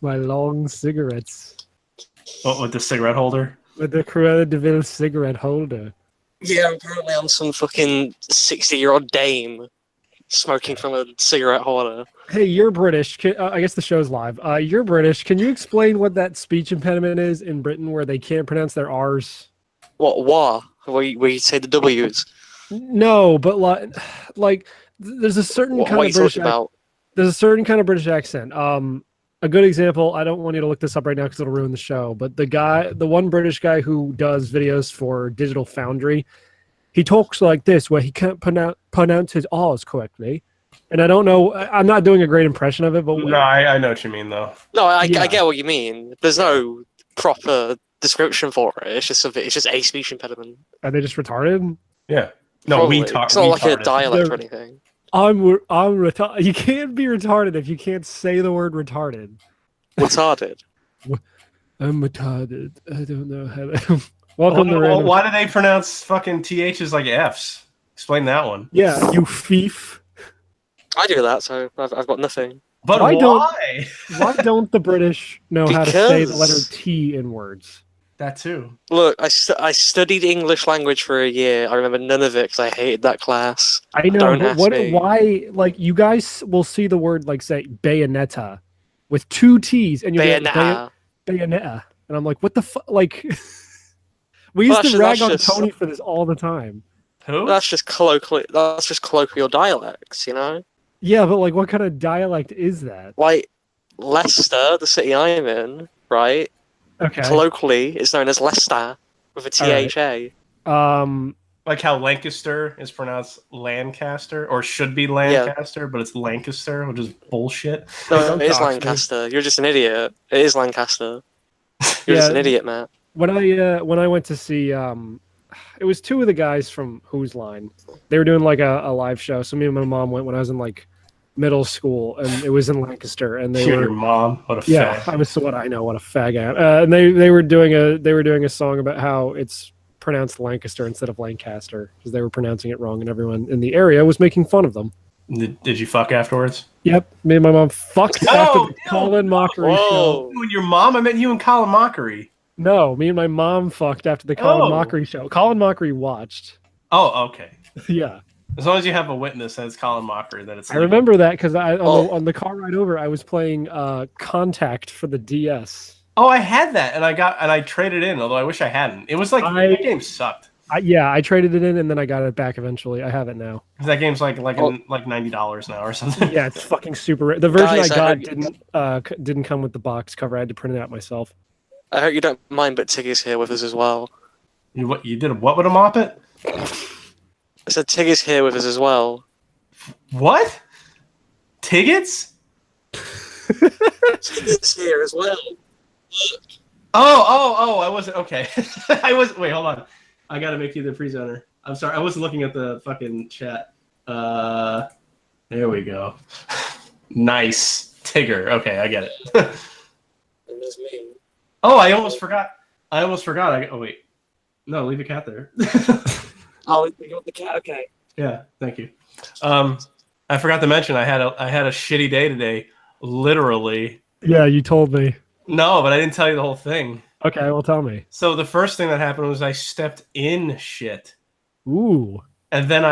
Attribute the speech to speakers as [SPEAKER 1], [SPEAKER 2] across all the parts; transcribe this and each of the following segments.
[SPEAKER 1] my long cigarettes.
[SPEAKER 2] What, with the cigarette holder?
[SPEAKER 1] With the Cruella de Vil cigarette holder.
[SPEAKER 3] Yeah, apparently I'm some fucking 60-year-old dame smoking from a cigarette holder.
[SPEAKER 1] Hey, you're British. I guess the show's live. You're British. Can you explain what that speech impediment is in Britain where they can't pronounce their R's?
[SPEAKER 3] What? Where you say the W's?
[SPEAKER 1] No, but like there's a certain
[SPEAKER 3] What
[SPEAKER 1] kind
[SPEAKER 3] are
[SPEAKER 1] of
[SPEAKER 3] you
[SPEAKER 1] British
[SPEAKER 3] talking about?
[SPEAKER 1] there's a certain kind of British accent. A good example, I don't want you to look this up right now because it'll ruin the show, but the one British guy who does videos for Digital Foundry, he talks like this where he can't pronounce his R's correctly. And I don't know, I'm not doing a great impression of it, but
[SPEAKER 2] No, I know what you mean, though.
[SPEAKER 3] No, I
[SPEAKER 1] Yeah.
[SPEAKER 3] get what you mean. There's no proper description for it. It's just a speech impediment.
[SPEAKER 1] are they just retarded?
[SPEAKER 2] Yeah. No,
[SPEAKER 3] Probably.
[SPEAKER 2] we talk.
[SPEAKER 3] It's not like a
[SPEAKER 2] retarded.
[SPEAKER 3] dialect or anything.
[SPEAKER 1] I'm retarded. You can't be retarded if you can't say the word retarded.
[SPEAKER 3] Retarded.
[SPEAKER 1] I'm retarded. I don't know how to. Welcome to
[SPEAKER 2] Well,
[SPEAKER 1] Random.
[SPEAKER 2] why do they pronounce fucking THs like Fs? Explain that one.
[SPEAKER 1] Yeah, you thief.
[SPEAKER 3] I do that, so I've got nothing.
[SPEAKER 2] But
[SPEAKER 1] Why
[SPEAKER 2] why?
[SPEAKER 1] don't- Why don't the British know how to say the letter
[SPEAKER 3] Because-
[SPEAKER 1] T in words?
[SPEAKER 2] That too.
[SPEAKER 3] Look, I studied English language for a year. I remember none of it because I hated that class.
[SPEAKER 1] I know,
[SPEAKER 3] Don't
[SPEAKER 1] but
[SPEAKER 3] ask me.
[SPEAKER 1] why? Like, you guys will see the word, like, say, bayonetta with two T's, and you'll be like,
[SPEAKER 3] Bayonetta.
[SPEAKER 1] bayonetta. And I'm like, what the fuck? Like, we
[SPEAKER 3] Well,
[SPEAKER 1] used to
[SPEAKER 3] that's
[SPEAKER 1] rag on
[SPEAKER 3] just-
[SPEAKER 1] Tony for this all the time.
[SPEAKER 2] Who?
[SPEAKER 3] That's just colloquial dialects, you know?
[SPEAKER 1] Yeah, but, like, what kind of dialect is that?
[SPEAKER 3] Like Leicester, the city I'm in, right?
[SPEAKER 1] Okay.
[SPEAKER 3] Colloquially, it's known as Leicester with a
[SPEAKER 1] Alright.
[SPEAKER 3] THA.
[SPEAKER 2] Like how Lancaster is pronounced Lancaster, or should be Lancaster, but it's Lancaster, which is bullshit.
[SPEAKER 3] No,
[SPEAKER 1] Don't
[SPEAKER 3] it is
[SPEAKER 1] dox me.
[SPEAKER 3] Lancaster. You're just an idiot. It is Lancaster. You're just
[SPEAKER 1] Yeah.
[SPEAKER 3] an idiot, Matt.
[SPEAKER 1] When I went to see it was two of the guys from Who's Line. They were doing like a live show. So me and my mom went when I was in like middle school, and it was in Lancaster, and they
[SPEAKER 2] You
[SPEAKER 1] were
[SPEAKER 2] and your mom. What a
[SPEAKER 1] yeah.
[SPEAKER 2] fag.
[SPEAKER 1] I was what I know, what a fag I am. And they were doing a song about how it's pronounced Lancaster instead of Lancaster because they were pronouncing it wrong, and everyone in the area was making fun of them.
[SPEAKER 2] Did you fuck afterwards?
[SPEAKER 1] Yep, me and my mom fucked
[SPEAKER 2] No,
[SPEAKER 1] after the
[SPEAKER 2] no.
[SPEAKER 1] Colin Mockery show.
[SPEAKER 3] Whoa.
[SPEAKER 2] You and your mom? I meant you and Colin Mockery.
[SPEAKER 1] No, me and my mom fucked after the Colin
[SPEAKER 2] Oh.
[SPEAKER 1] Mockery show. Colin Mockery watched.
[SPEAKER 2] Oh, okay.
[SPEAKER 1] Yeah.
[SPEAKER 2] As long as you have a witness that it's Colin Mockery, that it's.
[SPEAKER 1] I remember that because
[SPEAKER 3] Oh.
[SPEAKER 1] on the car ride over, I was playing Contact for the DS.
[SPEAKER 2] Oh, I had that, and I traded in. Although I wish I hadn't. It was like that game sucked.
[SPEAKER 1] I traded it in and then I got it back eventually. I have it now.
[SPEAKER 2] 'Cause that game's like
[SPEAKER 3] Oh.
[SPEAKER 2] $90 now or something.
[SPEAKER 1] Yeah, it's fucking super. The version
[SPEAKER 3] Guys,
[SPEAKER 1] I
[SPEAKER 3] I
[SPEAKER 1] got didn't come with the box cover. I had to print it out myself.
[SPEAKER 3] I hope you don't mind, but Tiggy's here with us as well.
[SPEAKER 2] You did what with a moppet?
[SPEAKER 3] I said Tiggy's here with us as well.
[SPEAKER 2] What? Tickets?
[SPEAKER 3] Tiggy's here as well.
[SPEAKER 2] Oh! I wasn't okay. Wait, hold on. I gotta make you the presenter. I'm sorry. I wasn't looking at the fucking chat. There we go. Nice. Tigger. Okay, I get it.
[SPEAKER 3] And there's me.
[SPEAKER 2] Oh, I almost forgot. Oh wait. No, leave the cat there.
[SPEAKER 3] Oh, you got the cat. Okay.
[SPEAKER 2] Yeah, thank you. I forgot to mention I had a shitty day today. Literally.
[SPEAKER 1] Yeah, you told me.
[SPEAKER 2] No, but I didn't tell you the whole thing.
[SPEAKER 1] Okay, well, tell me.
[SPEAKER 2] So the first thing that happened was I stepped in shit.
[SPEAKER 1] Ooh.
[SPEAKER 2] And then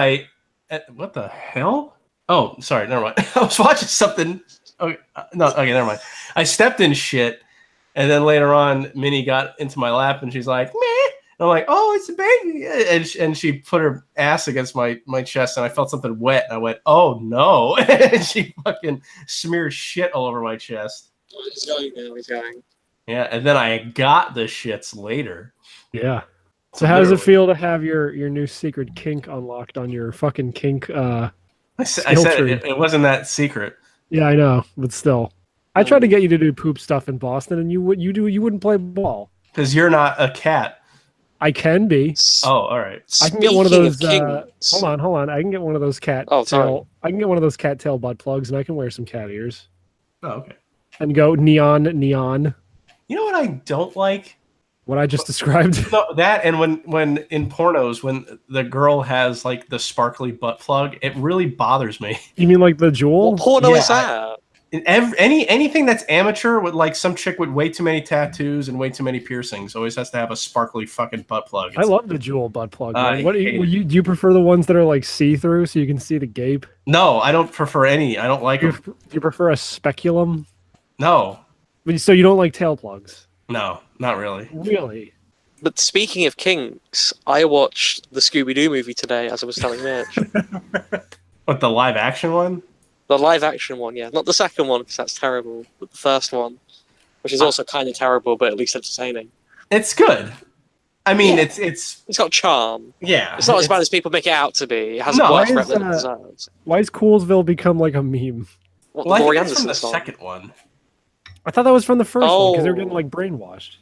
[SPEAKER 2] what the hell? Oh, sorry, never mind. I was watching something. Okay, never mind. I stepped in shit, and then later on, Minnie got into my lap, and she's like, "Meh." And I'm like, "Oh, it's a baby," and she put her ass against my chest, and I felt something wet, and I went, "Oh no!" And she fucking smeared shit all over my chest.
[SPEAKER 3] Oh, he's going now. He's going.
[SPEAKER 2] Yeah, and then I got the shits later.
[SPEAKER 1] Yeah. So how does it
[SPEAKER 2] Literally.
[SPEAKER 1] feel to have your new secret kink unlocked on your fucking kink?
[SPEAKER 2] I said
[SPEAKER 1] tree.
[SPEAKER 2] it wasn't that secret.
[SPEAKER 1] Yeah, I know, but still, I tried to get you to do poop stuff in Boston, and you wouldn't play ball.
[SPEAKER 2] Because you're not a cat.
[SPEAKER 1] I can be.
[SPEAKER 2] Oh, all right.
[SPEAKER 1] I can get one of those.
[SPEAKER 3] Speaking of kinks-
[SPEAKER 1] Hold on. I can get one of those cat.
[SPEAKER 3] Oh, sorry.
[SPEAKER 1] tail. I can get one of those cat tail butt plugs, and I can wear some cat ears
[SPEAKER 2] Oh, okay.
[SPEAKER 1] and go neon.
[SPEAKER 2] You know what I don't like?
[SPEAKER 1] What I just described.
[SPEAKER 2] No, that and when in pornos when the girl has like the sparkly butt plug, it really bothers me.
[SPEAKER 1] You mean like the jewel?
[SPEAKER 3] What porno
[SPEAKER 2] Yeah,
[SPEAKER 3] is that?
[SPEAKER 2] Anything that's amateur with like some chick with way too many tattoos and way too many piercings always has to have a sparkly fucking butt plug.
[SPEAKER 1] I love the jewel butt plug.
[SPEAKER 2] I
[SPEAKER 1] Man. What do
[SPEAKER 2] hate
[SPEAKER 1] you do? You prefer the ones that are like see through so you can see the gape?
[SPEAKER 2] No, I don't prefer any. I don't like
[SPEAKER 1] Do
[SPEAKER 2] them.
[SPEAKER 1] you prefer a speculum?
[SPEAKER 2] No,
[SPEAKER 1] So you don't like tail plugs?
[SPEAKER 2] no, not really.
[SPEAKER 1] Really?
[SPEAKER 3] But speaking of kinks, I watched the Scooby-Doo movie today, as I was telling Mitch.
[SPEAKER 2] What, the live action one?
[SPEAKER 3] The live-action one, yeah. Not the second one, because that's terrible, but the first one, which is also kind of terrible, but at least entertaining.
[SPEAKER 2] It's good. I mean,
[SPEAKER 3] Yeah.
[SPEAKER 2] it's
[SPEAKER 3] It's got charm.
[SPEAKER 2] yeah.
[SPEAKER 3] It's not as bad as people make it out to be. It has
[SPEAKER 2] No,
[SPEAKER 3] a worse
[SPEAKER 1] why
[SPEAKER 3] rep
[SPEAKER 1] is,
[SPEAKER 3] than it
[SPEAKER 1] uh,
[SPEAKER 3] deserves.
[SPEAKER 1] Why has Coolsville become like a meme?
[SPEAKER 3] What,
[SPEAKER 2] well, I
[SPEAKER 3] the Laurie
[SPEAKER 2] think it's from
[SPEAKER 3] Anderson
[SPEAKER 2] the
[SPEAKER 3] song?
[SPEAKER 2] second one.
[SPEAKER 1] I thought that was from the first one because they were
[SPEAKER 3] Oh.
[SPEAKER 1] getting like brainwashed.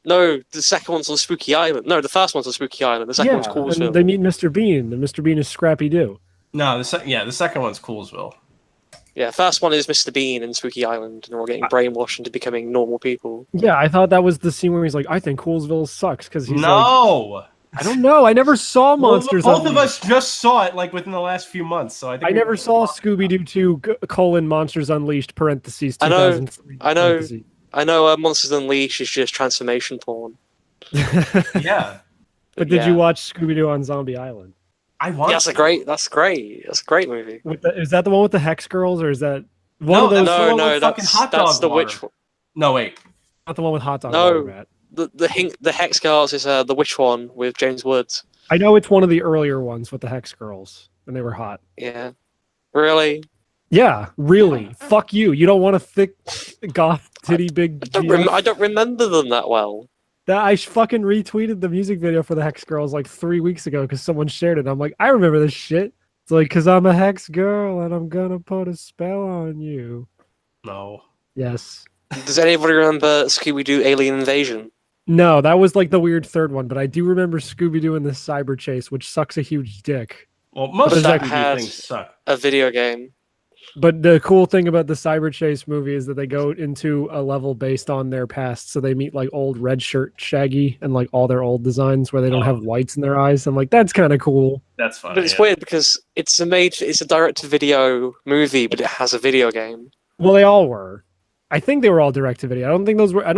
[SPEAKER 3] No, the second one's on Spooky Island. No, the first one's on Spooky Island. The second one's
[SPEAKER 1] and
[SPEAKER 3] Coolsville.
[SPEAKER 1] they meet Mr. Bean, and Mr. Bean is Scrappy Doo.
[SPEAKER 2] No, the second one's Coolsville.
[SPEAKER 3] Yeah, first one is Mr. Bean and Spooky Island, and they're all getting brainwashed into becoming normal people.
[SPEAKER 1] Yeah, I thought that was the scene where he's like, "I think Coolsville sucks" because he's like,
[SPEAKER 2] No,
[SPEAKER 1] I don't know. I never saw Monsters.
[SPEAKER 2] Both of
[SPEAKER 1] Unleashed.
[SPEAKER 2] us just saw it like within the last few months, so I think
[SPEAKER 1] I never saw Scooby Doo 2 Monsters Unleashed parentheses
[SPEAKER 3] I know,
[SPEAKER 1] 2003.
[SPEAKER 3] I know.
[SPEAKER 1] parentheses.
[SPEAKER 3] I know Monsters Unleashed is just transformation porn.
[SPEAKER 2] Yeah,
[SPEAKER 1] But did
[SPEAKER 3] Yeah.
[SPEAKER 1] you watch Scooby Doo on Zombie Island?
[SPEAKER 2] I want.
[SPEAKER 3] Yeah, that's great. That's a great movie.
[SPEAKER 1] Is that the one with the Hex Girls, or is that one of those?
[SPEAKER 2] the one
[SPEAKER 3] No,
[SPEAKER 2] with fucking
[SPEAKER 3] that's
[SPEAKER 2] hot
[SPEAKER 3] that's
[SPEAKER 2] dog
[SPEAKER 3] the
[SPEAKER 2] water.
[SPEAKER 3] witch one.
[SPEAKER 2] No, wait.
[SPEAKER 1] Not the one with hot dog.
[SPEAKER 3] No.
[SPEAKER 1] water, Matt.
[SPEAKER 3] The Hex Girls is the witch one with James Woods.
[SPEAKER 1] I know it's one of the earlier ones with the Hex Girls, and they were hot.
[SPEAKER 3] Yeah, really.
[SPEAKER 1] Yeah, really. Fuck you. You don't want a thick goth titty big.
[SPEAKER 3] I don't remember them that well.
[SPEAKER 1] That I fucking retweeted the music video for the Hex Girls like 3 weeks ago because someone shared it. I'm like, I remember this shit. It's like, because I'm a Hex girl and I'm gonna put a spell on you.
[SPEAKER 2] No.
[SPEAKER 1] Yes.
[SPEAKER 3] Does anybody remember Scooby Doo Alien Invasion?
[SPEAKER 1] No, that was like the weird third one, but I do remember Scooby Doo and the Cyber Chase, which sucks a huge dick.
[SPEAKER 2] Well, most
[SPEAKER 3] But that
[SPEAKER 2] Scooby-Doo
[SPEAKER 3] had-
[SPEAKER 2] things suck.
[SPEAKER 3] A video game.
[SPEAKER 1] But the cool thing about the Cyber Chase movie is that they go into a level based on their past. So they meet like old red shirt Shaggy and like all their old designs where they don't
[SPEAKER 2] Oh.
[SPEAKER 1] have whites in their eyes. I'm like, that's kind of cool.
[SPEAKER 2] That's funny.
[SPEAKER 3] But it's
[SPEAKER 2] yeah.
[SPEAKER 3] weird because it's a direct-to-video movie, but it has a video game.
[SPEAKER 1] Well, they all were. I think they were all direct to video. I don't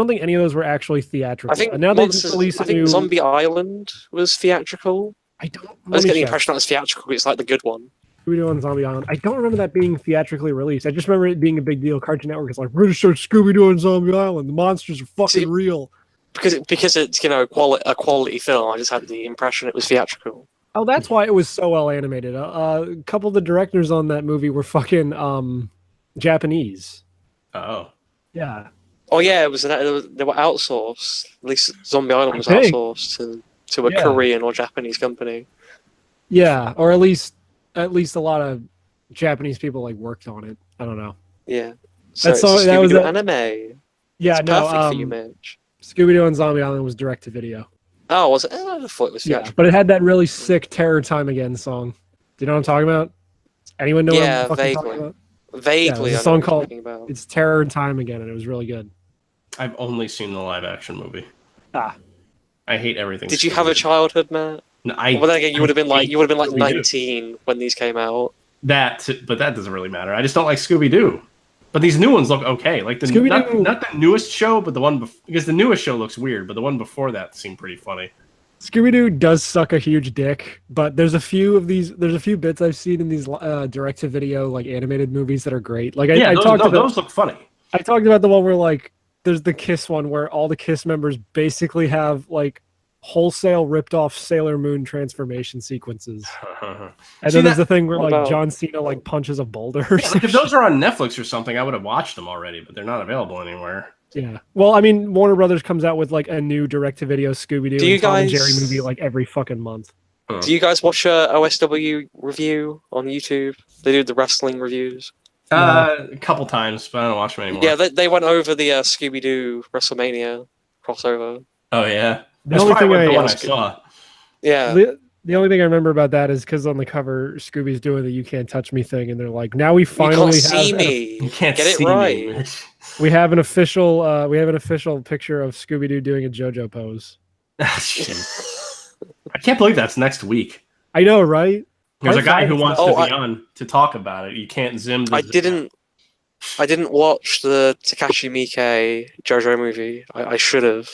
[SPEAKER 1] think any of those were actually theatrical.
[SPEAKER 3] I think
[SPEAKER 1] and now they just release
[SPEAKER 3] I
[SPEAKER 1] a
[SPEAKER 3] think
[SPEAKER 1] new.
[SPEAKER 3] Zombie Island was theatrical.
[SPEAKER 1] I don't.
[SPEAKER 3] I was
[SPEAKER 1] let me
[SPEAKER 3] getting the
[SPEAKER 1] check.
[SPEAKER 3] impression that was theatrical. It's like the good one.
[SPEAKER 1] Scooby Doo on Zombie Island. I don't remember that being theatrically released. I just remember it being a big deal. Cartoon Network is like, we're gonna show Scooby Doo on Zombie Island. The monsters are fucking
[SPEAKER 3] See-
[SPEAKER 1] real.
[SPEAKER 3] Because it's a quality film. I just had the impression it was theatrical.
[SPEAKER 1] Oh, that's why it was so well animated. A couple of the directors on that movie were fucking Japanese.
[SPEAKER 2] Oh.
[SPEAKER 1] Yeah.
[SPEAKER 3] Oh yeah, they were outsourced. At least Zombie Island was
[SPEAKER 1] think.
[SPEAKER 3] outsourced to a
[SPEAKER 1] Yeah.
[SPEAKER 3] Korean or Japanese company.
[SPEAKER 1] Yeah, or at least a lot of Japanese people like worked on it. I don't know.
[SPEAKER 3] Yeah. So
[SPEAKER 1] That's
[SPEAKER 3] it's
[SPEAKER 1] all-
[SPEAKER 3] a
[SPEAKER 1] that was
[SPEAKER 3] Scooby-Doo
[SPEAKER 1] a-
[SPEAKER 3] anime.
[SPEAKER 1] Yeah,
[SPEAKER 3] It's
[SPEAKER 1] no.
[SPEAKER 3] perfect for you, Mitch.
[SPEAKER 1] Scooby Doo on Zombie Island was direct to video.
[SPEAKER 3] Oh, was it? I thought it was
[SPEAKER 1] Yeah,
[SPEAKER 3] theatrical.
[SPEAKER 1] but it had that really sick "Terror Time Again" song. Do you know what I'm talking about? Anyone know
[SPEAKER 3] Yeah,
[SPEAKER 1] what I'm fucking talking
[SPEAKER 3] vaguely.
[SPEAKER 1] about?
[SPEAKER 3] Vaguely,
[SPEAKER 1] there's a
[SPEAKER 3] I know
[SPEAKER 1] song
[SPEAKER 3] what you're
[SPEAKER 1] called-
[SPEAKER 3] talking about.
[SPEAKER 1] It's "Terror Time Again," and it was really good.
[SPEAKER 2] I've only seen the live action movie.
[SPEAKER 1] Ah.
[SPEAKER 2] I hate everything.
[SPEAKER 3] Did you have a
[SPEAKER 2] Scooby-Doo.
[SPEAKER 3] childhood, Matt?
[SPEAKER 2] No,
[SPEAKER 3] Well, then again, you would have been like
[SPEAKER 2] hate Scooby-Doo.
[SPEAKER 3] 19 when these came out.
[SPEAKER 2] But that doesn't really matter. I just don't like Scooby Doo. But these new ones look okay. Like
[SPEAKER 1] Scooby-Doo-
[SPEAKER 2] not the newest show, but the one because the newest show looks weird, but the one before that seemed pretty funny.
[SPEAKER 1] Scooby Doo does suck a huge dick, but there's a few bits I've seen in these direct to video like animated movies that are great. Like I talked about
[SPEAKER 2] those look funny.
[SPEAKER 1] I talked about the one where like there's the Kiss one where all the Kiss members basically have like wholesale ripped off Sailor Moon transformation sequences. And
[SPEAKER 2] See,
[SPEAKER 1] then there's
[SPEAKER 2] that-
[SPEAKER 1] the thing where
[SPEAKER 3] What
[SPEAKER 1] like
[SPEAKER 3] about-
[SPEAKER 1] John Cena like punches a boulder. Or
[SPEAKER 2] Like if
[SPEAKER 1] some
[SPEAKER 2] those are on Netflix or something, I would have watched them already, but they're not available anywhere.
[SPEAKER 1] Yeah. Well, I mean, Warner Brothers comes out with like a new direct-to-video Scooby-Doo
[SPEAKER 3] Do you
[SPEAKER 1] and Tom and
[SPEAKER 3] guys-
[SPEAKER 1] Jerry movie like every fucking month.
[SPEAKER 3] Do you guys watch OSW review on YouTube? They do the wrestling reviews.
[SPEAKER 2] A couple times, but I don't watch them anymore.
[SPEAKER 3] Yeah, they went over the Scooby Doo WrestleMania crossover.
[SPEAKER 2] Oh yeah.
[SPEAKER 1] The
[SPEAKER 2] That's
[SPEAKER 1] only
[SPEAKER 2] probably
[SPEAKER 1] thing
[SPEAKER 2] the one I
[SPEAKER 3] I-
[SPEAKER 2] saw.
[SPEAKER 3] Yeah,
[SPEAKER 1] The only thing I remember about that is because on the cover, Scooby's doing the "You Can't Touch Me" thing, and they're like, "Now we
[SPEAKER 3] you
[SPEAKER 1] finally
[SPEAKER 3] can't see
[SPEAKER 1] have
[SPEAKER 3] me.
[SPEAKER 2] You can't
[SPEAKER 3] Get it
[SPEAKER 2] see me,
[SPEAKER 3] right.
[SPEAKER 2] Mitch.
[SPEAKER 1] we have an official picture of Scooby-Doo doing a JoJo pose."
[SPEAKER 2] Shit. I can't believe that's next week.
[SPEAKER 1] I know, right?
[SPEAKER 2] There's a
[SPEAKER 1] Part
[SPEAKER 2] guy
[SPEAKER 1] five
[SPEAKER 2] who
[SPEAKER 1] is
[SPEAKER 2] wants
[SPEAKER 3] not-
[SPEAKER 2] to
[SPEAKER 3] Oh,
[SPEAKER 2] be on to talk about it. You can't zim.
[SPEAKER 3] I didn't I didn't watch the Takashi Miike JoJo movie. I should have.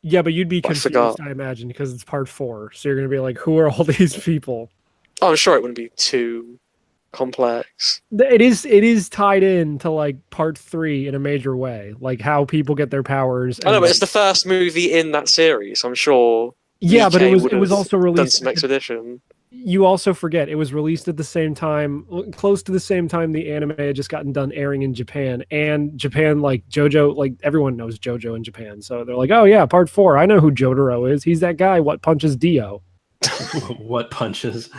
[SPEAKER 1] Yeah, but you'd be
[SPEAKER 3] I
[SPEAKER 1] confused,
[SPEAKER 3] forgot.
[SPEAKER 1] I imagine, because it's part 4. So you're gonna be like, who are all these people?
[SPEAKER 3] Oh, I'm sure it wouldn't be too complex.
[SPEAKER 1] It is tied in to like part 3 in a major way, like how people get their powers.
[SPEAKER 3] I know,
[SPEAKER 1] and,
[SPEAKER 3] but it's the first movie in that series. I'm sure.
[SPEAKER 1] yeah, but
[SPEAKER 3] Miike
[SPEAKER 1] it was
[SPEAKER 3] would've
[SPEAKER 1] also
[SPEAKER 3] done
[SPEAKER 1] released.
[SPEAKER 3] some expedition.
[SPEAKER 1] You also forget it was released at the same time, close to the same time the anime had just gotten done airing in Japan, and Japan, like JoJo, like everyone knows JoJo in Japan, so they're like, oh yeah, part 4, I know who Jotaro is. He's that guy what punches Dio.
[SPEAKER 2] What punches?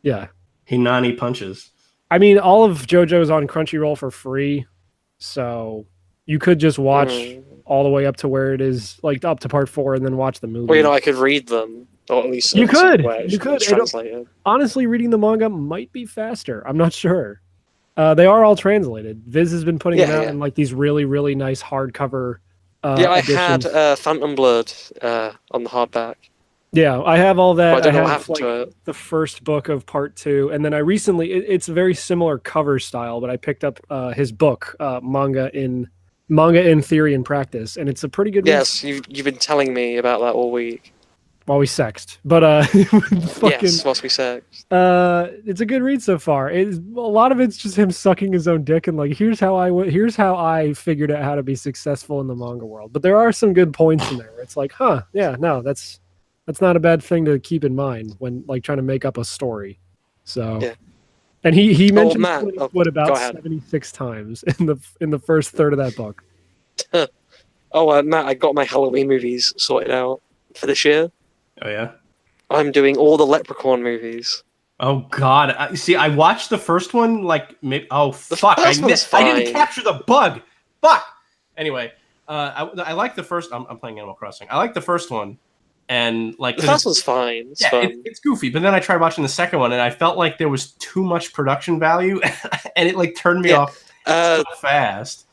[SPEAKER 1] Yeah,
[SPEAKER 2] Hinani punches.
[SPEAKER 1] I mean, all of JoJo's on Crunchyroll for free, so you could just watch
[SPEAKER 3] Mm.
[SPEAKER 1] all the way up to where it is, like up to part 4, and then watch the movie.
[SPEAKER 3] Well, I could read them, or at least
[SPEAKER 1] You could.
[SPEAKER 3] where
[SPEAKER 1] You could.
[SPEAKER 3] it's
[SPEAKER 1] It'll-
[SPEAKER 3] translated.
[SPEAKER 1] Honestly, reading the manga might be faster. I'm not sure. They are all translated. Viz has been putting them
[SPEAKER 3] Yeah,
[SPEAKER 1] out
[SPEAKER 3] yeah.
[SPEAKER 1] in like these really, really nice hardcover.
[SPEAKER 3] Yeah, I had
[SPEAKER 1] editions.
[SPEAKER 3] Phantom Blood on the hardback,
[SPEAKER 1] Yeah, I have all that.
[SPEAKER 3] but I don't know what
[SPEAKER 1] have
[SPEAKER 3] happened
[SPEAKER 1] like
[SPEAKER 3] to it.
[SPEAKER 1] the first book of part 2, and then I recently. It's a very similar cover style, but I picked up his book, manga in theory and practice, and it's a pretty good. Read
[SPEAKER 3] Yes, you've been telling me about that all week.
[SPEAKER 1] while we sexed, but fucking.
[SPEAKER 3] Yes, whilst we said.
[SPEAKER 1] It's a good read so far. It's a lot of it's just him sucking his own dick and like here's how I figured out how to be successful in the manga world. But there are some good points in there. It's like, huh, yeah, no, that's not a bad thing to keep in mind when like trying to make up a story. So,
[SPEAKER 3] Yeah.
[SPEAKER 1] and he mentioned
[SPEAKER 3] Matt,
[SPEAKER 1] what
[SPEAKER 3] go
[SPEAKER 1] about
[SPEAKER 3] ahead.
[SPEAKER 1] 76 times in the first third of that book.
[SPEAKER 3] Matt, I got my Halloween movies sorted out for this year.
[SPEAKER 2] Oh yeah.
[SPEAKER 3] I'm doing all the Leprechaun movies.
[SPEAKER 2] Oh God! I watched the first one. Like, fuck!
[SPEAKER 3] first one's
[SPEAKER 2] I didn't
[SPEAKER 3] fine.
[SPEAKER 2] capture the bug. Fuck. Anyway, I like the first. I'm playing Animal Crossing. I like the first one, and like
[SPEAKER 3] The first one's fine. It's
[SPEAKER 2] yeah,
[SPEAKER 3] fun.
[SPEAKER 2] it's goofy. But then I tried watching the second one, and I felt like there was too much production value, and it like turned me
[SPEAKER 3] Yeah.
[SPEAKER 2] off so fast.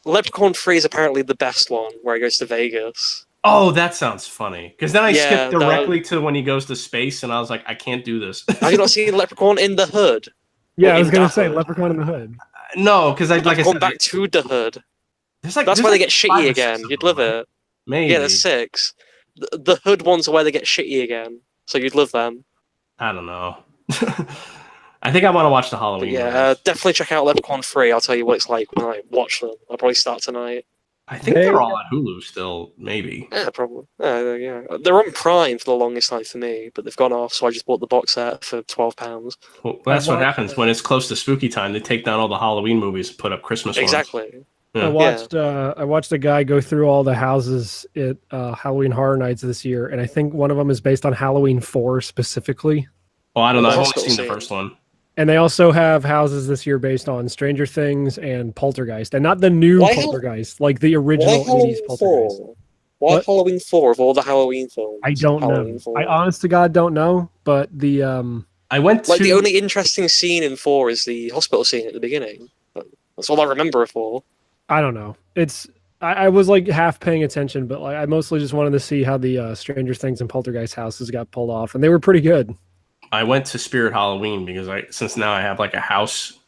[SPEAKER 3] Leprechaun 3 is apparently the best one, where he goes to Vegas.
[SPEAKER 2] Oh, that sounds funny. Because then I
[SPEAKER 3] Yeah,
[SPEAKER 2] skipped directly to when he goes to space, and I was like, I can't do this.
[SPEAKER 3] Have you not seen Leprechaun in the Hood?
[SPEAKER 1] Yeah,
[SPEAKER 3] Well,
[SPEAKER 1] I was
[SPEAKER 3] in
[SPEAKER 1] gonna
[SPEAKER 3] the
[SPEAKER 1] say
[SPEAKER 3] Hood.
[SPEAKER 1] Leprechaun in the Hood.
[SPEAKER 2] No, because like I
[SPEAKER 3] Leprechaun
[SPEAKER 2] said,
[SPEAKER 3] back to the Hood.
[SPEAKER 2] there's like
[SPEAKER 3] That's
[SPEAKER 2] there's
[SPEAKER 3] where they
[SPEAKER 2] like
[SPEAKER 3] get
[SPEAKER 2] 5
[SPEAKER 3] shitty
[SPEAKER 2] or 6
[SPEAKER 3] again.
[SPEAKER 2] of
[SPEAKER 3] You'd
[SPEAKER 2] them,
[SPEAKER 3] love
[SPEAKER 2] right?
[SPEAKER 3] it.
[SPEAKER 2] Maybe.
[SPEAKER 3] Yeah, there's 6. The Hood ones are where they get shitty again. So you'd love them.
[SPEAKER 2] I don't know. I think I want to watch the
[SPEAKER 3] But
[SPEAKER 2] Halloween.
[SPEAKER 3] yeah,
[SPEAKER 2] movies.
[SPEAKER 3] definitely check out Leprechaun 3. I'll tell you what it's like when I watch them. I'll probably start tonight.
[SPEAKER 2] I think
[SPEAKER 1] Hey.
[SPEAKER 2] they're all on Hulu still. Maybe.
[SPEAKER 3] Yeah, probably. Yeah. They're on Prime for the longest time for me, but they've gone off, so I just bought the box set for £12.
[SPEAKER 2] Well, that's what
[SPEAKER 1] watched,
[SPEAKER 2] happens when it's close to spooky time. They take down all the Halloween movies and put up Christmas ones.
[SPEAKER 3] Exactly.
[SPEAKER 2] Yeah.
[SPEAKER 1] I watched a guy go through all the houses at Halloween Horror Nights this year, and I think one of them is based on Halloween 4 specifically.
[SPEAKER 2] Well, I don't know. I've only
[SPEAKER 3] Hospital
[SPEAKER 2] seen the
[SPEAKER 3] scene.
[SPEAKER 2] first one.
[SPEAKER 1] And they also have houses this year based on Stranger Things and Poltergeist, and not the new
[SPEAKER 3] Why
[SPEAKER 1] Poltergeist, like the original 80s Poltergeist.
[SPEAKER 3] Why
[SPEAKER 1] What?
[SPEAKER 3] Halloween 4 of all the Halloween films?
[SPEAKER 1] I don't
[SPEAKER 3] Halloween
[SPEAKER 1] know.
[SPEAKER 3] 4?
[SPEAKER 1] I honest to God don't know, but the
[SPEAKER 2] I went to
[SPEAKER 3] Like, the only interesting scene in 4 is the hospital scene at the beginning. That's all I remember it for.
[SPEAKER 1] I don't know. I was like half paying attention, but like I mostly just wanted to see how the Stranger Things and Poltergeist houses got pulled off, and they were pretty good.
[SPEAKER 2] I went to Spirit Halloween because since now I have like a house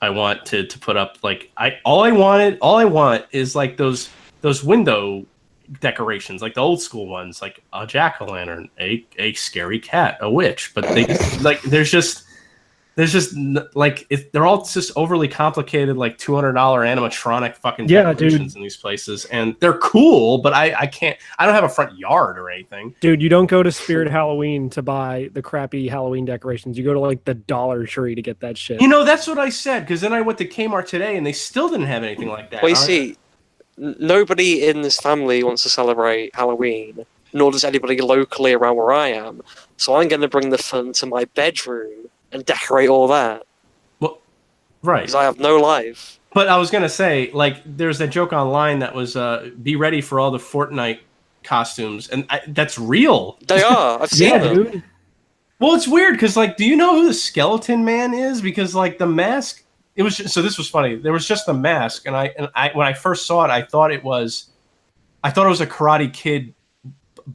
[SPEAKER 2] I want to put up like all I want is like those window decorations, like the old school ones, like a jack-o'-lantern, a scary cat, a witch, but they like they're all just overly complicated, like $200 animatronic fucking
[SPEAKER 1] Yeah,
[SPEAKER 2] decorations in these places, and they're cool, but I don't have a front yard or anything.
[SPEAKER 1] Dude, you don't go to Spirit Halloween to buy the crappy Halloween decorations. You go to like the Dollar Tree to get that shit.
[SPEAKER 2] You know, that's what I said, because then I went to Kmart today and they still didn't have anything like that.
[SPEAKER 3] Well, you see, nobody in this family wants to celebrate Halloween, nor does anybody locally around where I am. So I'm going to bring the fun to my bedroom and decorate all that,
[SPEAKER 2] Right.
[SPEAKER 3] because I have no life.
[SPEAKER 2] But I was going to say, like, there's a joke online that was, be ready for all the Fortnite costumes. And that's real.
[SPEAKER 3] They are. I've seen
[SPEAKER 1] Yeah,
[SPEAKER 3] them.
[SPEAKER 1] dude.
[SPEAKER 2] Well, it's weird because, like, do you know who the Skeleton Man is? Because, like, the mask, so this was funny. There was just the mask. And I when I first saw it, I thought it was a Karate Kid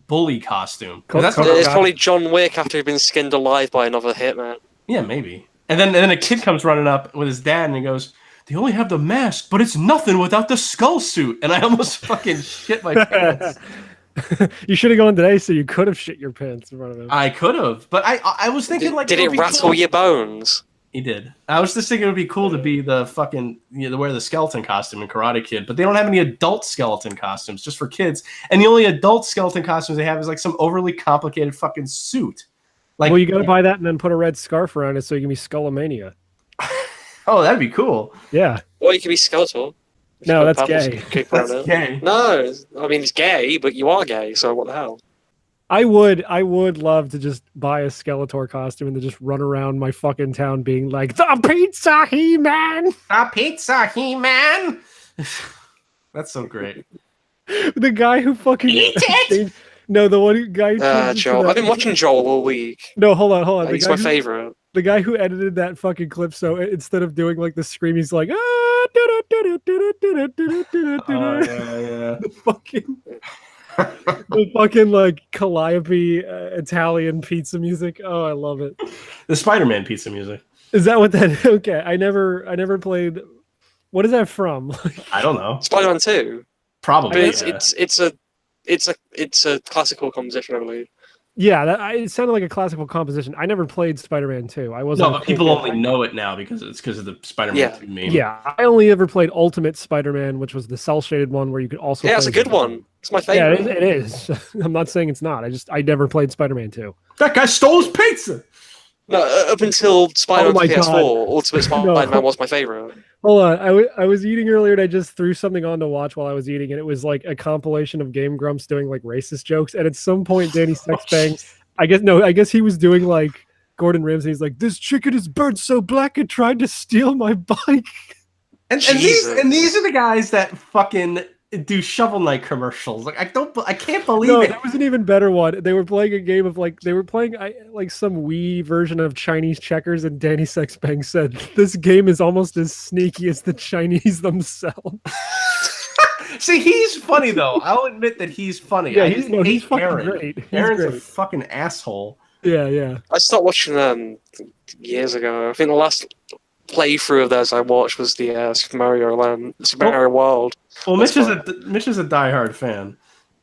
[SPEAKER 2] bully costume. 'Cause that's what
[SPEAKER 3] It's probably John Wick after he'd been skinned alive by another hitman.
[SPEAKER 2] Yeah, maybe. And then a kid comes running up with his dad and he goes, they only have the mask, but it's nothing without the skull suit. And I almost fucking shit my pants.
[SPEAKER 1] You should have gone today, so you could have shit your pants in front of him.
[SPEAKER 2] I could have, but I was thinking
[SPEAKER 3] Did it
[SPEAKER 2] would be
[SPEAKER 3] rattle
[SPEAKER 2] cool.
[SPEAKER 3] your bones?
[SPEAKER 2] He did. I was just thinking it would be cool to be the fucking, to wear the skeleton costume in Karate Kid, but they don't have any adult skeleton costumes, just for kids. And the only adult skeleton costumes they have is like some overly complicated fucking suit. Like,
[SPEAKER 1] Well, you got to buy that and then put a red scarf around it so you can be Skullomania.
[SPEAKER 2] oh, that'd be cool.
[SPEAKER 1] Yeah.
[SPEAKER 3] Or you could be Skeletor.
[SPEAKER 1] No, that's
[SPEAKER 3] Paddles
[SPEAKER 1] gay.
[SPEAKER 3] kick around
[SPEAKER 2] That's
[SPEAKER 3] it.
[SPEAKER 2] gay.
[SPEAKER 3] No, I mean it's gay, but you are gay, so what the hell?
[SPEAKER 1] I would love to just buy a Skeletor costume and then just run around my fucking town being like, the Pizza He-Man!
[SPEAKER 2] A pizza, He-Man. That's so great.
[SPEAKER 1] The guy who fucking...
[SPEAKER 2] Eat it!
[SPEAKER 1] No, the one guy who...
[SPEAKER 3] Joel. I've been watching Joel all week.
[SPEAKER 1] No, hold on.
[SPEAKER 3] He's my favorite.
[SPEAKER 1] The guy who edited that fucking clip, so instead of doing like the scream, he's like,
[SPEAKER 2] Oh, yeah.
[SPEAKER 1] the fucking like Calliope Italian pizza music. Oh, I love it.
[SPEAKER 2] The Spider-Man pizza music.
[SPEAKER 1] Is that what that? Okay, I never played. What is that from?
[SPEAKER 2] I don't know.
[SPEAKER 3] Spider-Man 2.
[SPEAKER 2] Probably.
[SPEAKER 3] But
[SPEAKER 2] yeah.
[SPEAKER 3] it's a classical composition, I believe.
[SPEAKER 1] Yeah, it sounded like a classical composition. I never played Spider-Man 2. I wasn't.
[SPEAKER 2] No, but people only know it now because of the Spider-Man
[SPEAKER 3] Yeah.
[SPEAKER 2] 2 meme.
[SPEAKER 1] Yeah, I only ever played Ultimate Spider-Man, which was the cell-shaded one where you could also.
[SPEAKER 3] Yeah,
[SPEAKER 1] play
[SPEAKER 3] it's a good one. It's my
[SPEAKER 1] Yeah,
[SPEAKER 3] favorite.
[SPEAKER 1] it is. I'm not saying it's not. I never played Spider-Man 2.
[SPEAKER 2] That guy stole his pizza.
[SPEAKER 3] No, up until Spider-Man
[SPEAKER 1] Oh my
[SPEAKER 3] PS4,
[SPEAKER 1] God.
[SPEAKER 3] Ultimate Spider-Man was my favorite.
[SPEAKER 1] Hold on, I was eating earlier and I just threw something on to watch while I was eating, and it was like a compilation of Game Grumps doing like racist jokes. And at some point, Danny Sexbang, I guess he was doing like Gordon Ramsay. He's like, "This chicken is burnt so black it tried to steal my bike."
[SPEAKER 2] And
[SPEAKER 3] Jesus.
[SPEAKER 2] these are the guys that fucking do Shovel Knight commercials. Like I can't believe
[SPEAKER 1] No,
[SPEAKER 2] it.
[SPEAKER 1] there was an even better one. They were playing a game of like like some Wii version of Chinese checkers, and Danny Sexbang said, "This game is almost as sneaky as the Chinese themselves."
[SPEAKER 2] See, he's funny though. I'll admit that he's funny.
[SPEAKER 1] Yeah,
[SPEAKER 2] I
[SPEAKER 1] he's
[SPEAKER 2] just hate
[SPEAKER 1] fucking
[SPEAKER 2] Aaron.
[SPEAKER 1] great. He's
[SPEAKER 2] Aaron's a
[SPEAKER 1] great.
[SPEAKER 2] fucking asshole.
[SPEAKER 1] Yeah.
[SPEAKER 3] I stopped watching them years ago. I think the last playthrough of theirs I watched was the Super Mario World.
[SPEAKER 2] Well,
[SPEAKER 3] That's
[SPEAKER 2] Mitch is a diehard fan.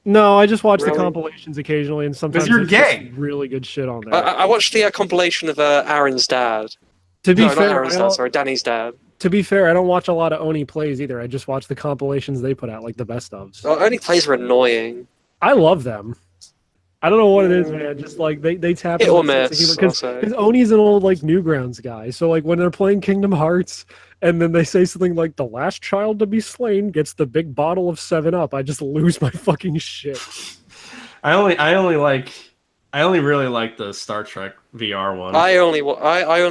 [SPEAKER 1] No, I just watch the
[SPEAKER 3] Really?
[SPEAKER 1] compilations occasionally, and sometimes
[SPEAKER 2] you're
[SPEAKER 1] there's just
[SPEAKER 2] gay.
[SPEAKER 1] really good shit on there.
[SPEAKER 3] I watched the compilation of Aaron's dad.
[SPEAKER 1] To be
[SPEAKER 3] No, not
[SPEAKER 1] fair,
[SPEAKER 3] Aaron's dad, sorry, Danny's dad.
[SPEAKER 1] to be fair, I don't watch a lot of Oni plays either. I just watch the compilations they put out, like the best ofs.
[SPEAKER 3] The only plays are annoying.
[SPEAKER 1] I love them. I don't know what it is, man. Just like they tap
[SPEAKER 3] Hit
[SPEAKER 1] into
[SPEAKER 3] or
[SPEAKER 1] the sense of
[SPEAKER 3] miss,
[SPEAKER 1] humor,
[SPEAKER 3] I'll say.
[SPEAKER 1] because Oni's an old like Newgrounds guy. So like when they're playing Kingdom Hearts and then they say something like "the last child to be slain gets the big bottle of 7-Up," I just lose my fucking shit.
[SPEAKER 2] I only really like the Star Trek VR one.
[SPEAKER 3] I only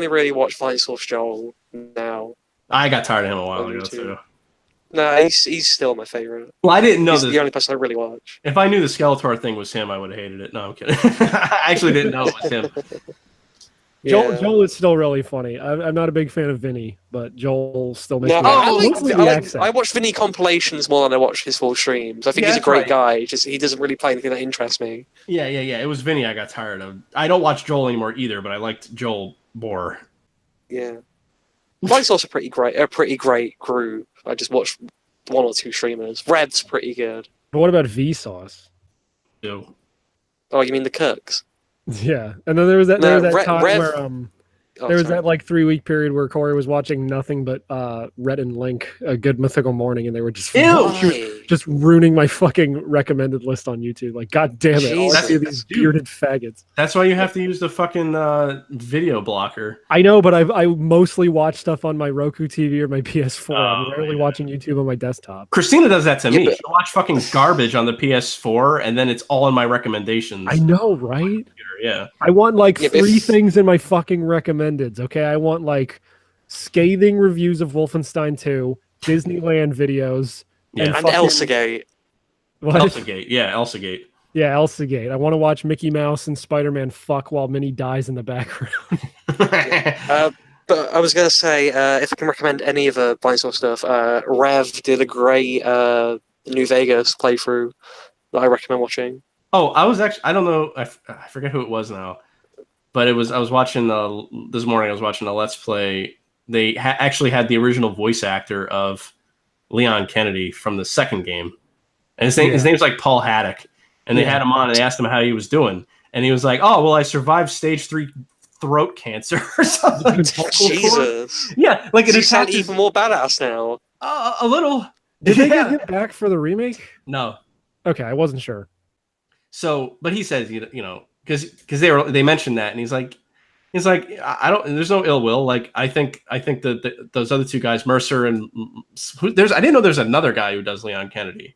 [SPEAKER 3] really watch Flight Source Joel now.
[SPEAKER 2] I got tired of him a while
[SPEAKER 3] On
[SPEAKER 2] ago
[SPEAKER 3] YouTube.
[SPEAKER 2] too.
[SPEAKER 3] No, he's still my favorite.
[SPEAKER 2] Well, I didn't know
[SPEAKER 3] He's
[SPEAKER 2] this.
[SPEAKER 3] the only person I really watch.
[SPEAKER 2] If I knew the Skeletor thing was him, I would have hated it. No, I'm kidding. I actually didn't know it was him.
[SPEAKER 1] Joel,
[SPEAKER 3] Yeah.
[SPEAKER 1] Joel is still really funny. I'm not a big fan of Vinny, but Joel still makes
[SPEAKER 3] No,
[SPEAKER 1] me laugh. Mostly the accent.
[SPEAKER 3] I watch Vinny compilations more than I watch his full streams. I think
[SPEAKER 2] Yeah,
[SPEAKER 3] he's a
[SPEAKER 2] that's
[SPEAKER 3] great
[SPEAKER 2] right.
[SPEAKER 3] guy. Just he doesn't really play anything that interests me.
[SPEAKER 2] Yeah. It was Vinny I got tired of. I don't watch Joel anymore either, but I liked Joel more.
[SPEAKER 3] Yeah, Flight Source are pretty great group. I just watched one or two streamers. Red's pretty good.
[SPEAKER 1] But what about Vsauce?
[SPEAKER 2] Too.
[SPEAKER 3] Oh, you mean the Cooks?
[SPEAKER 1] Yeah, and then there was that time where
[SPEAKER 3] Oh,
[SPEAKER 1] there was
[SPEAKER 3] sorry.
[SPEAKER 1] that like 3-week period where Corey was watching nothing but Rhett and Link, A Good Mythical Morning, and they were just
[SPEAKER 3] Why?
[SPEAKER 1] just ruining my fucking recommended list on YouTube. Like, god damn it, all I see are these
[SPEAKER 2] Jesus.
[SPEAKER 1] bearded faggots.
[SPEAKER 2] That's why you have to use the fucking video blocker.
[SPEAKER 1] I know, but I mostly watch stuff on my Roku TV or my PS4. I'm
[SPEAKER 2] Oh,
[SPEAKER 1] rarely
[SPEAKER 2] yeah.
[SPEAKER 1] watching YouTube on my desktop.
[SPEAKER 2] Christina does that to
[SPEAKER 3] Yeah,
[SPEAKER 2] me.
[SPEAKER 3] but-
[SPEAKER 2] She'll watch fucking garbage on the PS4, and then it's all in my recommendations.
[SPEAKER 1] I know, right?
[SPEAKER 2] Yeah.
[SPEAKER 1] I want like
[SPEAKER 3] Yeah, but
[SPEAKER 1] 3
[SPEAKER 3] if-
[SPEAKER 1] things in my fucking recommendeds. Okay, I want like scathing reviews of Wolfenstein 2, Disneyland videos,
[SPEAKER 2] Yeah.
[SPEAKER 3] And
[SPEAKER 1] fucking-
[SPEAKER 3] Elsagate.
[SPEAKER 1] what?
[SPEAKER 2] Elsagate. Yeah, Elsagate.
[SPEAKER 1] Yeah, Elsagate. I want to watch Mickey Mouse and Spider-Man fuck while Minnie dies in the background.
[SPEAKER 3] But I was gonna say, if I can recommend any of the Blind Source stuff, Rev did a great New Vegas playthrough that I recommend watching.
[SPEAKER 2] Oh, I was actually, I don't know, I forget who it was now, but I was watching, this morning I was watching a Let's Play they actually had the original voice actor of Leon Kennedy from the second game, and his name's like Paul Haddock, and they had him on and they asked him how he was doing, and he was like, "Oh, well, I survived stage 3 throat cancer or something."
[SPEAKER 3] Jesus.
[SPEAKER 2] Yeah, like it
[SPEAKER 3] You sound
[SPEAKER 2] attaches
[SPEAKER 3] even more badass now.
[SPEAKER 2] a little.
[SPEAKER 1] Did they get him back for the remake?
[SPEAKER 2] No.
[SPEAKER 1] Okay, I wasn't sure.
[SPEAKER 2] So, but he says, because they mentioned that, and he's like, I don't. There's no ill will. Like, I think that those other two guys, Mercer and I didn't know there's another guy who does Leon Kennedy,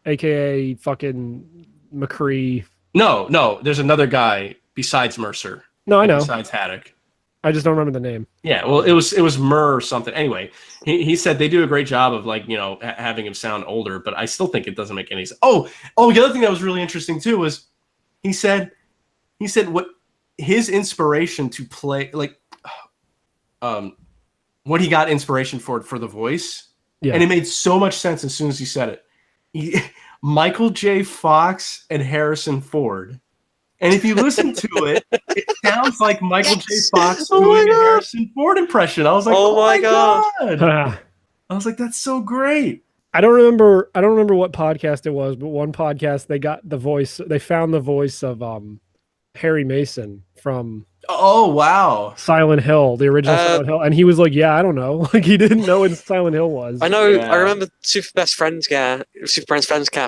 [SPEAKER 1] AKA fucking McCree.
[SPEAKER 2] No, there's another guy besides Mercer.
[SPEAKER 1] No, I know.
[SPEAKER 2] Besides Haddock.
[SPEAKER 1] I just don't remember the name.
[SPEAKER 2] Yeah, well, it was Murr or something. Anyway, he said they do a great job of having him sound older, but I still think it doesn't make any sense. Oh, the other thing that was really interesting too was he said what his inspiration to play what he got inspiration for the voice, and it made so much sense as soon as he said it. Michael J. Fox and Harrison Ford. And if you listen to it, it sounds like Michael J. Fox doing a Harrison Ford impression. I was like, oh my God. I was like, that's so great.
[SPEAKER 1] I don't remember what podcast it was, but one podcast they found the voice of Harry Mason from
[SPEAKER 2] Silent
[SPEAKER 1] Hill, the original Silent Hill, and he was like, yeah, I don't know. Like, he didn't know what Silent Hill was.
[SPEAKER 3] I know. Yeah. I remember Super Best Friends cast.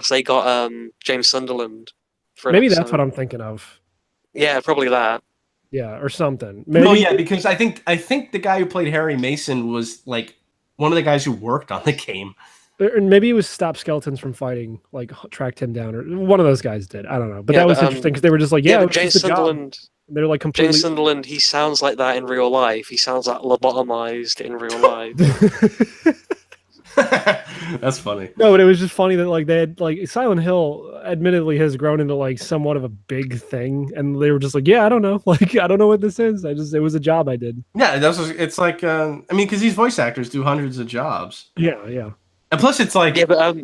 [SPEAKER 3] They got James Sunderland.
[SPEAKER 1] Maybe that's what I'm thinking of.
[SPEAKER 3] Yeah, probably that.
[SPEAKER 1] Yeah, or something. Maybe.
[SPEAKER 2] No, yeah, because I think the guy who played Harry Mason was like one of the guys who worked on the game.
[SPEAKER 1] And maybe it was Stop Skeletons from Fighting, like tracked him down, or one of those guys did. I don't know, but that was interesting because they were just like, yeah,
[SPEAKER 3] James Sunderland.
[SPEAKER 1] They're like completely.
[SPEAKER 3] James Sunderland. He sounds like that in real life. He sounds like lobotomized in real life.
[SPEAKER 2] That's funny.
[SPEAKER 1] No, but it was just funny that like they had like Silent Hill admittedly has grown into like somewhat of a big thing, and they were just like, yeah, I don't know, like I don't know what this is. It was a job I did.
[SPEAKER 2] Yeah, it's like because these voice actors do hundreds of jobs.
[SPEAKER 1] Yeah.
[SPEAKER 2] And plus, it's like
[SPEAKER 3] but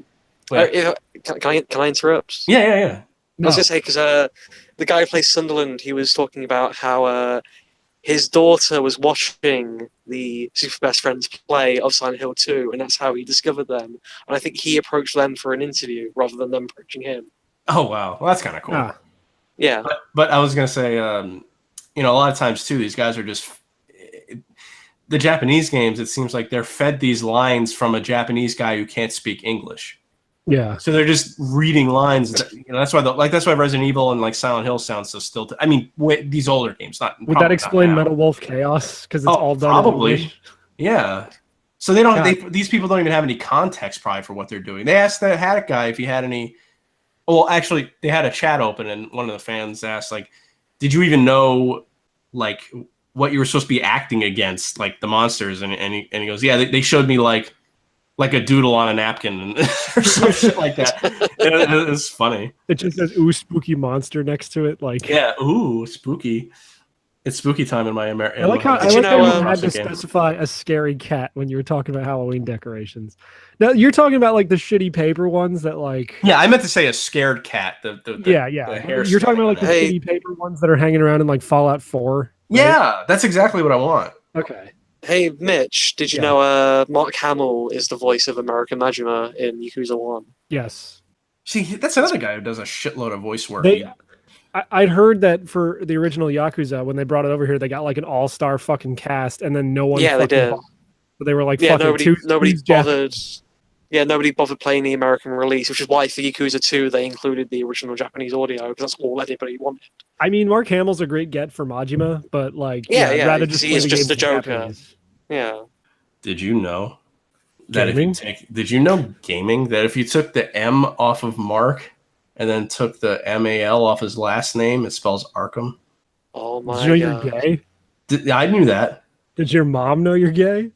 [SPEAKER 3] can I interrupt?
[SPEAKER 2] Yeah.
[SPEAKER 3] No. I was gonna say because the guy who plays Sunderland, he was talking about how his daughter was watching the Super Best Friends play of Silent Hill 2, and that's how he discovered them. And I think he approached them for an interview rather than them approaching him.
[SPEAKER 2] Oh, wow. Well, that's kind of cool.
[SPEAKER 3] Yeah.
[SPEAKER 2] But I was going to say, a lot of times, too, these guys are just... The Japanese games, it seems like they're fed these lines from a Japanese guy who can't speak English.
[SPEAKER 1] Yeah.
[SPEAKER 2] So they're just reading lines. That's why Resident Evil and like Silent Hill sounds so stilted. I mean, these older games, not.
[SPEAKER 1] Would that explain Metal Wolf Chaos? Because it's all done.
[SPEAKER 2] Probably. Yeah. So they don't. These people don't even have any context probably for what they're doing. They asked the Haddock guy if he had any. Well, actually, they had a chat open, and one of the fans asked, like, "Did you even know, like, what you were supposed to be acting against, like the monsters?" And he goes, "Yeah, they showed me like a doodle on a napkin or some shit like that." It was funny.
[SPEAKER 1] It just says "ooh, spooky monster" next to it, like
[SPEAKER 2] ooh, spooky. It's spooky time in my American.
[SPEAKER 1] I like how you had to specify a scary cat when you were talking about Halloween decorations. Now you're talking about like the shitty paper ones that like.
[SPEAKER 2] Yeah, I meant to say a scared cat.
[SPEAKER 1] Yeah. You're talking about like the shitty paper ones that are hanging around in like Fallout 4. Right?
[SPEAKER 2] Yeah, that's exactly what I want.
[SPEAKER 1] Okay.
[SPEAKER 3] Hey, Mitch, did you know Mark Hamill is the voice of American Majima in Yakuza 1?
[SPEAKER 1] Yes.
[SPEAKER 2] See, that's another guy who does a shitload of voice work.
[SPEAKER 1] I'd heard that for the original Yakuza, when they brought it over here, they got like an all-star fucking cast, and then no one.
[SPEAKER 3] Yeah, they did.
[SPEAKER 1] But they were like,
[SPEAKER 3] nobody bothered. Yeah, nobody bothered playing the American release, which is why for Yakuza 2 they included the original Japanese audio because that's all anybody wanted.
[SPEAKER 1] I mean, Mark Hamill's a great get for Majima, but like,
[SPEAKER 3] rather just he is just a Joker. Yeah.
[SPEAKER 2] Did you know that did you know gaming that if you took the M off of Mark and then took the MAL off his last name, it spells Arkham?
[SPEAKER 3] Oh my god!
[SPEAKER 1] Did you know you're gay?
[SPEAKER 2] I knew that.
[SPEAKER 1] Did your mom know you're gay?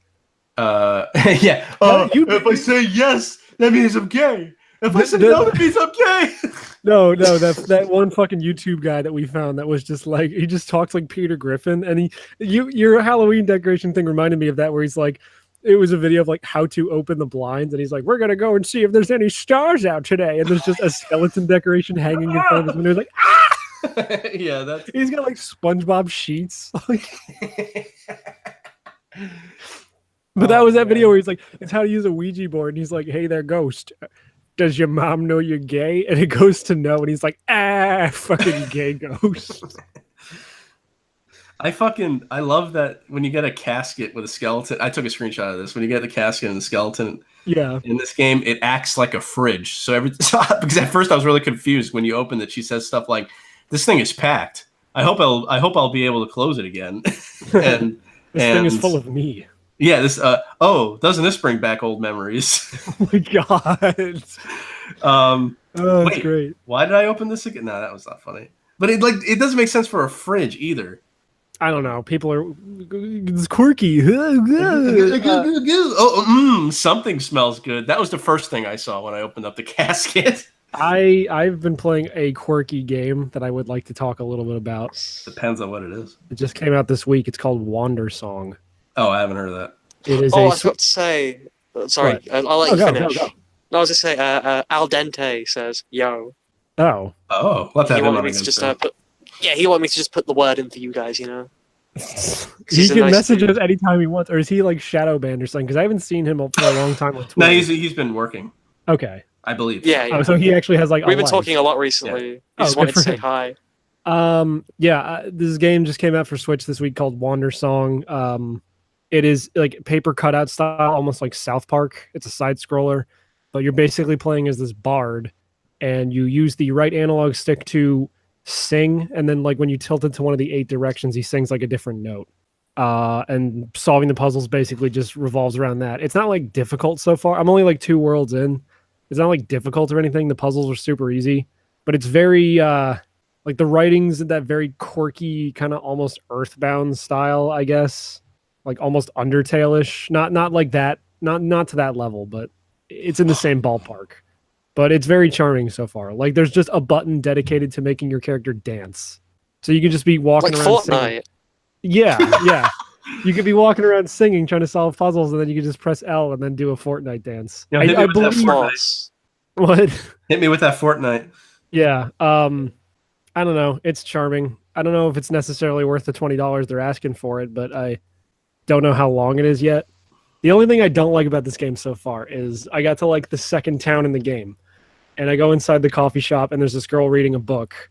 [SPEAKER 2] Yeah. If I say yes, that means I'm gay. If I say no, that means I'm gay.
[SPEAKER 1] No, that one fucking YouTube guy that we found that was just like, he just talks like Peter Griffin, and your Halloween decoration thing reminded me of that, where he's like, it was a video of like how to open the blinds, and he's like, we're gonna go and see if there's any stars out today, and there's just a skeleton decoration hanging in front of his window. He's like,
[SPEAKER 2] yeah,
[SPEAKER 1] he's got like SpongeBob sheets. But that
[SPEAKER 2] Oh,
[SPEAKER 1] was that
[SPEAKER 2] man.
[SPEAKER 1] video where he's like, it's how to use a Ouija board. And he's like, hey there, ghost. Does your mom know you're gay? And it goes to no. And he's like, fucking gay ghost.
[SPEAKER 2] I love that when you get a casket with a skeleton. I took a screenshot of this. When you get the casket and the skeleton
[SPEAKER 1] Yeah.
[SPEAKER 2] in this game, it acts like a fridge. So because at first I was really confused when you opened it. She says stuff like, "This thing is packed. I hope I'll be able to close it again." and
[SPEAKER 1] This thing is full of me.
[SPEAKER 2] yeah, this doesn't this bring back old memories?
[SPEAKER 1] Oh my god. Oh, that's
[SPEAKER 2] Wait.
[SPEAKER 1] great.
[SPEAKER 2] Why did I open this again? No, that was not funny. But it doesn't make sense for a fridge either.
[SPEAKER 1] I don't know. People are it's quirky.
[SPEAKER 2] Something smells good. That was the first thing I saw when I opened up the casket.
[SPEAKER 1] I've been playing a quirky game that I would like to talk a little bit about.
[SPEAKER 2] Depends on what it is.
[SPEAKER 1] It just came out this week. It's called Wander Song.
[SPEAKER 2] Oh, I haven't heard of that.
[SPEAKER 1] It is
[SPEAKER 3] Oh, I
[SPEAKER 1] a
[SPEAKER 3] was about to say. Sorry,
[SPEAKER 1] What?
[SPEAKER 3] I'll let you
[SPEAKER 1] Go,
[SPEAKER 3] finish.
[SPEAKER 1] go.
[SPEAKER 3] No, I was just say. Al Dente says, "Yo."
[SPEAKER 1] oh.
[SPEAKER 2] Oh, let's have
[SPEAKER 3] He
[SPEAKER 2] him
[SPEAKER 3] wanted
[SPEAKER 2] on
[SPEAKER 3] me
[SPEAKER 2] again
[SPEAKER 3] to just
[SPEAKER 2] soon.
[SPEAKER 3] put. Yeah, he wanted me to just put the word in for you guys. You know.
[SPEAKER 1] He
[SPEAKER 3] he's a
[SPEAKER 1] can
[SPEAKER 3] nice
[SPEAKER 1] message
[SPEAKER 3] dude.
[SPEAKER 1] us anytime he wants, or is he like shadow banned or something? Because I haven't seen him for a long time on Twitter.
[SPEAKER 2] No, he's been working,
[SPEAKER 1] Okay.
[SPEAKER 2] I believe.
[SPEAKER 3] Yeah, yeah.
[SPEAKER 1] Oh, so he actually has like.
[SPEAKER 3] We've
[SPEAKER 1] a
[SPEAKER 3] been
[SPEAKER 1] life.
[SPEAKER 3] talking a lot recently. He
[SPEAKER 1] Oh,
[SPEAKER 3] just
[SPEAKER 1] good
[SPEAKER 3] wanted to
[SPEAKER 1] for
[SPEAKER 3] say
[SPEAKER 1] him.
[SPEAKER 3] hi.
[SPEAKER 1] This game just came out for Switch this week called Wander Song. It is like paper cutout style, almost like South Park. It's a side scroller, but you're basically playing as this bard, and you use the right analog stick to sing, and then like when you tilt it to one of the 8 directions, he sings like a different note. And solving the puzzles basically just revolves around that. It's not like difficult so far. I'm only like 2 worlds in. It's not like difficult or anything. The puzzles are super easy, but it's very like the writing's in that very quirky kind of almost Earthbound style, I guess, like almost Undertale-ish. Not like that, not to that level, but it's in the same ballpark. But it's very charming so far. Like there's just a button dedicated to making your character dance, so you can just be walking
[SPEAKER 3] Like
[SPEAKER 1] around singing.
[SPEAKER 3] Fortnite.
[SPEAKER 1] Yeah. You could be walking around singing, trying to solve puzzles, and then you can just press L and then do a Fortnite dance.
[SPEAKER 2] Yeah, hit me
[SPEAKER 1] I
[SPEAKER 2] with that
[SPEAKER 1] believe
[SPEAKER 2] Fortnite.
[SPEAKER 3] Floss.
[SPEAKER 1] what.
[SPEAKER 2] Hit me with that Fortnite.
[SPEAKER 1] Yeah. I don't know. It's charming. I don't know if it's necessarily worth the $20 they're asking for it, but I don't know how long it is yet. The only thing I don't like about this game so far is I got to like the second town in the game, and I go inside the coffee shop, and there's this girl reading a book,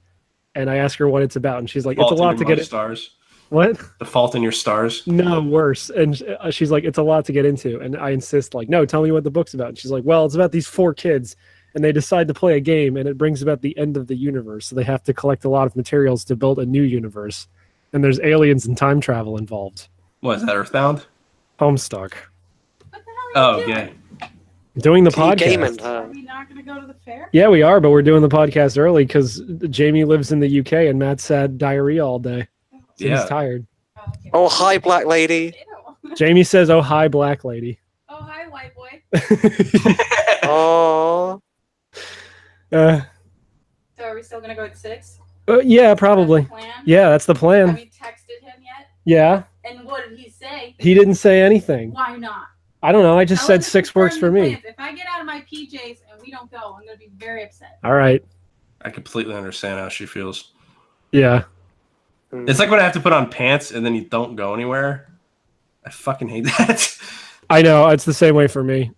[SPEAKER 1] and I ask her what it's about, and she's like, "It's a lot to get it."
[SPEAKER 2] Stars.
[SPEAKER 1] What?
[SPEAKER 2] The Fault in Your Stars.
[SPEAKER 1] No, worse. And she's like, "It's a lot to get into," and I insist, like, "No, tell me what the book's about." And she's like, "Well, it's about these 4 kids, and they decide to play a game, and it brings about the end of the universe. So they have to collect a lot of materials to build a new universe, and there's aliens and time travel involved."
[SPEAKER 2] What is that, Earthbound?
[SPEAKER 1] Homestuck.
[SPEAKER 4] What the hell are
[SPEAKER 2] Oh,
[SPEAKER 4] you doing?
[SPEAKER 2] okay.
[SPEAKER 1] Doing the
[SPEAKER 3] He gaming
[SPEAKER 1] podcast.
[SPEAKER 3] her.
[SPEAKER 4] Are we not going to go to the fair?
[SPEAKER 1] Yeah, we are, but we're doing the podcast early because Jamie lives in the UK and Matt's had diarrhea all day. So
[SPEAKER 2] Yeah.
[SPEAKER 1] he's tired.
[SPEAKER 4] Oh, okay.
[SPEAKER 3] Oh, hi, black lady.
[SPEAKER 4] Ew.
[SPEAKER 1] Jamie says, "Oh, hi, black lady."
[SPEAKER 4] Oh, hi, white boy.
[SPEAKER 3] Oh,
[SPEAKER 1] uh,
[SPEAKER 4] So are we still going to go at 6?
[SPEAKER 1] yeah, probably.
[SPEAKER 4] That's the plan?
[SPEAKER 1] Yeah, that's the
[SPEAKER 4] Have
[SPEAKER 1] plan.
[SPEAKER 4] you texted him yet?
[SPEAKER 1] Yeah,
[SPEAKER 4] And what did he say?
[SPEAKER 1] he didn't say anything.
[SPEAKER 4] Why not?
[SPEAKER 1] I don't know. I just
[SPEAKER 4] I
[SPEAKER 1] said
[SPEAKER 4] want to
[SPEAKER 1] 6 works for
[SPEAKER 4] confirm the
[SPEAKER 1] me.
[SPEAKER 4] plans. If I get out of my PJs and we don't go, I'm going to be very upset.
[SPEAKER 1] All right.
[SPEAKER 2] I completely understand how she feels.
[SPEAKER 1] Yeah.
[SPEAKER 2] It's like when I have to put on pants and then you don't go anywhere. I fucking hate that.
[SPEAKER 1] I know. It's the same way for me.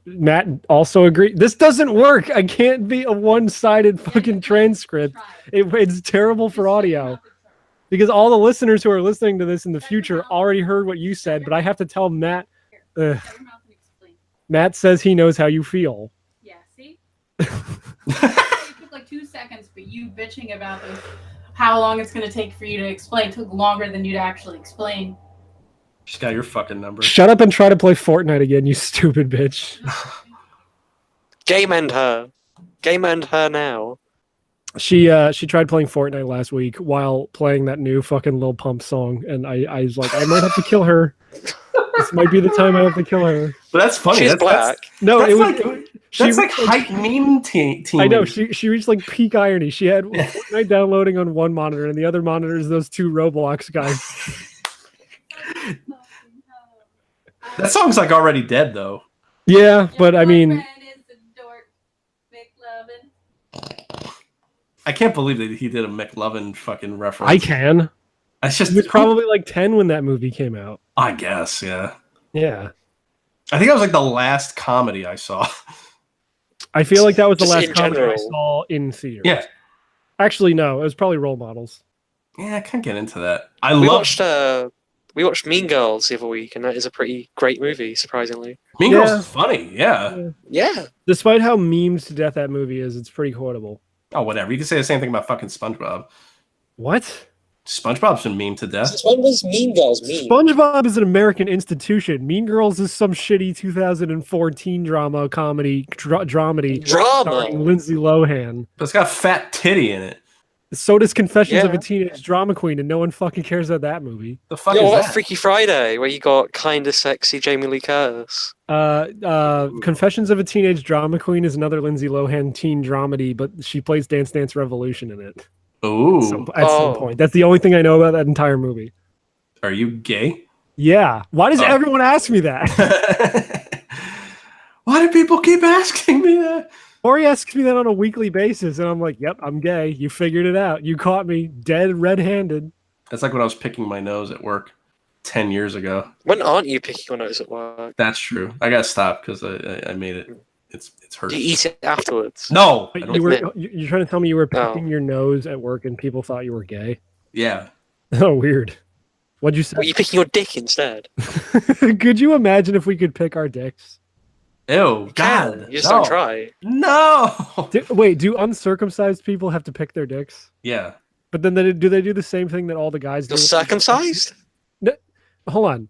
[SPEAKER 1] Matt also agreed. This doesn't work. I can't be a one-sided fucking transcript.
[SPEAKER 4] Try it.
[SPEAKER 1] It's terrible for
[SPEAKER 4] Just shut your
[SPEAKER 1] audio
[SPEAKER 4] mouth and try.
[SPEAKER 1] because all the listeners who are listening to this in the future already heard what you said, but I have to tell Matt.
[SPEAKER 4] Shut your mouth and explain.
[SPEAKER 1] Matt says he knows how you feel.
[SPEAKER 4] Yeah, see? It took like 2 seconds, but you bitching about this, how long it's going to take for you to explain took longer than you to actually explain.
[SPEAKER 2] She's got your fucking number.
[SPEAKER 1] Shut up and try to play Fortnite again, you stupid bitch.
[SPEAKER 3] game end her. Game end her now.
[SPEAKER 1] She tried playing Fortnite last week while playing that new fucking Lil Pump song, and I was like, I might have to kill her. This might be the time I have to kill her.
[SPEAKER 2] But that's funny.
[SPEAKER 3] She's
[SPEAKER 2] that's,
[SPEAKER 3] black.
[SPEAKER 1] No,
[SPEAKER 2] That's
[SPEAKER 1] it was.
[SPEAKER 2] like-
[SPEAKER 1] it was- she
[SPEAKER 2] That's like
[SPEAKER 1] reached,
[SPEAKER 2] hype meme team.
[SPEAKER 1] I know she reached like peak irony. She had Fortnite downloading on one monitor, and the other monitor is those 2 Roblox guys.
[SPEAKER 2] That song's like already dead though.
[SPEAKER 1] Yeah, but I
[SPEAKER 4] Your
[SPEAKER 1] mean,
[SPEAKER 4] boyfriend is a dork, McLovin.
[SPEAKER 2] I can't believe that he did a McLovin fucking reference.
[SPEAKER 1] I can.
[SPEAKER 2] That's just
[SPEAKER 1] He was probably like 10 when that movie came out.
[SPEAKER 2] I guess, yeah.
[SPEAKER 1] Yeah.
[SPEAKER 2] I think that was like the last comedy I saw.
[SPEAKER 1] I feel like that was the
[SPEAKER 3] Just
[SPEAKER 1] last
[SPEAKER 3] in
[SPEAKER 1] comedy I
[SPEAKER 3] general.
[SPEAKER 1] saw in theaters.
[SPEAKER 2] Yeah.
[SPEAKER 1] Actually, no. It was probably Role Models.
[SPEAKER 2] Yeah, I can't get into that. I
[SPEAKER 3] We
[SPEAKER 2] love
[SPEAKER 3] watched Mean Girls the other week, and that is a pretty great movie, surprisingly.
[SPEAKER 2] Mean Girls
[SPEAKER 1] Yeah.
[SPEAKER 2] is funny. Yeah.
[SPEAKER 3] Yeah.
[SPEAKER 1] Despite how memed to death that movie is, it's pretty quotable.
[SPEAKER 2] Oh, whatever. You can say the same thing about fucking SpongeBob.
[SPEAKER 1] What?
[SPEAKER 2] SpongeBob's been meme to death.
[SPEAKER 3] When was Mean Girls mean?
[SPEAKER 1] SpongeBob is an American institution. Mean Girls is some shitty 2014 drama comedy dramedy starring
[SPEAKER 3] Drama.
[SPEAKER 1] Lindsay Lohan.
[SPEAKER 2] But it's got fat titty in it.
[SPEAKER 1] So does Confessions of
[SPEAKER 3] Yeah.
[SPEAKER 1] a Teenage Drama Queen, and no one fucking cares about that movie.
[SPEAKER 2] The fuck
[SPEAKER 3] Yo,
[SPEAKER 2] is
[SPEAKER 3] what
[SPEAKER 2] that?
[SPEAKER 3] Freaky Friday, where you got kinda sexy Jamie Lee Curtis.
[SPEAKER 1] Confessions of a Teenage Drama Queen is another Lindsay Lohan teen dramedy, but she plays Dance Dance Revolution in it.
[SPEAKER 2] Ooh.
[SPEAKER 1] At some point. That's the only thing I know about that entire movie.
[SPEAKER 2] Are you gay?
[SPEAKER 1] Yeah. Why does
[SPEAKER 2] Oh.
[SPEAKER 1] everyone ask me that?
[SPEAKER 2] Why do people keep asking me that?
[SPEAKER 1] Ori asks me that on a weekly basis, and I'm like, yep, I'm gay. You figured it out. You caught me dead red-handed.
[SPEAKER 2] That's like when I was picking my nose at work 10 years ago.
[SPEAKER 3] When aren't you picking your nose at work?
[SPEAKER 2] That's true. I gotta stop because I made it. It's hurt.
[SPEAKER 3] Do you eat it afterwards?
[SPEAKER 2] No. I
[SPEAKER 1] But
[SPEAKER 2] don't-
[SPEAKER 1] you were
[SPEAKER 3] admit.
[SPEAKER 1] you're trying to tell me you were
[SPEAKER 3] No.
[SPEAKER 1] picking your nose at work and people thought you were gay?
[SPEAKER 2] Yeah.
[SPEAKER 1] Oh, weird. What'd you say?
[SPEAKER 3] Were you picking your dick instead?
[SPEAKER 1] Could you imagine if we could pick our dicks?
[SPEAKER 2] Ew. God.
[SPEAKER 3] You just
[SPEAKER 2] no.
[SPEAKER 3] don't try.
[SPEAKER 2] No.
[SPEAKER 1] Wait, do uncircumcised people have to pick their dicks?
[SPEAKER 2] Yeah.
[SPEAKER 1] But then do they do the same thing that all the guys do?
[SPEAKER 3] You're circumcised?
[SPEAKER 1] Hold on.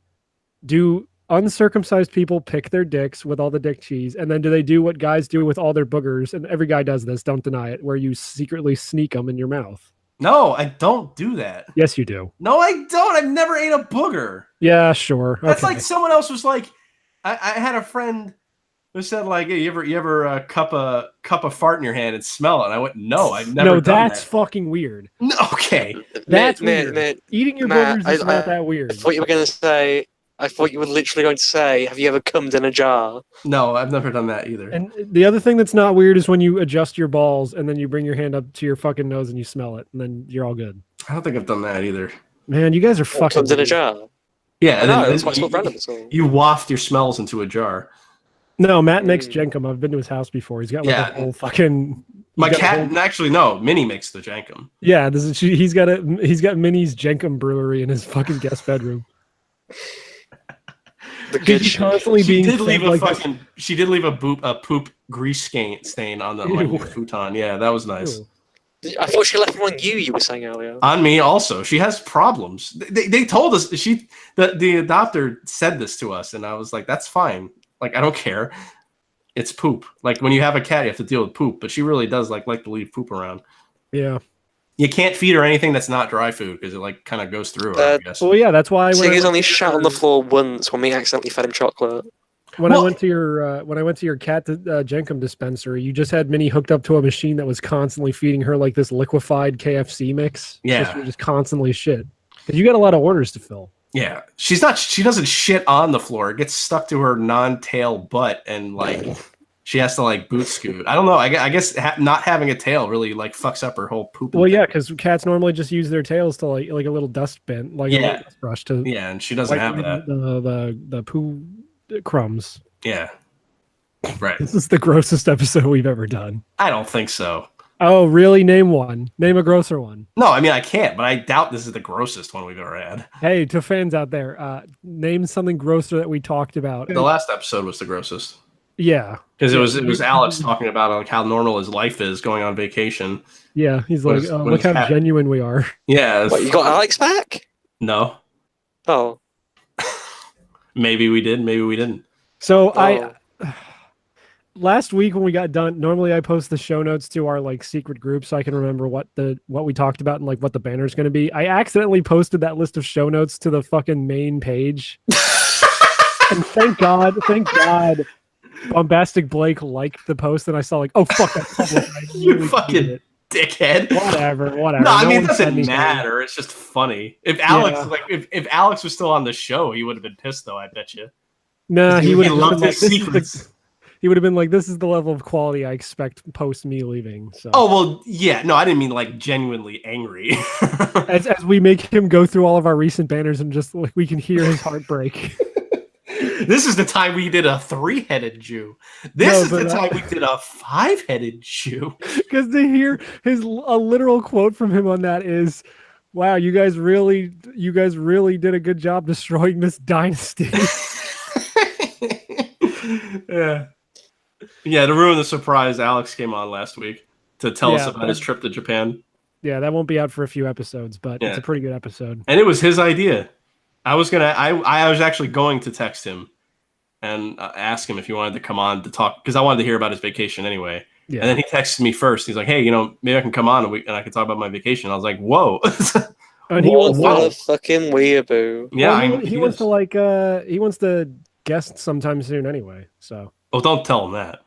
[SPEAKER 1] Do uncircumcised people pick their dicks with all the dick cheese, and then do they do what guys do with all their boogers? And every guy does this, don't deny it, where you secretly sneak them in your mouth.
[SPEAKER 2] No, I don't do that.
[SPEAKER 1] Yes, you do.
[SPEAKER 2] No, I don't. I've never ate a booger.
[SPEAKER 1] Yeah, sure.
[SPEAKER 2] That's
[SPEAKER 1] Okay.
[SPEAKER 2] like someone else was like, I had a friend who said like, hey, you ever cup a fart in your hand and smell it? And I went, no, I've never.
[SPEAKER 1] No,
[SPEAKER 2] done
[SPEAKER 1] that's
[SPEAKER 2] that.
[SPEAKER 1] fucking weird.
[SPEAKER 2] No, okay.
[SPEAKER 1] That's
[SPEAKER 3] Matt,
[SPEAKER 1] weird.
[SPEAKER 3] Matt,
[SPEAKER 1] Eating your
[SPEAKER 3] Matt,
[SPEAKER 1] boogers is
[SPEAKER 3] I-
[SPEAKER 1] not that weird.
[SPEAKER 3] I thought you were going to say. I thought you were literally going to say, "Have you ever cummed in a jar?"
[SPEAKER 2] No, I've never done that either.
[SPEAKER 1] And the other thing that's not weird is when you adjust your balls and then you bring your hand up to your fucking nose and you smell it, and then you're all good.
[SPEAKER 2] I don't think I've done that either.
[SPEAKER 1] Man, you guys are fucking.
[SPEAKER 3] Comes in a
[SPEAKER 1] weird.
[SPEAKER 3] jar.
[SPEAKER 2] Yeah, and
[SPEAKER 3] No,
[SPEAKER 2] then
[SPEAKER 3] that's why it's not random at all.
[SPEAKER 2] you waft your smells into a jar.
[SPEAKER 1] No, Matt makes jenkum. I've been to his house before. He's got like
[SPEAKER 2] Yeah.
[SPEAKER 1] a whole fucking.
[SPEAKER 2] My
[SPEAKER 1] he's got a
[SPEAKER 2] cat,
[SPEAKER 1] whole-
[SPEAKER 2] actually, no, Minnie makes the jankum.
[SPEAKER 1] Yeah, he's got Minnie's jenkum brewery in his fucking guest bedroom.
[SPEAKER 3] The
[SPEAKER 1] He's
[SPEAKER 3] good shit.
[SPEAKER 1] constantly
[SPEAKER 2] She
[SPEAKER 1] being
[SPEAKER 2] did leave
[SPEAKER 1] fed
[SPEAKER 2] a
[SPEAKER 1] like this-
[SPEAKER 2] fucking. She did leave a poop grease stain on the
[SPEAKER 1] Ew.
[SPEAKER 2] futon. Yeah, that was nice.
[SPEAKER 1] Ew.
[SPEAKER 3] I thought she left one on you. You were saying earlier.
[SPEAKER 2] On me also. She has problems. They told us the adopter said this to us, and I was like, that's fine. Like I don't care. It's poop. Like when you have a cat, you have to deal with poop. But she really does like to leave poop around.
[SPEAKER 1] Yeah.
[SPEAKER 2] You can't feed her anything that's not dry food because it like kind of goes through her. I guess.
[SPEAKER 1] Well, yeah, that's why
[SPEAKER 3] Seeing
[SPEAKER 1] I
[SPEAKER 3] he's
[SPEAKER 1] went
[SPEAKER 3] only
[SPEAKER 1] to
[SPEAKER 3] shat on the floor once when we accidentally fed him chocolate.
[SPEAKER 1] when I
[SPEAKER 2] Well-
[SPEAKER 1] went to your cat jenkum dispensary, you just had Minnie hooked up to a machine that was constantly feeding her like this liquefied KFC mix.
[SPEAKER 2] Yeah.
[SPEAKER 1] So she would just constantly shit. 'Cause you got a lot of orders to fill.
[SPEAKER 2] Yeah, she doesn't shit on the floor. It gets stuck to her non-tail butt, and like she has to like boot scoot. I don't know. I guess not having a tail really like fucks up her whole poop.
[SPEAKER 1] Well, yeah, because cats normally just use their tails to like a little dustbin, like a
[SPEAKER 2] Yeah.
[SPEAKER 1] little dust brush to
[SPEAKER 2] Yeah, and she doesn't
[SPEAKER 1] wipe
[SPEAKER 2] have
[SPEAKER 1] away
[SPEAKER 2] that.
[SPEAKER 1] the poo crumbs.
[SPEAKER 2] Yeah, right.
[SPEAKER 1] This is the grossest episode we've ever done.
[SPEAKER 2] I don't think so.
[SPEAKER 1] Oh, really? Name one. Name a grosser one.
[SPEAKER 2] No, I mean I can't, but I doubt this is the grossest one we've ever had.
[SPEAKER 1] Hey, to fans out there, name something grosser that we talked about.
[SPEAKER 2] The last episode was the grossest
[SPEAKER 1] Yeah,
[SPEAKER 2] because it was Alex talking about like how normal his life is going on vacation.
[SPEAKER 1] yeah. He's
[SPEAKER 2] What
[SPEAKER 1] like,
[SPEAKER 2] is-
[SPEAKER 1] oh,
[SPEAKER 2] what
[SPEAKER 1] look
[SPEAKER 2] is
[SPEAKER 1] how
[SPEAKER 2] cat-
[SPEAKER 1] genuine we are.
[SPEAKER 2] Yeah, it's-
[SPEAKER 3] What, you got Alex back?
[SPEAKER 2] no,
[SPEAKER 3] Oh,
[SPEAKER 2] maybe we did, maybe we didn't.
[SPEAKER 1] So
[SPEAKER 3] Oh.
[SPEAKER 1] last week when we got done, normally I post the show notes to our like secret group so I can remember what we talked about and like what the banner is going to be. I accidentally posted that list of show notes to the fucking main page. And thank God, Bombastic Blake liked the post, and I saw like, oh fuck, that's public. I
[SPEAKER 2] You
[SPEAKER 1] really
[SPEAKER 2] fucking
[SPEAKER 1] deleted
[SPEAKER 2] dickhead.
[SPEAKER 1] it. whatever.
[SPEAKER 2] No, I
[SPEAKER 1] No
[SPEAKER 2] mean it
[SPEAKER 1] one said
[SPEAKER 2] doesn't
[SPEAKER 1] anything.
[SPEAKER 2] matter. It's just funny. If Alex
[SPEAKER 1] Yeah.
[SPEAKER 2] like if Alex was still on the show, he would have been pissed though. I bet you.
[SPEAKER 1] Nah, he would have
[SPEAKER 2] loved his
[SPEAKER 1] like,
[SPEAKER 2] secrets.
[SPEAKER 1] he would have been like, "This is the level of quality I expect post me leaving." So,
[SPEAKER 2] Oh well, yeah. No, I didn't mean like genuinely angry.
[SPEAKER 1] as we make him go through all of our recent banners and just like we can hear his heartbreak.
[SPEAKER 2] This is the time we did a 3-headed Jew. This
[SPEAKER 1] No,
[SPEAKER 2] is the
[SPEAKER 1] but,
[SPEAKER 2] time we did a 5-headed Jew.
[SPEAKER 1] Because to hear a literal quote from him on that is, "Wow, you guys really did a good job destroying this dynasty."
[SPEAKER 2] Yeah. Yeah, to ruin the surprise, Alex came on last week to tell us
[SPEAKER 1] Yeah,
[SPEAKER 2] about his trip to Japan.
[SPEAKER 1] Yeah, that won't be out for a few episodes, but
[SPEAKER 2] Yeah.
[SPEAKER 1] it's a pretty good episode.
[SPEAKER 2] And it was his idea. I was actually going to text him and ask him if he wanted to come on to talk, because I wanted to hear about his vacation anyway.
[SPEAKER 1] Yeah.
[SPEAKER 2] And then he texted me first. He's like, "Hey, maybe I can come on and I can talk about my vacation." I was like, "Whoa."
[SPEAKER 1] And he
[SPEAKER 3] What
[SPEAKER 1] wants,
[SPEAKER 3] a fucking weeaboo.
[SPEAKER 2] Yeah,
[SPEAKER 1] well, he wants
[SPEAKER 2] is.
[SPEAKER 1] to he wants to guest sometime soon anyway. So,
[SPEAKER 2] Oh, don't tell him that.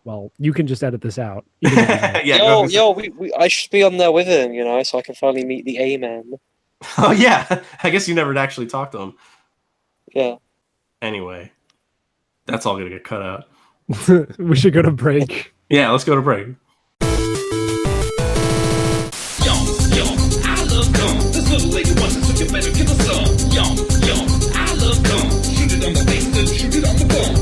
[SPEAKER 1] well, you can just edit this out. You can edit it.
[SPEAKER 2] Yeah. go ahead.
[SPEAKER 3] I should be on there with him, so I can finally meet the A-man.
[SPEAKER 2] Oh yeah. I guess you never actually talked to him.
[SPEAKER 3] Yeah.
[SPEAKER 2] Anyway, that's all gonna get cut out.
[SPEAKER 1] We should go to break.
[SPEAKER 2] Yeah, let's go to break.
[SPEAKER 5] I love gum. This little lady wants it, so you better give her some. Yum, I love gum. Shoot it on the face, then shoot it on the bum.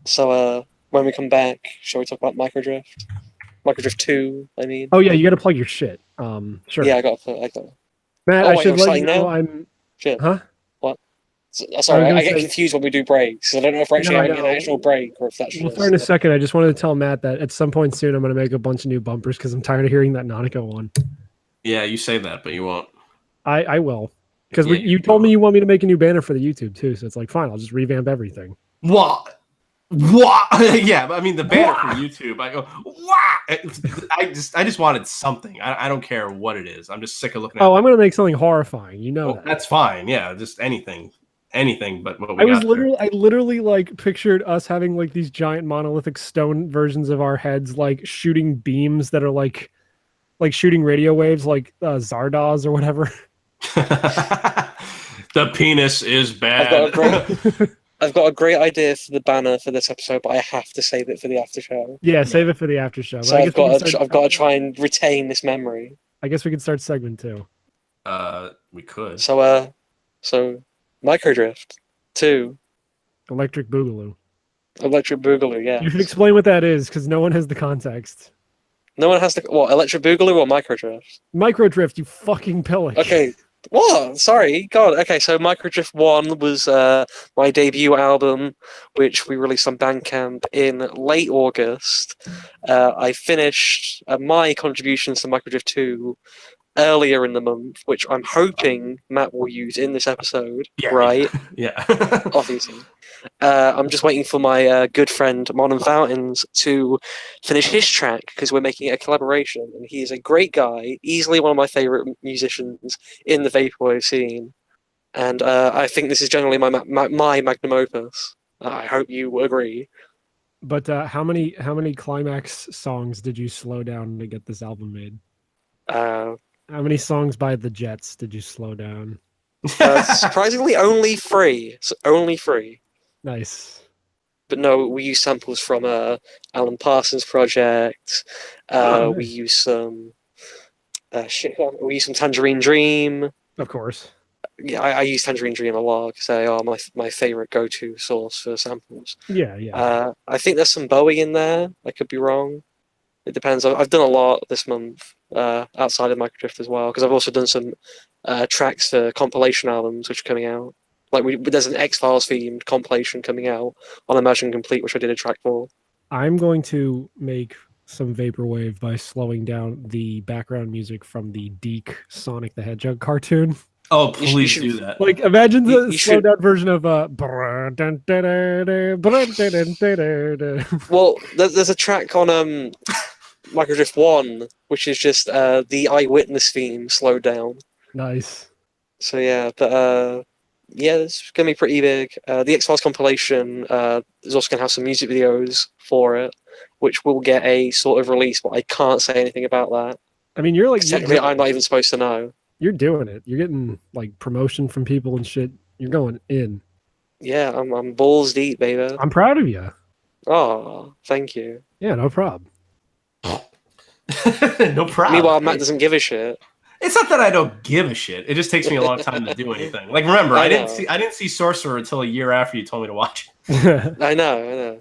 [SPEAKER 3] So, when we come back, shall we talk about Microdrift? Microdrift 2, I mean.
[SPEAKER 1] Oh yeah, you got to plug your shit. Sure.
[SPEAKER 3] Yeah, I got to.
[SPEAKER 1] Matt,
[SPEAKER 3] Oh,
[SPEAKER 1] I
[SPEAKER 3] wait,
[SPEAKER 1] should
[SPEAKER 3] I'm
[SPEAKER 1] let
[SPEAKER 3] starting
[SPEAKER 1] you know
[SPEAKER 3] now?
[SPEAKER 1] I'm.
[SPEAKER 3] Shit.
[SPEAKER 1] Huh?
[SPEAKER 3] Sorry,
[SPEAKER 1] I was
[SPEAKER 3] I
[SPEAKER 1] gonna
[SPEAKER 3] get
[SPEAKER 1] say-
[SPEAKER 3] confused when we do breaks. I don't know if we're actually
[SPEAKER 1] No, I
[SPEAKER 3] having an
[SPEAKER 1] know.
[SPEAKER 3] actual break or if that's
[SPEAKER 1] We'll
[SPEAKER 3] just.
[SPEAKER 1] start in a second. I just wanted to tell Matt that at some point soon I'm going to make a bunch of new bumpers because I'm tired of hearing that Nautica one.
[SPEAKER 2] Yeah, you say that, but you won't.
[SPEAKER 1] I will. Because
[SPEAKER 2] Yeah,
[SPEAKER 1] you told me you want me to make a new banner for the YouTube too, so it's like fine, I'll just revamp everything.
[SPEAKER 2] What? Yeah, but I mean the banner for YouTube. I go, what? I just wanted something. I don't care what it is. I'm just sick of looking at.
[SPEAKER 1] Oh, I'm gonna make something horrifying. You know
[SPEAKER 2] Well,
[SPEAKER 1] that.
[SPEAKER 2] that's fine. Yeah, just anything, but what we
[SPEAKER 1] I was
[SPEAKER 2] got there.
[SPEAKER 1] I literally like pictured us having like these giant monolithic stone versions of our heads, like shooting beams that are like shooting radio waves, like Zardoz or whatever.
[SPEAKER 2] The penis is bad.
[SPEAKER 3] I've got a great idea for the banner for this episode, but I have to save it for the after show.
[SPEAKER 1] Yeah, save it for the after show. But
[SPEAKER 3] So
[SPEAKER 1] I
[SPEAKER 3] I've
[SPEAKER 1] guess we can
[SPEAKER 3] got
[SPEAKER 1] start-
[SPEAKER 3] to try and retain this memory.
[SPEAKER 1] I guess we could start segment 2.
[SPEAKER 2] We could.
[SPEAKER 3] So Microdrift 2,
[SPEAKER 1] Electric Boogaloo.
[SPEAKER 3] Electric Boogaloo. Yeah.
[SPEAKER 1] You should explain what that is because no one has the context.
[SPEAKER 3] No one has to. What, Electric Boogaloo or Microdrift?
[SPEAKER 1] Microdrift, you fucking pillock.
[SPEAKER 3] Okay. What? Sorry. God. Okay. So Microdrift 1 was my debut album, which we released on Bandcamp in late August. I finished my contributions to Microdrift 2 earlier in the month, which I'm hoping Matt will use in this episode.
[SPEAKER 2] Yeah.
[SPEAKER 3] Right?
[SPEAKER 2] Yeah.
[SPEAKER 3] Obviously. I'm just waiting for my good friend Modern Fountains to finish his track because we're making it a collaboration, and he is a great guy, easily one of my favorite musicians in the vaporwave scene, and I think this is generally my magnum opus. I hope you agree.
[SPEAKER 1] But how many climax songs did you slow down to get this album made?
[SPEAKER 3] Uh,
[SPEAKER 1] How many songs by the Jets did you slow down?
[SPEAKER 3] surprisingly, only 3. So only 3.
[SPEAKER 1] Nice.
[SPEAKER 3] But no, we use samples from Alan Parsons' project. We
[SPEAKER 1] nice.
[SPEAKER 3] use some we use some Tangerine Dream.
[SPEAKER 1] Of course.
[SPEAKER 3] Yeah, I use Tangerine Dream a lot because they are my favorite go-to source for samples.
[SPEAKER 1] Yeah.
[SPEAKER 3] I think there's some Bowie in there. I could be wrong. It depends. I've done a lot this month outside of Microdrift as well because I've also done some tracks for compilation albums which are coming out. Like there's an X-Files themed compilation coming out on Imagine Complete, which I did a track for.
[SPEAKER 1] I'm going to make some vaporwave by slowing down the background music from the Deke Sonic the Hedgehog cartoon.
[SPEAKER 2] Oh,
[SPEAKER 3] You
[SPEAKER 2] please
[SPEAKER 3] should-
[SPEAKER 2] do that.
[SPEAKER 1] Like imagine the
[SPEAKER 3] You
[SPEAKER 1] slowed
[SPEAKER 3] should-
[SPEAKER 1] down version of
[SPEAKER 3] Well, there's a track on Microdrift 1, which is just the Eyewitness theme slowed down.
[SPEAKER 1] Nice.
[SPEAKER 3] So yeah, but yeah, it's gonna be pretty big. The X-Files compilation is also gonna have some music videos for it, which will get a sort of release, but I can't say anything about that.
[SPEAKER 1] I mean, you're like
[SPEAKER 3] 'Cause technically, I'm not even supposed to know.
[SPEAKER 1] you're doing it. You're getting like promotion from people and shit. You're going in.
[SPEAKER 3] Yeah, I'm balls deep, baby.
[SPEAKER 1] I'm proud of you.
[SPEAKER 3] Oh, thank you.
[SPEAKER 1] Yeah, no problem.
[SPEAKER 2] No problem.
[SPEAKER 3] Meanwhile, Matt doesn't give a shit.
[SPEAKER 2] It's not that I don't give a shit. It just takes me a long time to do anything. Like, remember,
[SPEAKER 3] I
[SPEAKER 2] I didn't
[SPEAKER 3] know.
[SPEAKER 2] see Sorcerer until a year after you told me to watch it.
[SPEAKER 3] I know.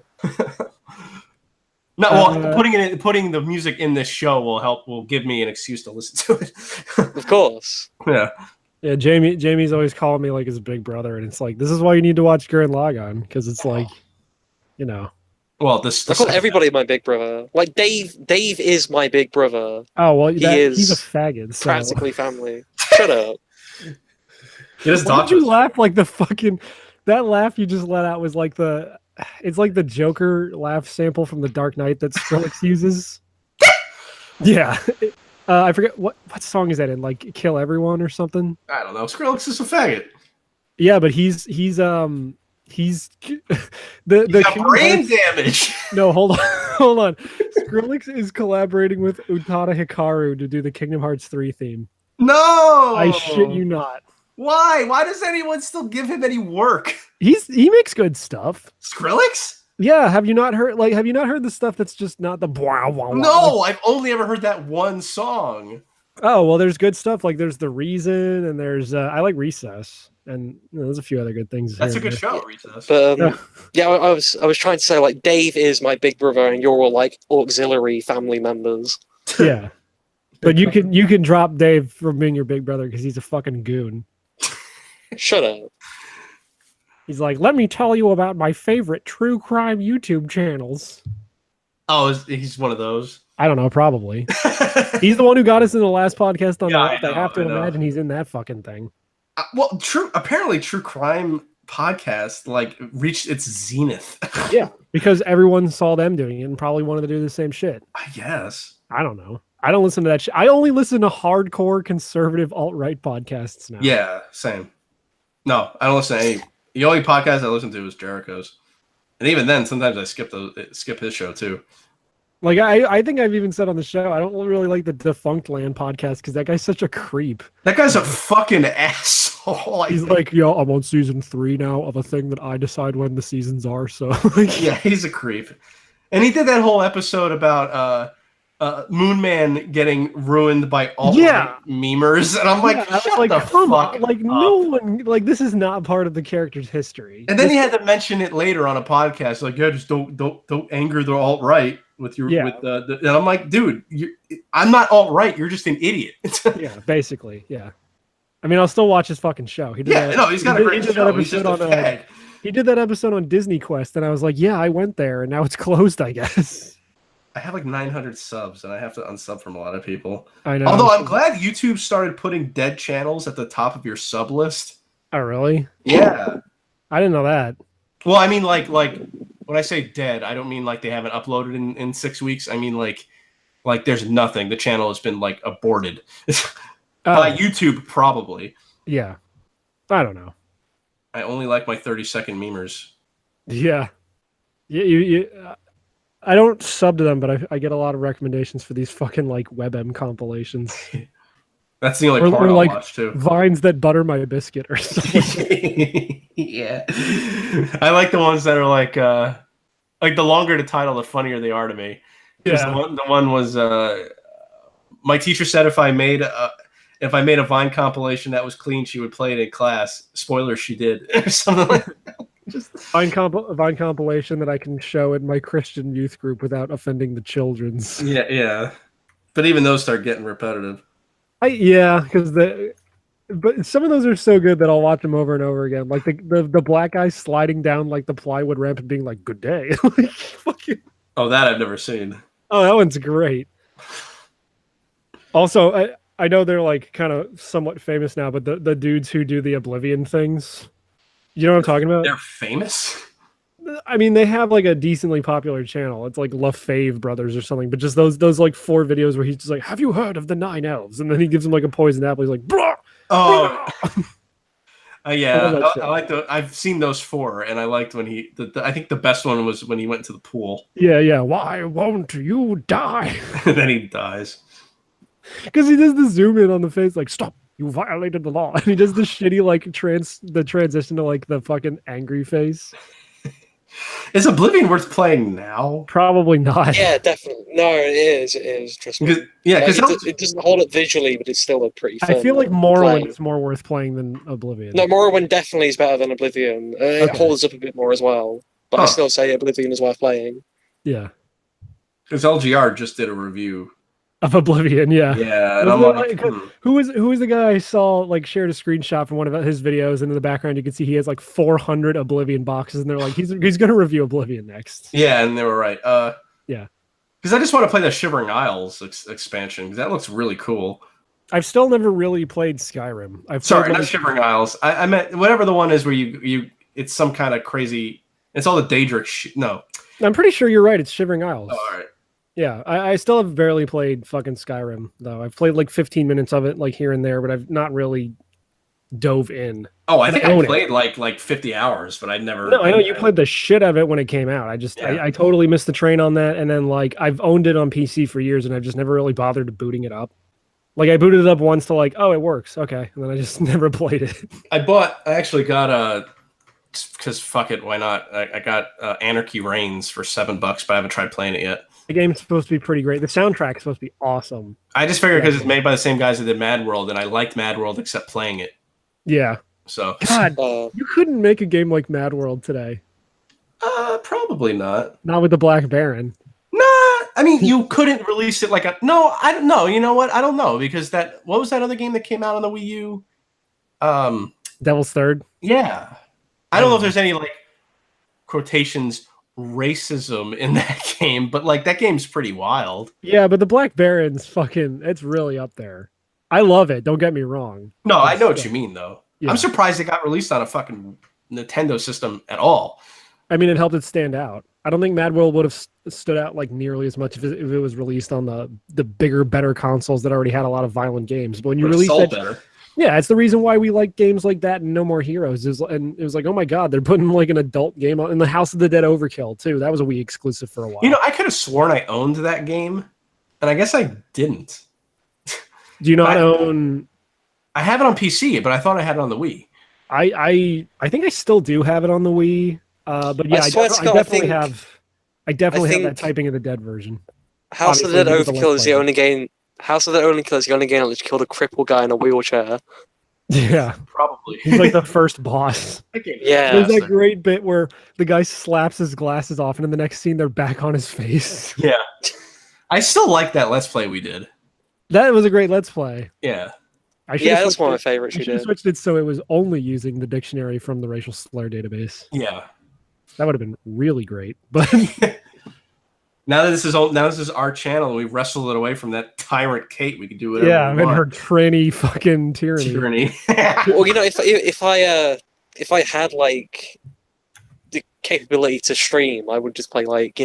[SPEAKER 2] No, well,
[SPEAKER 1] Uh,
[SPEAKER 2] putting the music in this show will give me an excuse to listen to it.
[SPEAKER 3] Of course.
[SPEAKER 2] Yeah.
[SPEAKER 1] Yeah, Jamie's always calling me like his big brother, and it's like, this is why you need to watch Gurren Lagann, because it's like, you know.
[SPEAKER 2] Well, this
[SPEAKER 3] I call everybody my big brother. Like Dave is my big brother.
[SPEAKER 1] Oh well,
[SPEAKER 3] is
[SPEAKER 1] he's a faggot. So.
[SPEAKER 3] Practically family. Shut up.
[SPEAKER 2] He doesn't
[SPEAKER 1] Why
[SPEAKER 2] talk
[SPEAKER 1] did
[SPEAKER 2] to
[SPEAKER 1] you
[SPEAKER 2] us.
[SPEAKER 1] laugh like the fucking? That laugh you just let out was like it's like the Joker laugh sample from the Dark Knight that Skrillex uses. Yeah, I forget what song is that in? Like Kill Everyone or something.
[SPEAKER 2] I don't know. Skrillex is a faggot.
[SPEAKER 1] Yeah, but he's the
[SPEAKER 2] He's got
[SPEAKER 1] Kingdom
[SPEAKER 2] brain
[SPEAKER 1] Hearts-
[SPEAKER 2] damage.
[SPEAKER 1] No, hold on, hold on. Skrillex is collaborating with Utada Hikaru to do the Kingdom Hearts 3 theme.
[SPEAKER 2] No.
[SPEAKER 1] I shit you not.
[SPEAKER 2] Why? Why does anyone still give him any work?
[SPEAKER 1] He makes good stuff.
[SPEAKER 2] Skrillex?
[SPEAKER 1] Yeah, have you not heard the stuff that's just not the blah, blah, blah?
[SPEAKER 2] No, I've only ever heard that one song.
[SPEAKER 1] Oh, well, there's good stuff. Like there's The Reason, and there's I like Recess, and there's a few other good things.
[SPEAKER 2] That's a
[SPEAKER 1] here
[SPEAKER 2] good
[SPEAKER 1] and there.
[SPEAKER 2] show, Recess.
[SPEAKER 3] But yeah, I was trying to say like Dave is my big brother and you're all like auxiliary family members.
[SPEAKER 1] Yeah, but you can drop Dave from being your big brother because he's a fucking goon.
[SPEAKER 3] Shut up.
[SPEAKER 1] He's like, let me tell you about my favorite true crime YouTube channels.
[SPEAKER 2] Oh, he's one of those.
[SPEAKER 1] I don't know, probably. He's the one who got us in the last podcast on
[SPEAKER 2] Yeah,
[SPEAKER 1] the
[SPEAKER 2] I
[SPEAKER 1] left. I
[SPEAKER 2] know,
[SPEAKER 1] have to
[SPEAKER 2] I know.
[SPEAKER 1] imagine he's in that fucking thing.
[SPEAKER 2] Well, apparently, true crime podcast like reached its zenith.
[SPEAKER 1] Yeah, because everyone saw them doing it and probably wanted to do the same shit.
[SPEAKER 2] I guess.
[SPEAKER 1] I don't know. I don't listen to that shit. I only listen to hardcore conservative alt-right podcasts now.
[SPEAKER 2] Yeah, same. No, I don't listen to any. The only podcast I listen to is Jericho's, and even then, sometimes I skip his show too.
[SPEAKER 1] Like I think I've even said on the show, I don't really like the Defunct Land podcast because that guy's such a creep.
[SPEAKER 2] That guy's a fucking asshole.
[SPEAKER 1] He's like, yo, I'm on season 3 now of a thing that I decide when the seasons are. So like,
[SPEAKER 2] yeah, he's a creep. And he did that whole episode about Moon Man getting ruined by all
[SPEAKER 1] Yeah.
[SPEAKER 2] memers, and I'm like,
[SPEAKER 1] yeah, I was
[SPEAKER 2] shut
[SPEAKER 1] like,
[SPEAKER 2] the
[SPEAKER 1] come
[SPEAKER 2] fuck
[SPEAKER 1] on, like
[SPEAKER 2] up.
[SPEAKER 1] no one, like this is not part of the character's history.
[SPEAKER 2] And then he had to mention it later on a podcast, like, yeah, just don't anger the alt right with your
[SPEAKER 1] Yeah.
[SPEAKER 2] with the. And I'm like, dude, I'm not alt right. You're just an idiot.
[SPEAKER 1] Yeah, basically, yeah. I mean, I'll still watch his fucking show. He did
[SPEAKER 2] Yeah,
[SPEAKER 1] that,
[SPEAKER 2] no, he's got
[SPEAKER 1] he
[SPEAKER 2] a
[SPEAKER 1] did- he
[SPEAKER 2] great
[SPEAKER 1] did that
[SPEAKER 2] show. He's just a
[SPEAKER 1] episode on,
[SPEAKER 2] fag.
[SPEAKER 1] he did that episode on Disney Quest, and I was like, yeah, I went there, and now it's closed, I guess.
[SPEAKER 2] I have like 900 subs, and I have to unsub from a lot of people.
[SPEAKER 1] I know.
[SPEAKER 2] Although I'm glad YouTube started putting dead channels at the top of your sub list.
[SPEAKER 1] Oh, really?
[SPEAKER 2] Yeah.
[SPEAKER 1] I didn't know that.
[SPEAKER 2] Well, I mean, like when I say dead, I don't mean like they haven't uploaded in 6 weeks. I mean like there's nothing. The channel has been like aborted by
[SPEAKER 1] Oh,
[SPEAKER 2] YouTube, probably.
[SPEAKER 1] yeah. I don't know.
[SPEAKER 2] I only like my 30-second memers.
[SPEAKER 1] Yeah. You I don't sub to them, but I get a lot of recommendations for these fucking like WebM compilations.
[SPEAKER 2] That's the only
[SPEAKER 1] Or
[SPEAKER 2] part I'll
[SPEAKER 1] like
[SPEAKER 2] watch too.
[SPEAKER 1] Vines that butter my biscuit or something.
[SPEAKER 2] Yeah, I like the ones that are like the longer the title, the funnier they are to me. 'Cause
[SPEAKER 1] Yeah.
[SPEAKER 2] the one was my teacher said if I made a Vine compilation that was clean, she would play it in class. Spoiler, she did, or something like that. Just
[SPEAKER 1] Vine compilation that I can show in my Christian youth group without offending the children's.
[SPEAKER 2] yeah. But even those start getting repetitive.
[SPEAKER 1] Because but some of those are so good that I'll watch them over and over again. Like the black guy sliding down like the plywood ramp and being like, "Good day." Like, fucking.
[SPEAKER 2] Oh, that I've never seen.
[SPEAKER 1] Oh, that one's great. Also, I know they're like kind of somewhat famous now, but the dudes who do the Oblivion things, you know what I'm talking about?
[SPEAKER 2] They're famous.
[SPEAKER 1] I mean, they have like a decently popular channel. It's like LaFave Brothers or something, but just those like 4 videos where he's just like, "Have you heard of the 9 elves?" And then he gives them like a poison apple. He's like, "Blah."
[SPEAKER 2] Oh, yeah.
[SPEAKER 1] I love that shit.
[SPEAKER 2] I like the. I've seen those 4, and I liked when he. I think the best one was when he went to the pool,
[SPEAKER 1] Yeah. Why won't you die?
[SPEAKER 2] and then he dies.
[SPEAKER 1] Because he does the zoom in on the face, like, "Stop You violated the law. And he does the shitty like the transition to like the fucking angry face.
[SPEAKER 2] Is Oblivion worth playing now?
[SPEAKER 1] Probably not.
[SPEAKER 3] Yeah, definitely. No, it is. It is. Trust me.
[SPEAKER 2] Because
[SPEAKER 3] It doesn't hold up visually, but it's still a pretty.
[SPEAKER 1] I
[SPEAKER 3] Fun
[SPEAKER 1] feel like Morrowind
[SPEAKER 3] play.
[SPEAKER 1] is more worth playing than Oblivion.
[SPEAKER 3] No, Morrowind definitely is better than Oblivion. It
[SPEAKER 1] Okay.
[SPEAKER 3] holds up a bit more as well, but I
[SPEAKER 2] Huh.
[SPEAKER 3] still say Oblivion is worth playing.
[SPEAKER 1] Yeah.
[SPEAKER 2] LGR just did a review.
[SPEAKER 1] Of Oblivion, yeah.
[SPEAKER 2] Yeah, and
[SPEAKER 1] Was
[SPEAKER 2] I'm
[SPEAKER 1] it
[SPEAKER 2] like,
[SPEAKER 1] like- Who was the guy I saw like shared a screenshot from one of his videos, and in the background you can see he has like 400 Oblivion boxes, and they're like, he's gonna review Oblivion next.
[SPEAKER 2] yeah, and they were right.
[SPEAKER 1] Yeah.
[SPEAKER 2] Because I just want to play the Shivering Isles expansion. 'Cause that looks really cool.
[SPEAKER 1] I've still never really played Skyrim.
[SPEAKER 2] Sorry,
[SPEAKER 1] played,
[SPEAKER 2] not
[SPEAKER 1] like-
[SPEAKER 2] Shivering Isles. I meant whatever the one is where you it's some kind of crazy. It's all the Daedric. No.
[SPEAKER 1] I'm pretty sure you're right. It's Shivering Isles.
[SPEAKER 2] Oh, all right.
[SPEAKER 1] Yeah, I still have barely played fucking Skyrim though. I've played like 15 minutes of it, like here and there, but I've not really dove in.
[SPEAKER 2] Oh, I think
[SPEAKER 1] I
[SPEAKER 2] I
[SPEAKER 1] own it.
[SPEAKER 2] played like 50 hours, but I never.
[SPEAKER 1] No, I know you played the shit out of it when it came out.
[SPEAKER 2] Yeah.
[SPEAKER 1] I totally missed the train on that, and then like I've owned it on PC for years, and I've just never really bothered booting it up. Like I booted it up once to like, oh, it works, okay, and then I just never played it.
[SPEAKER 2] I actually got because fuck it, why not? I got Anarchy Reigns for $7, but I haven't tried playing it yet.
[SPEAKER 1] The game's supposed to be pretty great. The soundtrack is supposed to be awesome.
[SPEAKER 2] I just figured because it's made by the same guys that did Mad World, and I liked Mad World except playing it.
[SPEAKER 1] Yeah.
[SPEAKER 2] So,
[SPEAKER 1] God,
[SPEAKER 3] Uh,
[SPEAKER 1] you couldn't make a game like Mad World today.
[SPEAKER 2] probably not.
[SPEAKER 1] Not with the Black Baron.
[SPEAKER 2] Nah, I mean, you couldn't release it like a. No, I don't know. You know what? I don't know because what was that other game that came out on the Wii U?
[SPEAKER 1] Devil's Third.
[SPEAKER 2] Yeah, I don't know if there's any like quotations racism in that game, but like that game's pretty wild.
[SPEAKER 1] Yeah, but the Black Baron's fucking. It's really up there. I love it. Don't get me wrong.
[SPEAKER 2] No, I know what you mean though.
[SPEAKER 1] Yeah.
[SPEAKER 2] I'm surprised it got released on a fucking Nintendo system at all.
[SPEAKER 1] I mean, it helped it stand out. I don't think Mad World would have stood out like nearly as much if it was released on the bigger, better consoles that already had a lot of violent games. But when you
[SPEAKER 2] But it
[SPEAKER 1] release
[SPEAKER 2] sold
[SPEAKER 1] that,
[SPEAKER 2] better.
[SPEAKER 1] yeah, it's the reason why we like games like that and No More Heroes. And it was like, oh my god, they're putting like an adult game out in the House of the Dead Overkill too. That was a Wii exclusive for a while.
[SPEAKER 2] You know, I could have sworn I owned that game, and I guess I didn't.
[SPEAKER 1] do you not
[SPEAKER 2] I-
[SPEAKER 1] own?
[SPEAKER 2] I have it on PC, but I thought I had it on the Wii.
[SPEAKER 1] I think I still do have it on the Wii. But yeah, I
[SPEAKER 3] swear to God, I
[SPEAKER 1] definitely
[SPEAKER 3] think-
[SPEAKER 1] have. I definitely have that
[SPEAKER 3] think-
[SPEAKER 1] Typing of the Dead version.
[SPEAKER 3] House of the Dead
[SPEAKER 1] Obviously,
[SPEAKER 3] Overkill is the
[SPEAKER 1] Let's
[SPEAKER 3] only game. House of the Dead Overkill is the only game that killed a crippled guy in a wheelchair.
[SPEAKER 1] Yeah,
[SPEAKER 2] Probably.
[SPEAKER 1] he's like the first boss.
[SPEAKER 3] Yeah.
[SPEAKER 1] There's that great bit where the guy slaps his glasses off, and in the next scene, they're back on his face.
[SPEAKER 2] Yeah. I still like that Let's Play we did.
[SPEAKER 1] That was a great Let's Play.
[SPEAKER 2] Yeah.
[SPEAKER 1] I should
[SPEAKER 3] Yeah,
[SPEAKER 1] have
[SPEAKER 3] that's one of my
[SPEAKER 1] switched
[SPEAKER 3] favorites
[SPEAKER 1] it, I
[SPEAKER 3] you
[SPEAKER 1] should have
[SPEAKER 3] did.
[SPEAKER 1] switched it so it was only using the dictionary from the racial slur database.
[SPEAKER 2] Yeah.
[SPEAKER 1] That would have been really great. But
[SPEAKER 2] Now that this is our channel and we wrestled it away from that tyrant Kate, we can do whatever
[SPEAKER 1] yeah,
[SPEAKER 2] we
[SPEAKER 1] and
[SPEAKER 2] want.
[SPEAKER 1] her tranny fucking tyranny.
[SPEAKER 2] Tyranny.
[SPEAKER 3] Well, you know, if I had like the capability to stream, I would just play like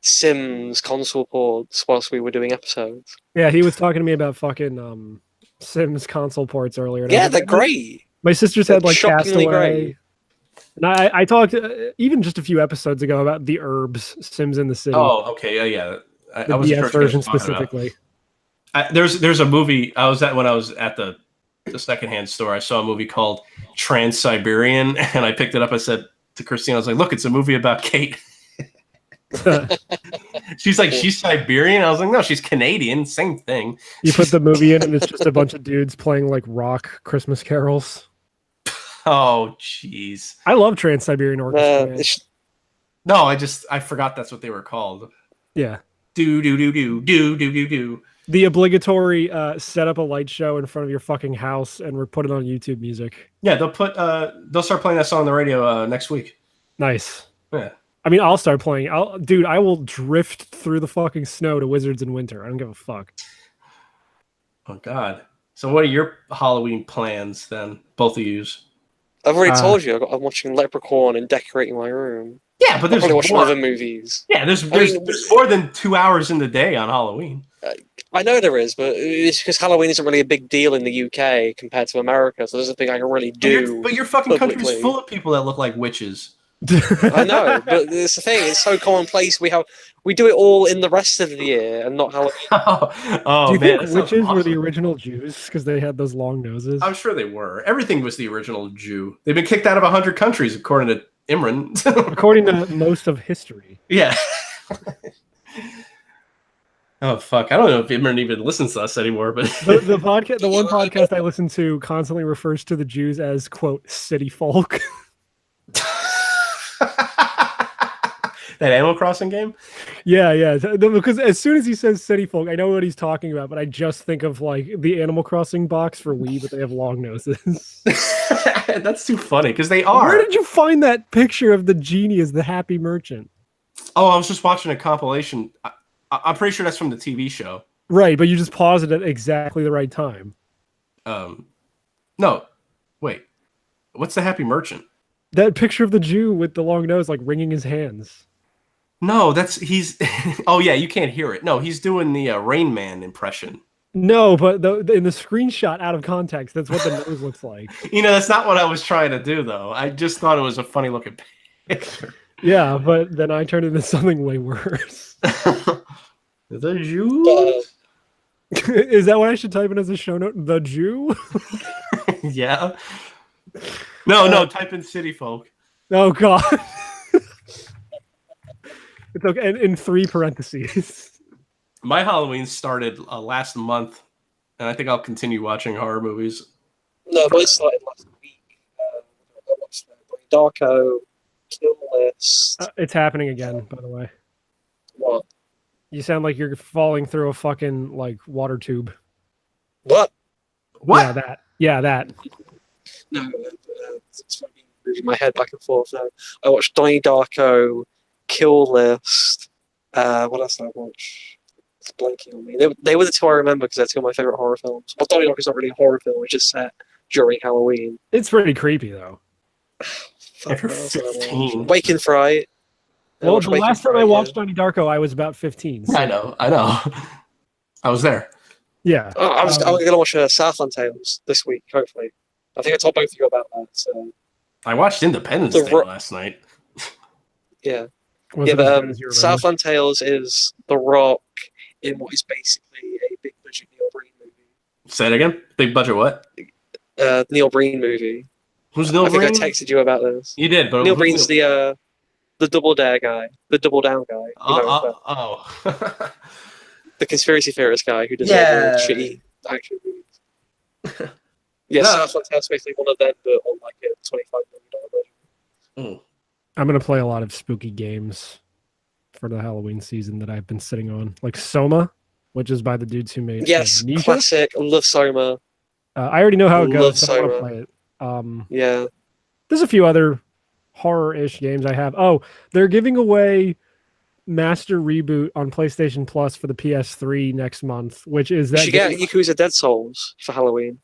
[SPEAKER 3] Sims console ports whilst we were doing episodes.
[SPEAKER 1] Yeah, he was talking to me about fucking Sims console ports earlier. and I
[SPEAKER 3] Yeah,
[SPEAKER 1] was
[SPEAKER 3] they're
[SPEAKER 1] like,
[SPEAKER 3] great.
[SPEAKER 1] My sisters had
[SPEAKER 3] They're
[SPEAKER 1] like
[SPEAKER 3] shockingly
[SPEAKER 1] Castaway.
[SPEAKER 3] great.
[SPEAKER 1] And I talked even just a few episodes ago about the Herbs Sims in the City.
[SPEAKER 2] Oh, okay. Yeah. I
[SPEAKER 1] the
[SPEAKER 2] wasn't
[SPEAKER 1] DS
[SPEAKER 2] sure what you
[SPEAKER 1] version
[SPEAKER 2] were talking about.
[SPEAKER 1] specifically.
[SPEAKER 2] There's a movie when I was at the secondhand store. I saw a movie called Trans-Siberian, and I picked it up. I said to Christine, I was like, "Look, it's a movie about Kate." She's like, "She's Siberian." I was like, "No, she's Canadian. Same thing."
[SPEAKER 1] You put the movie in, and it's just a bunch of dudes playing like rock Christmas carols.
[SPEAKER 2] Oh, jeez.
[SPEAKER 1] I love Trans-Siberian Orchestra. man.
[SPEAKER 2] No, I forgot that's what they were called.
[SPEAKER 1] Yeah.
[SPEAKER 2] Do do do do do do do do.
[SPEAKER 1] The obligatory set up a light show in front of your fucking house and put it on YouTube Music.
[SPEAKER 2] Yeah, they'll start playing that song on the radio next week.
[SPEAKER 1] Nice.
[SPEAKER 2] Yeah.
[SPEAKER 1] I mean, I'll start playing. I will drift through the fucking snow to Wizards in Winter. I don't give a fuck.
[SPEAKER 2] Oh God. So what are your Halloween plans then? Both of yous?
[SPEAKER 3] I've already told you. I'm watching Leprechaun and decorating my room.
[SPEAKER 2] Yeah, but
[SPEAKER 3] I'm
[SPEAKER 2] there's
[SPEAKER 3] probably watching
[SPEAKER 2] more.
[SPEAKER 3] other movies.
[SPEAKER 2] Yeah, there's
[SPEAKER 3] mean-
[SPEAKER 2] more than 2 hours in the day on Halloween.
[SPEAKER 3] I know there is, but it's because Halloween isn't really a big deal in the UK compared to America, so there's a thing I can really do.
[SPEAKER 2] But your fucking country's
[SPEAKER 3] publicly.
[SPEAKER 2] full of people that look like witches.
[SPEAKER 3] I know, but it's the thing. It's so commonplace. We do it all in the rest of the year and not Halloween.
[SPEAKER 2] Oh
[SPEAKER 1] Do you
[SPEAKER 2] man,
[SPEAKER 1] think
[SPEAKER 2] that sounds
[SPEAKER 1] witches were the
[SPEAKER 2] awesome.
[SPEAKER 1] original Jews because they had those long noses?
[SPEAKER 2] I'm sure they were. Everything was the original Jew. They've been kicked out of 100 countries, according to Imran.
[SPEAKER 1] According to most of history.
[SPEAKER 2] Yeah. Oh fuck! I don't know if Imran even listens to us anymore, but
[SPEAKER 1] The podcast, the one podcast I listen to, constantly refers to the Jews as quote city folk.
[SPEAKER 2] that Animal Crossing game.
[SPEAKER 1] Yeah. Because as soon as he says city folk, I know what he's talking about, but I just think of like the Animal Crossing box for Wii, but they have long noses.
[SPEAKER 2] That's too funny because they are.
[SPEAKER 1] Where did you find that picture of the genie as the happy merchant?
[SPEAKER 2] Oh, I was just watching a compilation. I'm pretty sure that's from the TV show.
[SPEAKER 1] Right, but you just paused it at exactly the right time.
[SPEAKER 2] No, wait. What's the Happy Merchant?
[SPEAKER 1] That picture of the Jew with the long nose, like wringing his hands.
[SPEAKER 2] No, he's. Oh yeah, you can't hear it. No, he's doing the Rain Man impression.
[SPEAKER 1] No, but in the screenshot out of context, that's what the nose looks like.
[SPEAKER 2] You know, that's not what I was trying to do though. I just thought it was a funny looking picture.
[SPEAKER 1] Yeah, but then I turned it into something way worse.
[SPEAKER 2] The Jew?
[SPEAKER 1] Is that what I should type in as a show note? The Jew?
[SPEAKER 2] Yeah. No, type in city folk.
[SPEAKER 1] Oh God. It's okay. And in 3 parentheses.
[SPEAKER 2] My Halloween started last month, and I think I'll continue watching horror movies.
[SPEAKER 3] No, mine started last week. I watched Darko, Kill List.
[SPEAKER 1] It's happening again, by the way.
[SPEAKER 3] What?
[SPEAKER 1] You sound like you're falling through a fucking like water tube.
[SPEAKER 3] What?
[SPEAKER 2] What?
[SPEAKER 1] Yeah, that.
[SPEAKER 3] No, it's moving my head back and forth now. I watched Donnie Darko, Kill List. What else did I watch? It's blanking on me. They were the two I remember because they're two of my favorite horror films. Well, Donnie Darko's not really a horror film; it's just set during Halloween.
[SPEAKER 1] It's pretty creepy though.
[SPEAKER 2] If you're
[SPEAKER 3] What else did I watch?
[SPEAKER 2] 15.
[SPEAKER 3] Wake and Fright.
[SPEAKER 1] Well, the last time I watched Donnie Darko, I was about 15. So,
[SPEAKER 2] I know. I was there.
[SPEAKER 1] yeah.
[SPEAKER 3] I'm gonna watch Southland Tales this week, hopefully. I think I told both of you about that. So
[SPEAKER 2] I watched Independence
[SPEAKER 3] The
[SPEAKER 2] Day
[SPEAKER 3] Ro-
[SPEAKER 2] last night.
[SPEAKER 3] yeah,
[SPEAKER 1] Was
[SPEAKER 3] yeah.
[SPEAKER 1] it as
[SPEAKER 3] But
[SPEAKER 1] bad as you remember?
[SPEAKER 3] Southland Tales is The Rock in what is basically a big budget Neil Breen movie.
[SPEAKER 2] Say it again. Big budget what?
[SPEAKER 3] Neil Breen movie.
[SPEAKER 2] Who's Neil
[SPEAKER 3] I think
[SPEAKER 2] Breen?
[SPEAKER 3] I texted you about this.
[SPEAKER 2] You did, but
[SPEAKER 3] Neil
[SPEAKER 2] who's
[SPEAKER 3] Breen's the Double Dare guy, the Double Down guy, the conspiracy theorist guy who does all
[SPEAKER 2] Yeah.
[SPEAKER 3] the shitty action movies. Yeah,
[SPEAKER 2] No.
[SPEAKER 3] Southland Tales is basically one of them, but on like a $25 million budget.
[SPEAKER 1] I'm gonna play a lot of spooky games for the Halloween season that I've been sitting on, like Soma, which is by the dudes who made
[SPEAKER 3] Yes,
[SPEAKER 1] Amnesia.
[SPEAKER 3] classic. Love Soma.
[SPEAKER 1] I already know how it
[SPEAKER 3] Love
[SPEAKER 1] goes, so I want to
[SPEAKER 3] Soma.
[SPEAKER 1] play it.
[SPEAKER 3] Yeah.
[SPEAKER 1] There's a few other horror-ish games I have. Oh, they're giving away Master Reboot on PlayStation Plus for the PS3 next month, which is
[SPEAKER 3] You
[SPEAKER 1] that
[SPEAKER 3] should get
[SPEAKER 1] game-
[SPEAKER 3] Yakuza Dead Souls for Halloween.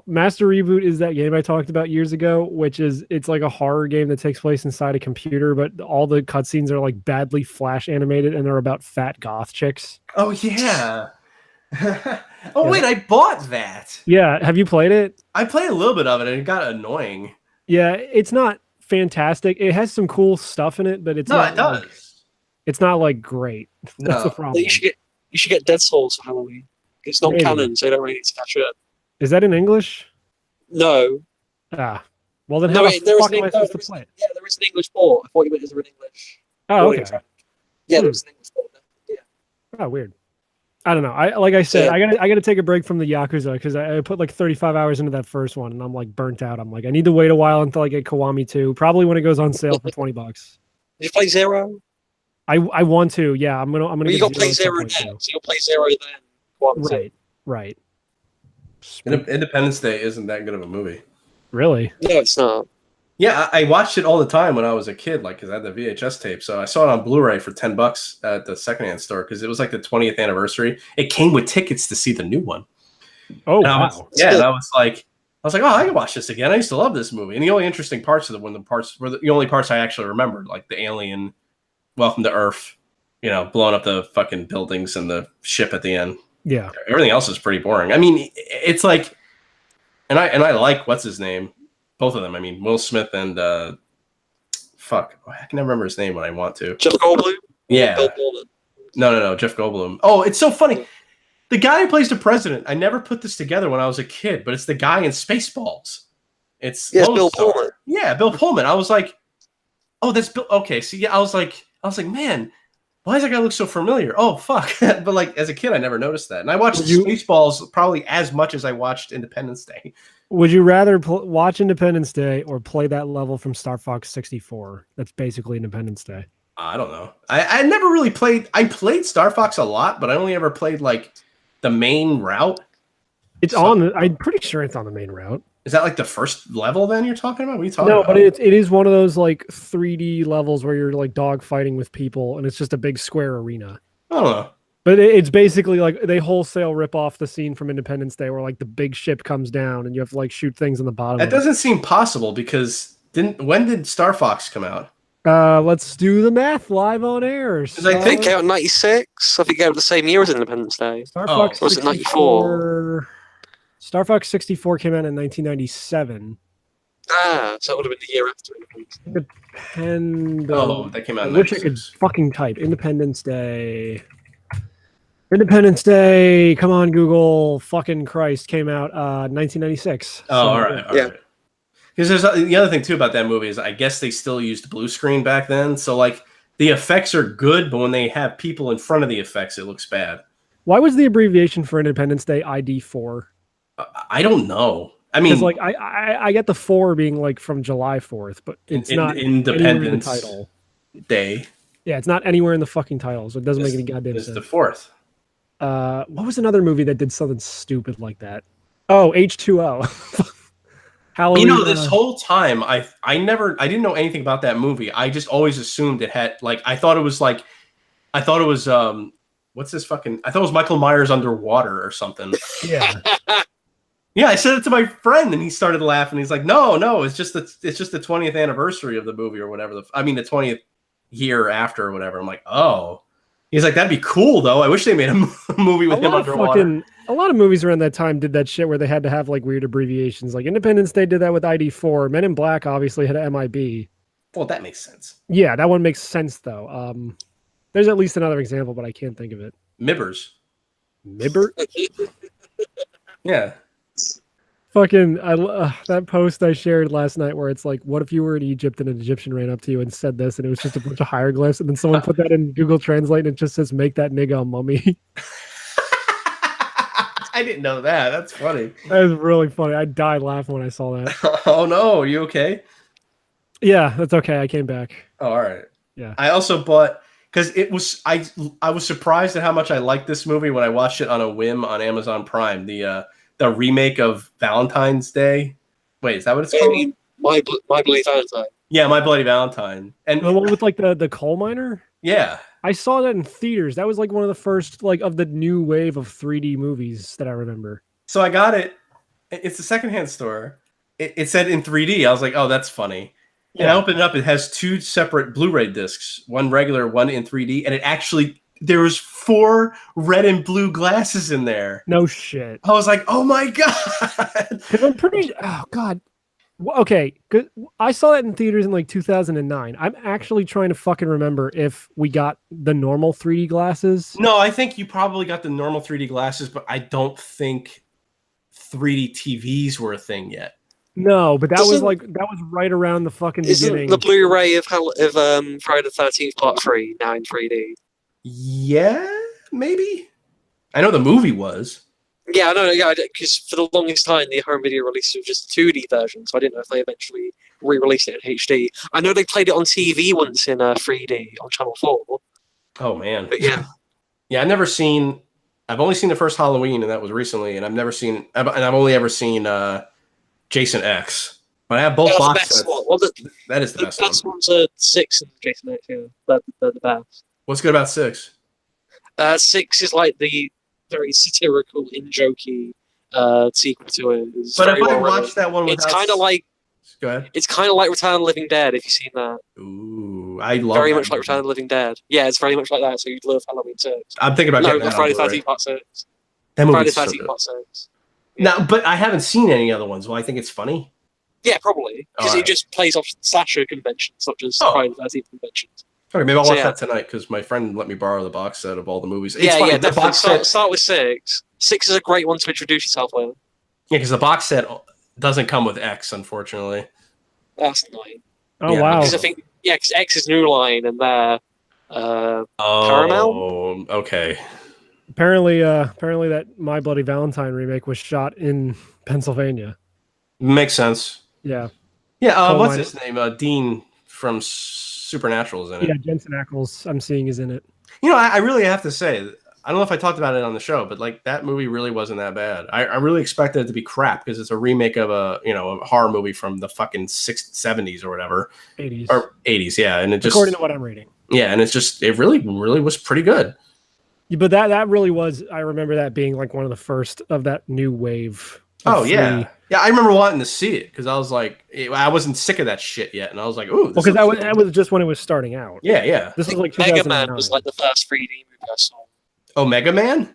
[SPEAKER 1] Master Reboot is that game I talked about years ago, which is it's like a horror game that takes place inside a computer, but all the cutscenes are like badly flash animated and they're about fat goth chicks.
[SPEAKER 2] Oh yeah. Oh wait, I bought that.
[SPEAKER 1] Yeah, have you played it?
[SPEAKER 2] I played a little bit of it and it got annoying.
[SPEAKER 1] Yeah, it's not fantastic. It has some cool stuff in it, but it's
[SPEAKER 2] No,
[SPEAKER 1] not
[SPEAKER 2] it does.
[SPEAKER 1] like, it's not like great. That's the
[SPEAKER 2] No.
[SPEAKER 1] problem.
[SPEAKER 3] You should get Dead Souls for Halloween. It's not
[SPEAKER 1] Maybe.
[SPEAKER 3] canon, so you don't really need to catch it.
[SPEAKER 1] Is that in English?
[SPEAKER 3] No.
[SPEAKER 1] Ah. Well then
[SPEAKER 3] No,
[SPEAKER 1] how
[SPEAKER 3] wait,
[SPEAKER 1] the
[SPEAKER 3] there is
[SPEAKER 1] fuck
[SPEAKER 3] an-
[SPEAKER 1] am I
[SPEAKER 3] no,
[SPEAKER 1] supposed to
[SPEAKER 3] there is-
[SPEAKER 1] play it?
[SPEAKER 3] Yeah, there is an English port. I thought you meant there was an English.
[SPEAKER 1] Oh,
[SPEAKER 3] audio
[SPEAKER 1] okay.
[SPEAKER 3] track. Yeah,
[SPEAKER 1] Hmm.
[SPEAKER 3] there was an English port. Yeah.
[SPEAKER 1] Oh, weird. I don't know. Like I said,
[SPEAKER 3] Yeah.
[SPEAKER 1] I gotta take a break from the Yakuza because I put like 35 hours into that first one and I'm like burnt out. I'm like, I need to wait a while until I get Kiwami 2, probably when it goes on sale for $20.
[SPEAKER 3] Did you play Zero?
[SPEAKER 1] I want to. Yeah, I'm gonna
[SPEAKER 3] Well,
[SPEAKER 1] get
[SPEAKER 3] you got to play
[SPEAKER 1] Zero
[SPEAKER 3] Zero
[SPEAKER 1] at some
[SPEAKER 3] now,
[SPEAKER 1] point
[SPEAKER 3] so you'll play Zero then. One,
[SPEAKER 1] too. Right.
[SPEAKER 2] Independence Day isn't that good of a movie.
[SPEAKER 1] Really?
[SPEAKER 3] No, it's not.
[SPEAKER 2] Yeah, I watched it all the time when I was a kid, like because I had the VHS tape. So I saw it on Blu-ray for $10 at the secondhand store because it was like the 20th anniversary. It came with tickets to see the new one.
[SPEAKER 1] Oh
[SPEAKER 2] And I was,
[SPEAKER 1] wow.
[SPEAKER 2] yeah, and I was like, oh, I can watch this again. I used to love this movie. And the only interesting parts of the parts were the only parts I actually remembered, like the alien, Welcome to Earth, blowing up the fucking buildings and the ship at the end.
[SPEAKER 1] Yeah.
[SPEAKER 2] Everything else is pretty boring. I mean, it's like, and I like what's his name, both of them. I mean, Will Smith and fuck. I can never remember his name when I want to.
[SPEAKER 3] Jeff Goldblum.
[SPEAKER 2] Yeah.
[SPEAKER 3] Bill Pullman.
[SPEAKER 2] No, Jeff Goldblum. Oh, it's so funny. The guy who plays the president, I never put this together when I was a kid, but it's the guy in Spaceballs. It's
[SPEAKER 3] Yes,
[SPEAKER 2] Lone
[SPEAKER 3] Bill
[SPEAKER 2] Star.
[SPEAKER 3] Pullman.
[SPEAKER 2] Yeah, Bill Pullman. I was like, oh, that's Bill. Okay, so yeah, I was like, man, why does that guy look so familiar? Oh, fuck. But like as a kid, I never noticed that. And I watched Spaceballs probably as much as I watched Independence Day.
[SPEAKER 1] Would you rather watch Independence Day or play that level from Star Fox 64? That's basically Independence Day.
[SPEAKER 2] I don't know. I never really played. I played Star Fox a lot, but I only ever played like the main route.
[SPEAKER 1] It's on. I'm pretty sure it's on the main route.
[SPEAKER 2] Is that like the first level? Then you're talking about? What are you talking
[SPEAKER 1] No,
[SPEAKER 2] about?
[SPEAKER 1] but it is one of those like 3D levels where you're like dog fighting with people, and it's just a big square arena.
[SPEAKER 2] I don't know.
[SPEAKER 1] But it's basically like they wholesale rip off the scene from Independence Day where like the big ship comes down and you have to like shoot things in the bottom.
[SPEAKER 2] That doesn't seem possible because when did Star Fox come out?
[SPEAKER 1] Let's do the math live on air.
[SPEAKER 3] I think it came out in 96. I think it came out the same year as Independence Day.
[SPEAKER 1] Star
[SPEAKER 2] Oh.
[SPEAKER 1] Fox
[SPEAKER 3] Or was it 94?
[SPEAKER 1] Star Fox 64 came out in 1997.
[SPEAKER 3] Ah, so it would have been the year after Independence.
[SPEAKER 2] Oh, that came out
[SPEAKER 1] I
[SPEAKER 2] in
[SPEAKER 1] wish I could
[SPEAKER 2] 96.
[SPEAKER 1] fucking type Independence Day. Independence Day, come on, Google. Fucking Christ, came out 1996.
[SPEAKER 2] Oh, all right.
[SPEAKER 3] Yeah.
[SPEAKER 2] Because there's the other thing too about that movie is I guess they still used blue screen back then. So like the effects are good, but when they have people in front of the effects, it looks bad.
[SPEAKER 1] Why was the abbreviation for Independence Day ID4?
[SPEAKER 2] I don't know. I mean,
[SPEAKER 1] Because like I get the 4 being like from July 4th, but it's not anywhere in the
[SPEAKER 2] Independence
[SPEAKER 1] title.
[SPEAKER 2] Day
[SPEAKER 1] Yeah, it's not anywhere in the fucking title, so it doesn't make any goddamn
[SPEAKER 2] is
[SPEAKER 1] sense.
[SPEAKER 2] the 4th.
[SPEAKER 1] What was another movie that did something stupid like that? Oh, H2O. Halloween.
[SPEAKER 2] You know, this whole time I didn't know anything about that movie. I just always assumed it had like I thought it was what's this fucking I thought it was Michael Myers underwater or something.
[SPEAKER 1] Yeah.
[SPEAKER 2] Yeah, I said it to my friend and he started laughing. He's like, "No, it's just the 20th anniversary of the movie or whatever. The 20th year after or whatever." I'm like, "Oh." He's like, "That'd be cool though. I wish they made a movie with him underwater."
[SPEAKER 1] A lot of movies around that time did that shit where they had to have like weird abbreviations. Like Independence Day did that with ID4. Men in Black obviously had a MIB.
[SPEAKER 2] Well, that makes sense.
[SPEAKER 1] Yeah, that one makes sense though. There's at least another example, but I can't think of it.
[SPEAKER 2] Mibbers.
[SPEAKER 1] Mibber?
[SPEAKER 2] Yeah.
[SPEAKER 1] Fucking that post I shared last night where it's like, what if you were in Egypt and an Egyptian ran up to you and said this and it was just a bunch of hieroglyphs and then someone put that in Google Translate and it just says make that nigga a mummy.
[SPEAKER 2] I didn't know that. That's funny.
[SPEAKER 1] That was really funny. I died laughing when I saw that.
[SPEAKER 2] Oh no, are you okay?
[SPEAKER 1] Yeah, that's okay. I came back.
[SPEAKER 2] Oh, all right.
[SPEAKER 1] Yeah.
[SPEAKER 2] I also bought because it was I was surprised at how much I liked this movie when I watched it on a whim on Amazon Prime. The remake of Valentine's Day. Wait, is that what it's called?
[SPEAKER 3] My Bloody Valentine.
[SPEAKER 2] Yeah, My Bloody Valentine. And
[SPEAKER 1] The one with like the coal miner?
[SPEAKER 2] yeah.
[SPEAKER 1] I saw that in theaters. That was like one of the first like of the new wave of 3D movies that I remember.
[SPEAKER 2] So I got it. It's a secondhand store. It said in 3D. I was like, oh, that's funny. And I opened it up. It has 2 separate Blu-ray discs, one regular, one in 3D. And it actually, there was 4 red and blue glasses in there.
[SPEAKER 1] No shit.
[SPEAKER 2] I was like, oh my God.
[SPEAKER 1] Because I'm pretty. Oh god. Okay, good. I saw that in theaters in like 2009. I'm actually trying to fucking remember if we got the normal 3D glasses.
[SPEAKER 2] No, I think you probably got the normal 3D glasses, but I don't think 3D TVs were a thing yet.
[SPEAKER 1] No, but that was
[SPEAKER 3] Doesn't-
[SPEAKER 1] like that was right around the fucking
[SPEAKER 3] Isn't
[SPEAKER 1] beginning.
[SPEAKER 3] the Blu-ray of Friday the 13th Part 3 now in 3D?
[SPEAKER 2] Yeah, maybe. I know the movie was.
[SPEAKER 3] Yeah, I know. Yeah, because for the longest time, the home video release was just a 2D version, so I didn't know if they eventually re-released it in HD. I know they played it on TV once in 3D on Channel 4,
[SPEAKER 2] Oh man.
[SPEAKER 3] but yeah.
[SPEAKER 2] Yeah, I've only seen the first Halloween, and that was recently, and I've only ever seen Jason X. But I have both
[SPEAKER 3] That's the
[SPEAKER 2] box
[SPEAKER 3] best
[SPEAKER 2] sets.
[SPEAKER 3] one. Well,
[SPEAKER 2] That is the
[SPEAKER 3] the
[SPEAKER 2] best one.
[SPEAKER 3] best ones are 6 and Jason X, yeah. They're the best.
[SPEAKER 2] What's good about 6?
[SPEAKER 3] 6 is like the very satirical, in-jokey sequel to it. It's
[SPEAKER 2] But
[SPEAKER 3] very
[SPEAKER 2] if I
[SPEAKER 3] well written.
[SPEAKER 2] watched that one without...
[SPEAKER 3] It's kind of like
[SPEAKER 2] Go ahead.
[SPEAKER 3] Return of the Living Dead, if you've seen that.
[SPEAKER 2] Ooh, I love
[SPEAKER 3] Very
[SPEAKER 2] that
[SPEAKER 3] much like
[SPEAKER 2] movie.
[SPEAKER 3] Return of the Living Dead. Yeah, it's very much like that, so you'd love Halloween 6.
[SPEAKER 2] I'm thinking about
[SPEAKER 3] No,
[SPEAKER 2] getting
[SPEAKER 3] not
[SPEAKER 2] that
[SPEAKER 3] Friday
[SPEAKER 2] on
[SPEAKER 3] the
[SPEAKER 2] Blu-ray.
[SPEAKER 3] 13th Part 6.
[SPEAKER 2] That
[SPEAKER 3] Friday
[SPEAKER 2] movie's
[SPEAKER 3] the
[SPEAKER 2] so
[SPEAKER 3] 13th
[SPEAKER 2] good.
[SPEAKER 3] Part 6.
[SPEAKER 2] Now, but I haven't seen any other ones. Well, I think it's funny.
[SPEAKER 3] Yeah, probably because
[SPEAKER 2] Alright.
[SPEAKER 3] it just plays off slasher conventions, not just
[SPEAKER 2] Oh.
[SPEAKER 3] Friday the 13th conventions.
[SPEAKER 2] Okay, maybe I'll
[SPEAKER 3] So,
[SPEAKER 2] watch
[SPEAKER 3] yeah.
[SPEAKER 2] that tonight because my friend let me borrow the box set of all the movies. It's
[SPEAKER 3] Yeah,
[SPEAKER 2] funny,
[SPEAKER 3] yeah,
[SPEAKER 2] the
[SPEAKER 3] definitely.
[SPEAKER 2] box set.
[SPEAKER 3] Start with 6. 6 is a great one to introduce yourself with.
[SPEAKER 2] Yeah, because the box set doesn't come with X, unfortunately.
[SPEAKER 3] That's annoying.
[SPEAKER 1] Oh
[SPEAKER 2] Yeah,
[SPEAKER 1] wow!
[SPEAKER 3] Because I think, because X is New Line and they're
[SPEAKER 2] Oh,
[SPEAKER 3] Paramount?
[SPEAKER 2] okay.
[SPEAKER 1] Apparently that My Bloody Valentine remake was shot in Pennsylvania.
[SPEAKER 2] Makes sense.
[SPEAKER 1] Yeah,
[SPEAKER 2] Yeah,
[SPEAKER 1] Coal
[SPEAKER 2] what's
[SPEAKER 1] mine-
[SPEAKER 2] his name? Dean from Supernatural is in it.
[SPEAKER 1] yeah. Jensen Ackles, I'm seeing, is in it.
[SPEAKER 2] You know, I really have to say, I don't know if I talked about it on the show, but like that movie really wasn't that bad. I really expected it to be crap because it's a remake of a horror movie from the fucking 70s or whatever,
[SPEAKER 1] 80s,
[SPEAKER 2] or 80s, yeah. And it just
[SPEAKER 1] according to what I'm reading.
[SPEAKER 2] yeah, and it really was pretty good.
[SPEAKER 1] Yeah, but that really was. I remember that being like one of the first of that new wave. of
[SPEAKER 2] Oh yeah,
[SPEAKER 1] free-
[SPEAKER 2] yeah. I remember wanting to see it because I was like, I wasn't sick of that shit yet, and I was like, ooh,
[SPEAKER 1] Well, because that was just when it was starting out.
[SPEAKER 2] yeah, yeah.
[SPEAKER 1] This was like
[SPEAKER 3] Mega
[SPEAKER 1] 2009.
[SPEAKER 3] Man was like the first 3D movie I saw.
[SPEAKER 2] Oh, Mega Man.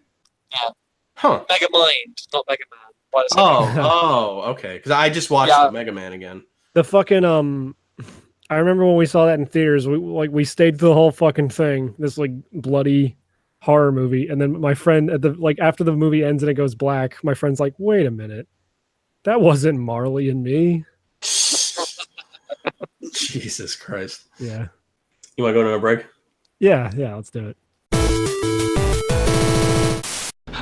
[SPEAKER 3] Yeah.
[SPEAKER 2] Huh.
[SPEAKER 3] Mega Mind, not Mega Man. By the
[SPEAKER 2] Oh, okay. Because I just watched
[SPEAKER 3] Yeah.
[SPEAKER 2] Mega Man again.
[SPEAKER 1] The fucking I remember when we saw that in theaters. We stayed through the whole fucking thing. This like bloody horror movie, and then my friend at the after the movie ends and it goes black, my friend's like, "Wait a minute, that wasn't Marley and Me."
[SPEAKER 2] Jesus Christ.
[SPEAKER 1] Yeah,
[SPEAKER 2] You want to go to a break?
[SPEAKER 1] yeah. Let's do it.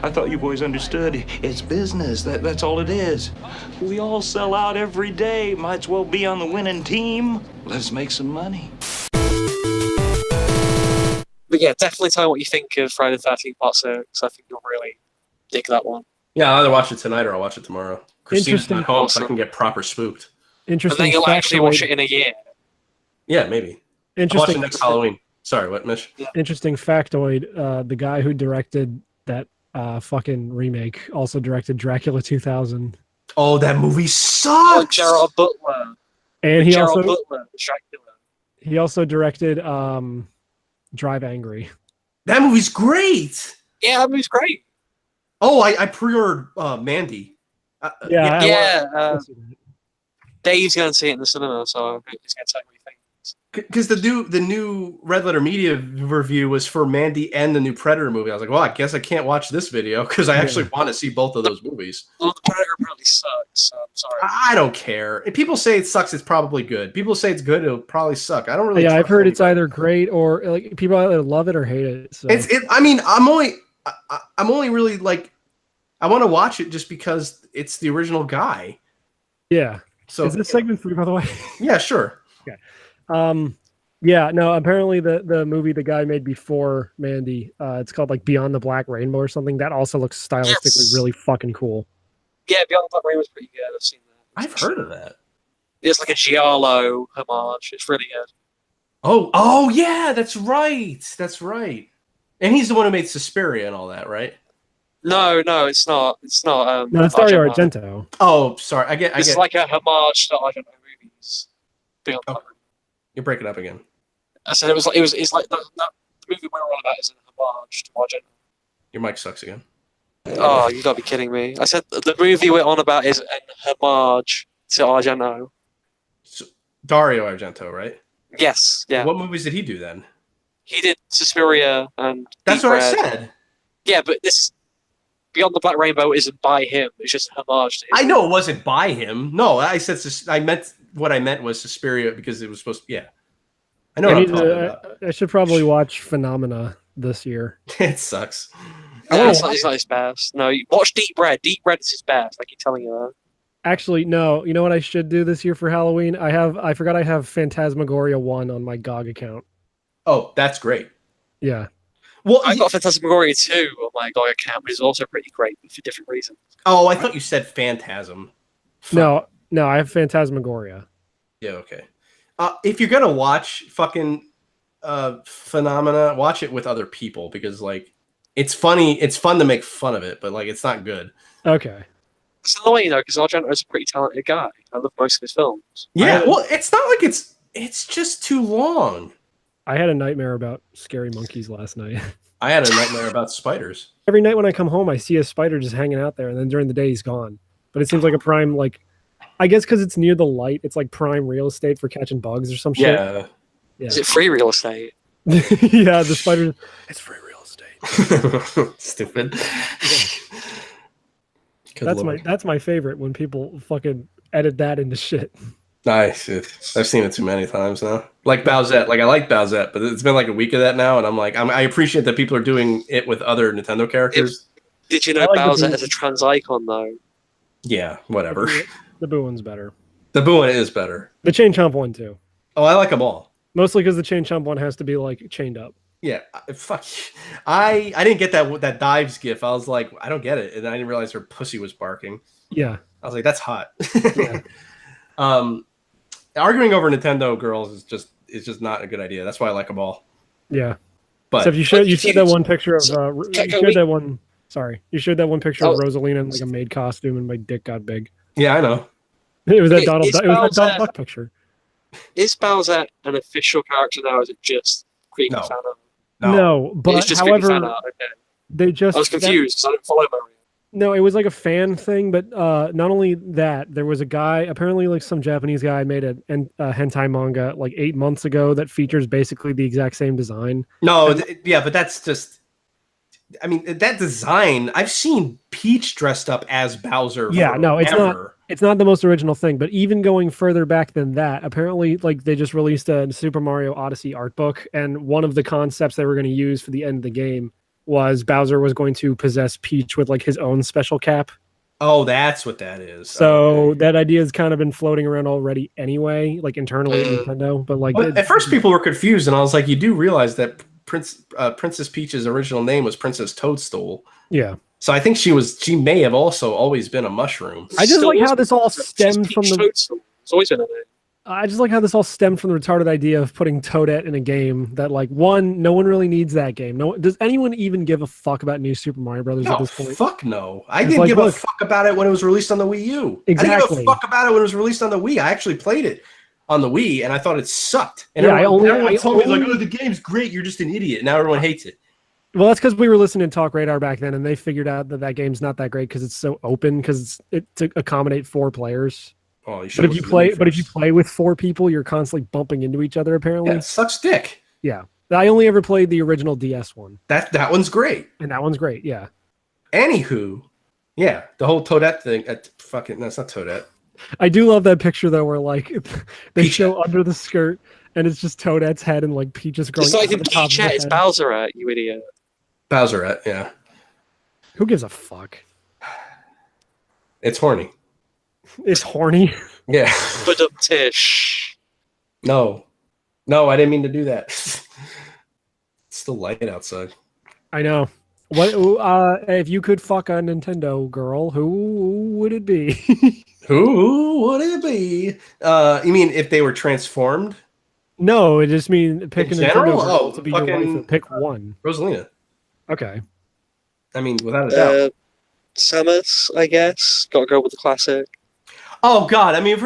[SPEAKER 6] I thought you boys understood. It's business. That's all it is. We all sell out every day. Might as well be on the winning team. Let's make some money.
[SPEAKER 3] But yeah, definitely tell me what you think of Friday the 13th Part 6. I think you'll really dig that one.
[SPEAKER 2] Yeah, I'll either watch it tonight or I'll watch it tomorrow. Christine's
[SPEAKER 1] Interesting.
[SPEAKER 2] not home, so I
[SPEAKER 3] Awesome.
[SPEAKER 2] can get proper spooked.
[SPEAKER 3] And
[SPEAKER 1] Interesting.
[SPEAKER 3] then you'll actually watch it
[SPEAKER 1] factoid-
[SPEAKER 3] in a year.
[SPEAKER 2] Yeah, maybe. I'll watch
[SPEAKER 1] Interesting.
[SPEAKER 2] it next Halloween. Sorry, what, Mish?
[SPEAKER 1] Interesting factoid. The guy who directed that fucking remake also directed Dracula 2000,
[SPEAKER 2] Oh, that movie
[SPEAKER 3] Oh,
[SPEAKER 2] sucks.
[SPEAKER 3] Gerard Butler.
[SPEAKER 1] and he
[SPEAKER 3] Gerard
[SPEAKER 1] also
[SPEAKER 3] Butler, Dracula.
[SPEAKER 1] directed Drive Angry.
[SPEAKER 2] That movie's great.
[SPEAKER 3] Yeah, that movie's great.
[SPEAKER 2] Oh, I pre-ordered Mandy.
[SPEAKER 1] Yeah,
[SPEAKER 3] Dave's going to see it in the cinema, so he's going to tell me what he thinks.
[SPEAKER 2] Because the new Red Letter Media review was for Mandy and the new Predator movie. I was like, well, I guess I can't watch this video because I actually want to see both of those movies.
[SPEAKER 3] Well, the Predator apparently sucks, so I'm sorry.
[SPEAKER 2] I don't care. If people say it sucks, it's probably good. People say it's good, it'll probably suck. I don't really.
[SPEAKER 1] yeah, I've
[SPEAKER 2] trust
[SPEAKER 1] heard it's
[SPEAKER 2] anybody.
[SPEAKER 1] either great or like people either love it or hate it. So.
[SPEAKER 2] I mean, I'm only really like, I want to watch it just because it's the original guy.
[SPEAKER 1] yeah.
[SPEAKER 2] So
[SPEAKER 1] Is this segment 3, by the way?
[SPEAKER 2] yeah, sure.
[SPEAKER 1] Yeah, no, apparently the movie the guy made before Mandy, it's called like Beyond the Black Rainbow or something. That also looks stylistically
[SPEAKER 3] Yes.
[SPEAKER 1] really fucking cool.
[SPEAKER 3] Yeah, Beyond the Black Rainbow was pretty good. I've seen that.
[SPEAKER 2] I've heard of that.
[SPEAKER 3] It's like a Giallo homage. It's really good.
[SPEAKER 2] Oh yeah, that's right. That's right. And he's the one who made Suspiria and all that, right?
[SPEAKER 3] No, it's not. It's not.
[SPEAKER 1] No, it's Dario
[SPEAKER 3] Argento.
[SPEAKER 1] Argento.
[SPEAKER 2] Oh, sorry. I get.
[SPEAKER 3] It's like a homage to Argento movies. Beyond the
[SPEAKER 2] Oh.
[SPEAKER 3] Black Rainbow.
[SPEAKER 2] You're breaking up again.
[SPEAKER 3] I said it's like that the movie we're on about is an homage to Argento.
[SPEAKER 2] Your mic sucks again.
[SPEAKER 3] Oh, you gotta be kidding me! I said the movie we're on about is an homage to Argento.
[SPEAKER 2] Dario Argento, right?
[SPEAKER 3] Yes, yeah.
[SPEAKER 2] What movies did he do then?
[SPEAKER 3] He did Suspiria and
[SPEAKER 2] That's
[SPEAKER 3] Deep
[SPEAKER 2] what
[SPEAKER 3] Red.
[SPEAKER 2] I said.
[SPEAKER 3] Yeah, but this Beyond the Black Rainbow isn't by him. It's just a homage to him.
[SPEAKER 2] I know it wasn't by him. No, I said I meant what I meant was Suspiria because it was supposed to. Yeah, I know
[SPEAKER 1] I,
[SPEAKER 2] what I'm
[SPEAKER 1] need
[SPEAKER 2] talking
[SPEAKER 1] to,
[SPEAKER 2] about.
[SPEAKER 1] I should probably watch Phenomena this year.
[SPEAKER 2] It sucks.
[SPEAKER 3] No, it's not his best. No, you watch Deep Red. Deep Red is his best. I keep telling you that.
[SPEAKER 1] Actually, no. You know what I should do this year for Halloween? I forgot I have Phantasmagoria 1 on my GOG account.
[SPEAKER 2] Oh, that's great.
[SPEAKER 1] Yeah.
[SPEAKER 2] Well,
[SPEAKER 3] I got Phantasmagoria 2 on my GOG account, which is also pretty great, but for different reasons.
[SPEAKER 2] oh, I thought you said Phantasm.
[SPEAKER 1] No, I have Phantasmagoria.
[SPEAKER 2] Yeah, okay. If you're gonna watch fucking Phenomena, watch it with other people because like it's funny. It's fun to make fun of it, but like it's not good.
[SPEAKER 1] Okay.
[SPEAKER 3] It's annoying though, because Argento is a pretty talented guy. I love most of his films.
[SPEAKER 2] Yeah, well, it's not like it's just too long.
[SPEAKER 1] I had a nightmare about scary monkeys last night.
[SPEAKER 2] I had a nightmare about spiders.
[SPEAKER 1] Every night when I come home, I see a spider just hanging out there, and then during the day he's gone. But it seems like a prime like I guess because it's near the light, it's like prime real estate for catching bugs or some shit.
[SPEAKER 2] Yeah.
[SPEAKER 1] Yeah.
[SPEAKER 3] Is it free real estate?
[SPEAKER 1] Yeah, the spiders. It's free real estate.
[SPEAKER 2] Stupid. Good
[SPEAKER 1] That's
[SPEAKER 2] Lord.
[SPEAKER 1] my favorite when people fucking edit that into shit.
[SPEAKER 2] Nice. I've seen it too many times now. Like Bowsette. Like I like Bowsette, but it's been like a week of that now, and I'm like, I appreciate that people are doing it with other Nintendo characters.
[SPEAKER 3] Did you know
[SPEAKER 1] I like the
[SPEAKER 3] Bowser
[SPEAKER 1] blue-
[SPEAKER 3] has a trans icon though?
[SPEAKER 2] Yeah, whatever.
[SPEAKER 1] The Boo one's better.
[SPEAKER 2] The Boo one is better.
[SPEAKER 1] The Chain Chomp one too.
[SPEAKER 2] Oh, I like them all.
[SPEAKER 1] Mostly because the Chain Chomp one has to be like chained up.
[SPEAKER 2] Yeah, fuck. I didn't get that dives gif. I was like, I don't get it, and I didn't realize her pussy was barking.
[SPEAKER 1] Yeah.
[SPEAKER 2] I was like, that's hot.
[SPEAKER 1] Yeah.
[SPEAKER 2] Arguing over Nintendo girls is just not a good idea. That's why I like them all.
[SPEAKER 1] Yeah.
[SPEAKER 2] But
[SPEAKER 1] Except you showed that one picture of
[SPEAKER 3] Can
[SPEAKER 1] you
[SPEAKER 3] we-
[SPEAKER 1] showed that one. Sorry, you showed that one picture of
[SPEAKER 3] Oh.
[SPEAKER 1] Rosalina in like a maid costume, and my dick got big.
[SPEAKER 2] yeah, I know.
[SPEAKER 1] It was that
[SPEAKER 3] Wait,
[SPEAKER 1] Donald.
[SPEAKER 3] is
[SPEAKER 1] It was that
[SPEAKER 3] Bowser-
[SPEAKER 1] Donald Duck picture.
[SPEAKER 3] Is Bowser an official character now? Or is it just creepy
[SPEAKER 2] No.
[SPEAKER 3] fan art?
[SPEAKER 1] No, but
[SPEAKER 3] It's just creepy fan
[SPEAKER 1] however,
[SPEAKER 3] art. Okay.
[SPEAKER 1] they just
[SPEAKER 3] I was confused because I didn't follow Mario.
[SPEAKER 1] No, it was like a fan thing, but not only that, there was a guy, apparently like some Japanese guy made a hentai manga like 8 months ago that features basically the exact same design.
[SPEAKER 2] No, yeah, but that's just. I mean, that design. I've seen Peach dressed up as Bowser.
[SPEAKER 1] Yeah, no, it's not.
[SPEAKER 2] forever.
[SPEAKER 1] It's not the most original thing, but even going further back than that, apparently like they just released a Super Mario Odyssey art book, and one of the concepts they were going to use for the end of the game was Bowser was going to possess Peach with like his own special cap.
[SPEAKER 2] Oh, that's what that is.
[SPEAKER 1] So
[SPEAKER 2] Okay.
[SPEAKER 1] that idea has kind of been floating around already anyway, like internally at Nintendo. But like
[SPEAKER 2] But at first, people were confused, and I was like, "You do realize that Princess Peach's original name was Princess Toadstool."
[SPEAKER 1] yeah.
[SPEAKER 2] So I think she may have also always been a mushroom.
[SPEAKER 1] I just
[SPEAKER 3] Still
[SPEAKER 1] like how
[SPEAKER 3] was-
[SPEAKER 1] this all
[SPEAKER 3] She's
[SPEAKER 1] stemmed from
[SPEAKER 3] Peach
[SPEAKER 1] the.
[SPEAKER 3] Toadstool. It's always been a name.
[SPEAKER 1] I just like how this all stemmed from the retarded idea of putting Toadette in a game that, like, one, no one really needs that game. No, does anyone even give a fuck about New Super Mario Brothers at
[SPEAKER 2] No,
[SPEAKER 1] this point?
[SPEAKER 2] fuck no. I
[SPEAKER 1] It's
[SPEAKER 2] didn't
[SPEAKER 1] like,
[SPEAKER 2] give a
[SPEAKER 1] look-
[SPEAKER 2] fuck about it when it was released on the Wii U. I didn't
[SPEAKER 1] Exactly.
[SPEAKER 2] give a fuck about it when it was released on the Wii. I actually played it on the Wii, and I thought it sucked. And
[SPEAKER 1] Yeah,
[SPEAKER 2] everyone
[SPEAKER 1] I
[SPEAKER 2] told me, like,
[SPEAKER 1] only-
[SPEAKER 2] oh, the game's great. You're just an idiot. Now everyone hates it.
[SPEAKER 1] Well, that's because we were listening to Talk Radar back then, and they figured out that that game's not that great because it's so open because it to accommodate 4 players.
[SPEAKER 2] Oh, you
[SPEAKER 1] But
[SPEAKER 2] should
[SPEAKER 1] if you play with 4 people, you're constantly bumping into each other. Apparently,
[SPEAKER 2] yeah, it sucks dick.
[SPEAKER 1] yeah. I only ever played the original DS one,
[SPEAKER 2] That one's great.
[SPEAKER 1] and that one's great. Yeah.
[SPEAKER 2] Anywho, yeah, the whole Toadette thing. Fucking, no, it's not Toadette.
[SPEAKER 1] I do love that picture though, where like they
[SPEAKER 2] Peach.
[SPEAKER 1] show under the skirt, and it's just Toadette's head and like Peaches growing.
[SPEAKER 3] It's not
[SPEAKER 1] out
[SPEAKER 3] even
[SPEAKER 1] the top of the
[SPEAKER 3] Peachette, it's
[SPEAKER 1] head.
[SPEAKER 3] Bowserette, you idiot.
[SPEAKER 2] Bowserette, yeah.
[SPEAKER 1] Who gives a fuck?
[SPEAKER 2] It's horny.
[SPEAKER 1] It's horny.
[SPEAKER 2] Yeah.
[SPEAKER 3] But up Tish.
[SPEAKER 2] No, I didn't mean to do that. It's still light outside.
[SPEAKER 1] I know. What if you could fuck a Nintendo girl? Who would it be?
[SPEAKER 2] Who would it be? You mean if they were transformed?
[SPEAKER 1] No, it just means pick a
[SPEAKER 2] In
[SPEAKER 1] Nintendo
[SPEAKER 2] general?
[SPEAKER 1] girl
[SPEAKER 2] Oh,
[SPEAKER 1] to be your
[SPEAKER 2] fucking-
[SPEAKER 1] wife. Pick one.
[SPEAKER 2] Rosalina.
[SPEAKER 1] Okay.
[SPEAKER 2] I mean, without a doubt.
[SPEAKER 3] Samus, I guess. Gotta go with the classic.
[SPEAKER 2] Oh God! I mean, if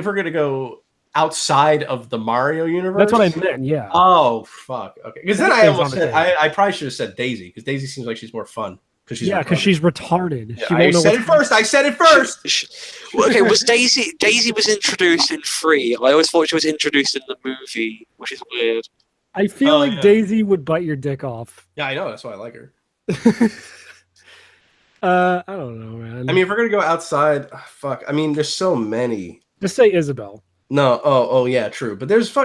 [SPEAKER 2] we're gonna go outside of the Mario universe,
[SPEAKER 1] That's what I meant. Yeah.
[SPEAKER 2] Oh fuck! Okay, because then I
[SPEAKER 1] Things
[SPEAKER 2] almost
[SPEAKER 1] on the
[SPEAKER 2] said
[SPEAKER 1] table.
[SPEAKER 2] I probably should have said Daisy because Daisy seems like she's more fun because she's
[SPEAKER 1] Yeah, because she's retarded.
[SPEAKER 2] Yeah,
[SPEAKER 1] She
[SPEAKER 2] I
[SPEAKER 1] won't know
[SPEAKER 2] said it
[SPEAKER 1] what's-
[SPEAKER 2] first. I said it first.
[SPEAKER 3] Okay, was Daisy was introduced in 3. I always thought she was introduced in the movie, which is weird.
[SPEAKER 1] I feel
[SPEAKER 2] Oh,
[SPEAKER 1] like
[SPEAKER 2] yeah.
[SPEAKER 1] Daisy would bite your dick off.
[SPEAKER 2] Yeah, I know. That's why I like her.
[SPEAKER 1] I don't know, man.
[SPEAKER 2] I mean, if we're gonna go outside, fuck. I mean, there's so many.
[SPEAKER 1] just say Isabel.
[SPEAKER 2] No. Oh yeah, true. But there's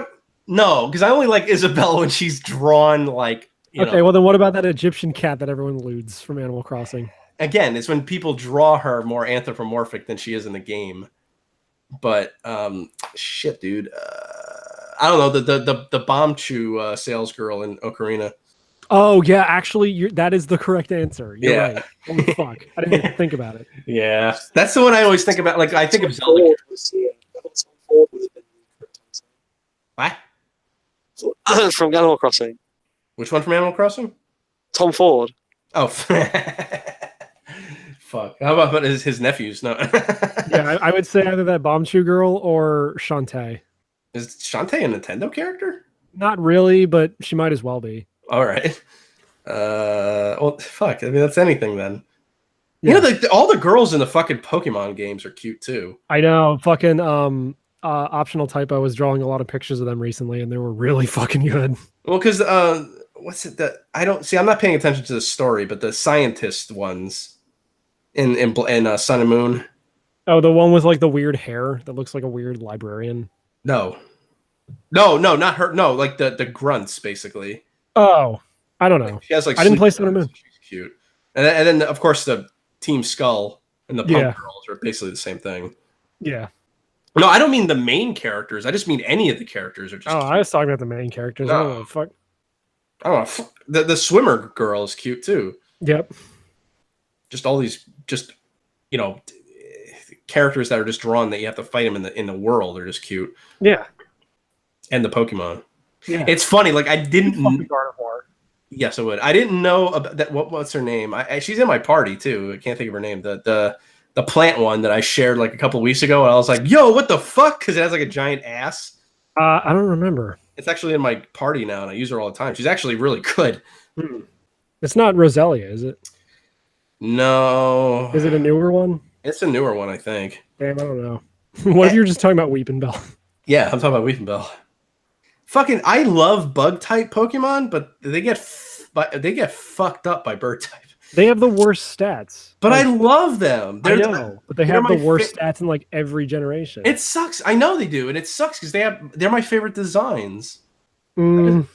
[SPEAKER 2] no, because I only like Isabelle when she's drawn like. You
[SPEAKER 1] Okay,
[SPEAKER 2] know,
[SPEAKER 1] well then, what about that Egyptian cat that everyone lewds from Animal Crossing?
[SPEAKER 2] again, it's when people draw her more anthropomorphic than she is in the game. But shit, dude. I don't know the bomb chew sales girl in Ocarina.
[SPEAKER 1] Oh yeah, actually, that is the correct answer. You're
[SPEAKER 2] Yeah.
[SPEAKER 1] right. Holy fuck! I didn't even think about it.
[SPEAKER 2] Yeah, that's the one I always think about. Like I think of Zelda.
[SPEAKER 3] Ford was, I thought Tom Ford would have
[SPEAKER 2] What?
[SPEAKER 3] been from Animal Crossing.
[SPEAKER 2] Which one from Animal Crossing?
[SPEAKER 3] Tom Ford.
[SPEAKER 2] Oh, fuck. How about his nephews? No.
[SPEAKER 1] Yeah, I would say either that bomb chew girl or Shantae.
[SPEAKER 2] Is Shantae a Nintendo character?
[SPEAKER 1] Not really, but she might as well be.
[SPEAKER 2] All right. Well, fuck. I mean, that's anything then. You know, all the girls in the fucking Pokemon games are cute too.
[SPEAKER 1] I know. Fucking Optional Typo was drawing a lot of pictures of them recently, and they were really fucking good.
[SPEAKER 2] Well, because what's it that I don't see? I'm not paying attention to the story, but the scientist ones in Sun and Moon.
[SPEAKER 1] Oh, the one with like the weird hair that looks like a weird librarian.
[SPEAKER 2] No, not her. No, like the grunts basically.
[SPEAKER 1] Oh, I don't know.
[SPEAKER 2] She has like
[SPEAKER 1] I didn't play
[SPEAKER 2] sleep
[SPEAKER 1] Sun and Moon.
[SPEAKER 2] grunts. She's cute, and then of course the Team Skull and the Punk
[SPEAKER 1] Yeah.
[SPEAKER 2] Girls are basically the same thing.
[SPEAKER 1] Yeah.
[SPEAKER 2] No, I don't mean the main characters. I just mean any of the characters are just.
[SPEAKER 1] Oh,
[SPEAKER 2] cute.
[SPEAKER 1] I was talking about the main characters. I don't
[SPEAKER 2] No.
[SPEAKER 1] know. Fuck.
[SPEAKER 2] I don't know. The swimmer girl is cute too.
[SPEAKER 1] Yep.
[SPEAKER 2] Just all these characters that are just drawn that you have to fight them in the world are just cute.
[SPEAKER 1] Yeah.
[SPEAKER 2] And the Pokemon.
[SPEAKER 1] Yeah.
[SPEAKER 2] It's funny. Like I didn't.
[SPEAKER 1] Fucking Gardevoir.
[SPEAKER 2] Yes, I would. I didn't know about that. What's her name? She's in my party too. I can't think of her name. The plant one that I shared like a couple weeks ago, and I was like, "Yo, what the fuck?" Because it has like a giant ass.
[SPEAKER 1] I don't remember.
[SPEAKER 2] It's actually in my party now, and I use her all the time. She's actually really good.
[SPEAKER 1] It's not Roselia, is it?
[SPEAKER 2] No,
[SPEAKER 1] Is it a newer one?
[SPEAKER 2] it's a newer one, I think.
[SPEAKER 1] Damn, I don't know. What if you're just talking about Weeping Bell?
[SPEAKER 2] Yeah, I'm talking about Weeping Bell. Fucking, I love bug type Pokemon, but they get fucked up by bird type.
[SPEAKER 1] They have the worst stats.
[SPEAKER 2] But
[SPEAKER 1] Like,
[SPEAKER 2] I love them.
[SPEAKER 1] I know, but they
[SPEAKER 2] they're
[SPEAKER 1] have the
[SPEAKER 2] my
[SPEAKER 1] worst stats in like every generation.
[SPEAKER 2] It sucks. I know they do, and it sucks because they're my favorite designs.
[SPEAKER 1] Mm,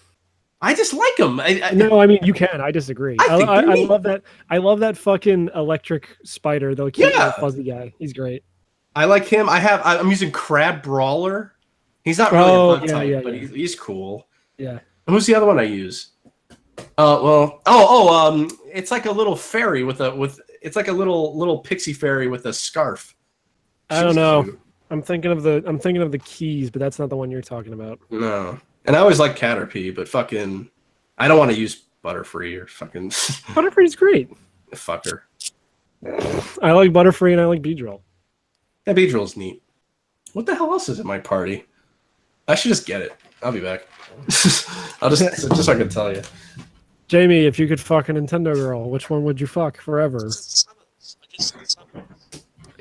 [SPEAKER 2] I just like them.
[SPEAKER 1] no, I mean you can. I disagree.
[SPEAKER 2] I think
[SPEAKER 1] I
[SPEAKER 2] they're neat.
[SPEAKER 1] love that. I love that fucking electric spider, the cute
[SPEAKER 2] Yeah.
[SPEAKER 1] little fuzzy guy. He's great.
[SPEAKER 2] I like him. I'm using Crab Brawler. He's not really
[SPEAKER 1] Oh,
[SPEAKER 2] a bug
[SPEAKER 1] yeah,
[SPEAKER 2] type,
[SPEAKER 1] yeah,
[SPEAKER 2] but
[SPEAKER 1] yeah.
[SPEAKER 2] he's cool.
[SPEAKER 1] Yeah.
[SPEAKER 2] Who's the other one I use? It's like a little fairy it's like a little pixie fairy with a scarf.
[SPEAKER 1] I don't
[SPEAKER 2] She's
[SPEAKER 1] know.
[SPEAKER 2] cute.
[SPEAKER 1] I'm thinking of the keys, but that's not the one you're talking about.
[SPEAKER 2] No. And I always like Caterpie, but fucking I don't want to use Butterfree or fucking
[SPEAKER 1] Butterfree's great.
[SPEAKER 2] fucker.
[SPEAKER 1] I like Butterfree and I like Beedrill.
[SPEAKER 2] That Beedrill's neat. What the hell else is in my party? I should just get it. I'll be back. I'll just so I can tell you.
[SPEAKER 1] Jamie, if you could fuck a Nintendo girl, which one would you fuck forever?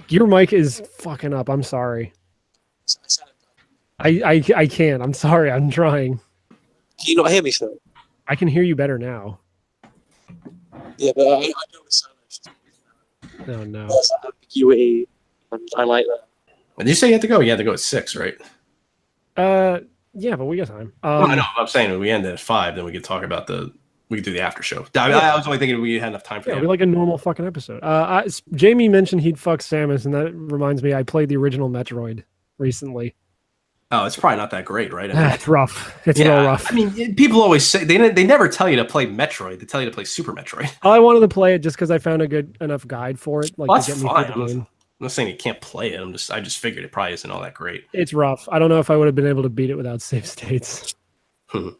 [SPEAKER 1] Your mic is fucking up. I'm sorry. I can't. I'm sorry. I'm trying.
[SPEAKER 3] Can you not hear me still?
[SPEAKER 1] I can hear you better now.
[SPEAKER 3] Yeah, but I know it's
[SPEAKER 1] No, no.
[SPEAKER 3] there's that ambiguity, and I like that.
[SPEAKER 2] Did you say you had to go? You had to go at 6, right?
[SPEAKER 1] Yeah, but we got time.
[SPEAKER 2] I know. I'm saying if we end at 5, then we could talk about we could do the after show. I was only thinking we had enough time for
[SPEAKER 1] Yeah,
[SPEAKER 2] that.
[SPEAKER 1] we like a normal fucking episode. Jamie mentioned he'd fuck Samus, and that reminds me, I played the original Metroid recently.
[SPEAKER 2] Oh, it's probably not that great, right? I mean,
[SPEAKER 1] It's rough. It's real rough.
[SPEAKER 2] I mean, people always say they never tell you to play Metroid. They tell you to play Super Metroid.
[SPEAKER 1] I wanted to play it just because I found a good enough guide for it. Like
[SPEAKER 2] Well,
[SPEAKER 1] to
[SPEAKER 2] that's
[SPEAKER 1] get me
[SPEAKER 2] fine.
[SPEAKER 1] through the
[SPEAKER 2] I'm
[SPEAKER 1] game.
[SPEAKER 2] not saying you can't play it. I just figured it probably isn't all that great.
[SPEAKER 1] It's rough. I don't know if I would have been able to beat it without save states.
[SPEAKER 2] Hmm.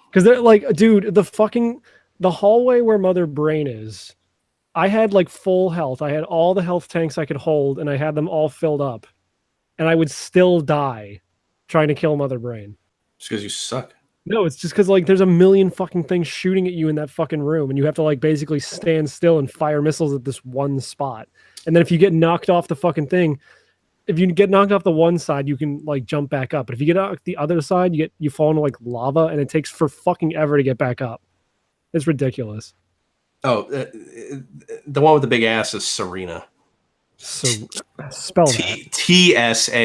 [SPEAKER 1] Because they're like, dude, the hallway where Mother Brain is, I had like full health. I had all the health tanks I could hold, and I had them all filled up, and I would still die trying to kill Mother Brain.
[SPEAKER 2] Just because you suck.
[SPEAKER 1] No, it's just because like there's a million fucking things shooting at you in that fucking room, and you have to like basically stand still and fire missiles at this one spot. And then if you get knocked off the fucking thing, if you get knocked off the one side, you can like jump back up. But if you get out the other side, you fall into like lava, and it takes for fucking ever to get back up. It's ridiculous.
[SPEAKER 2] Oh, the one with the big ass is Serena.
[SPEAKER 1] So spell that.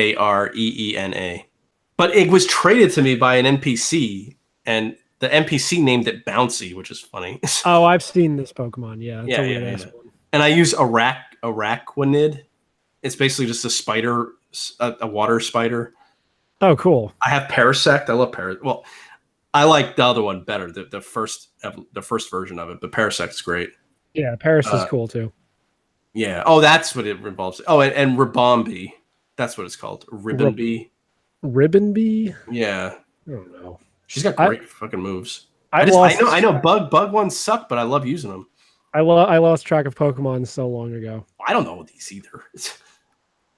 [SPEAKER 2] Tsareena. But it was traded to me by an NPC, and the NPC named it Bouncy, which is funny.
[SPEAKER 1] Oh, I've seen this Pokemon. Yeah, it's
[SPEAKER 2] Yeah,
[SPEAKER 1] a weird
[SPEAKER 2] yeah,
[SPEAKER 1] ass
[SPEAKER 2] yeah.
[SPEAKER 1] one.
[SPEAKER 2] And I use Araquanid. It's basically just a spider, a water spider.
[SPEAKER 1] Oh, cool.
[SPEAKER 2] I have Parasect. I love Parasect. Well, I like the other one better, the first version of it. But Parasect's great.
[SPEAKER 1] Yeah, Paris is cool too.
[SPEAKER 2] Yeah. Oh, that's what it involves. Oh, and Ribombee. That's what it's called. Ribbonbee.
[SPEAKER 1] Ribbonbee?
[SPEAKER 2] Yeah.
[SPEAKER 1] I don't know.
[SPEAKER 2] She's got great fucking moves.
[SPEAKER 1] I
[SPEAKER 2] I know bug ones suck, but I love using them.
[SPEAKER 1] I lost track of Pokemon so long ago.
[SPEAKER 2] I don't know these either.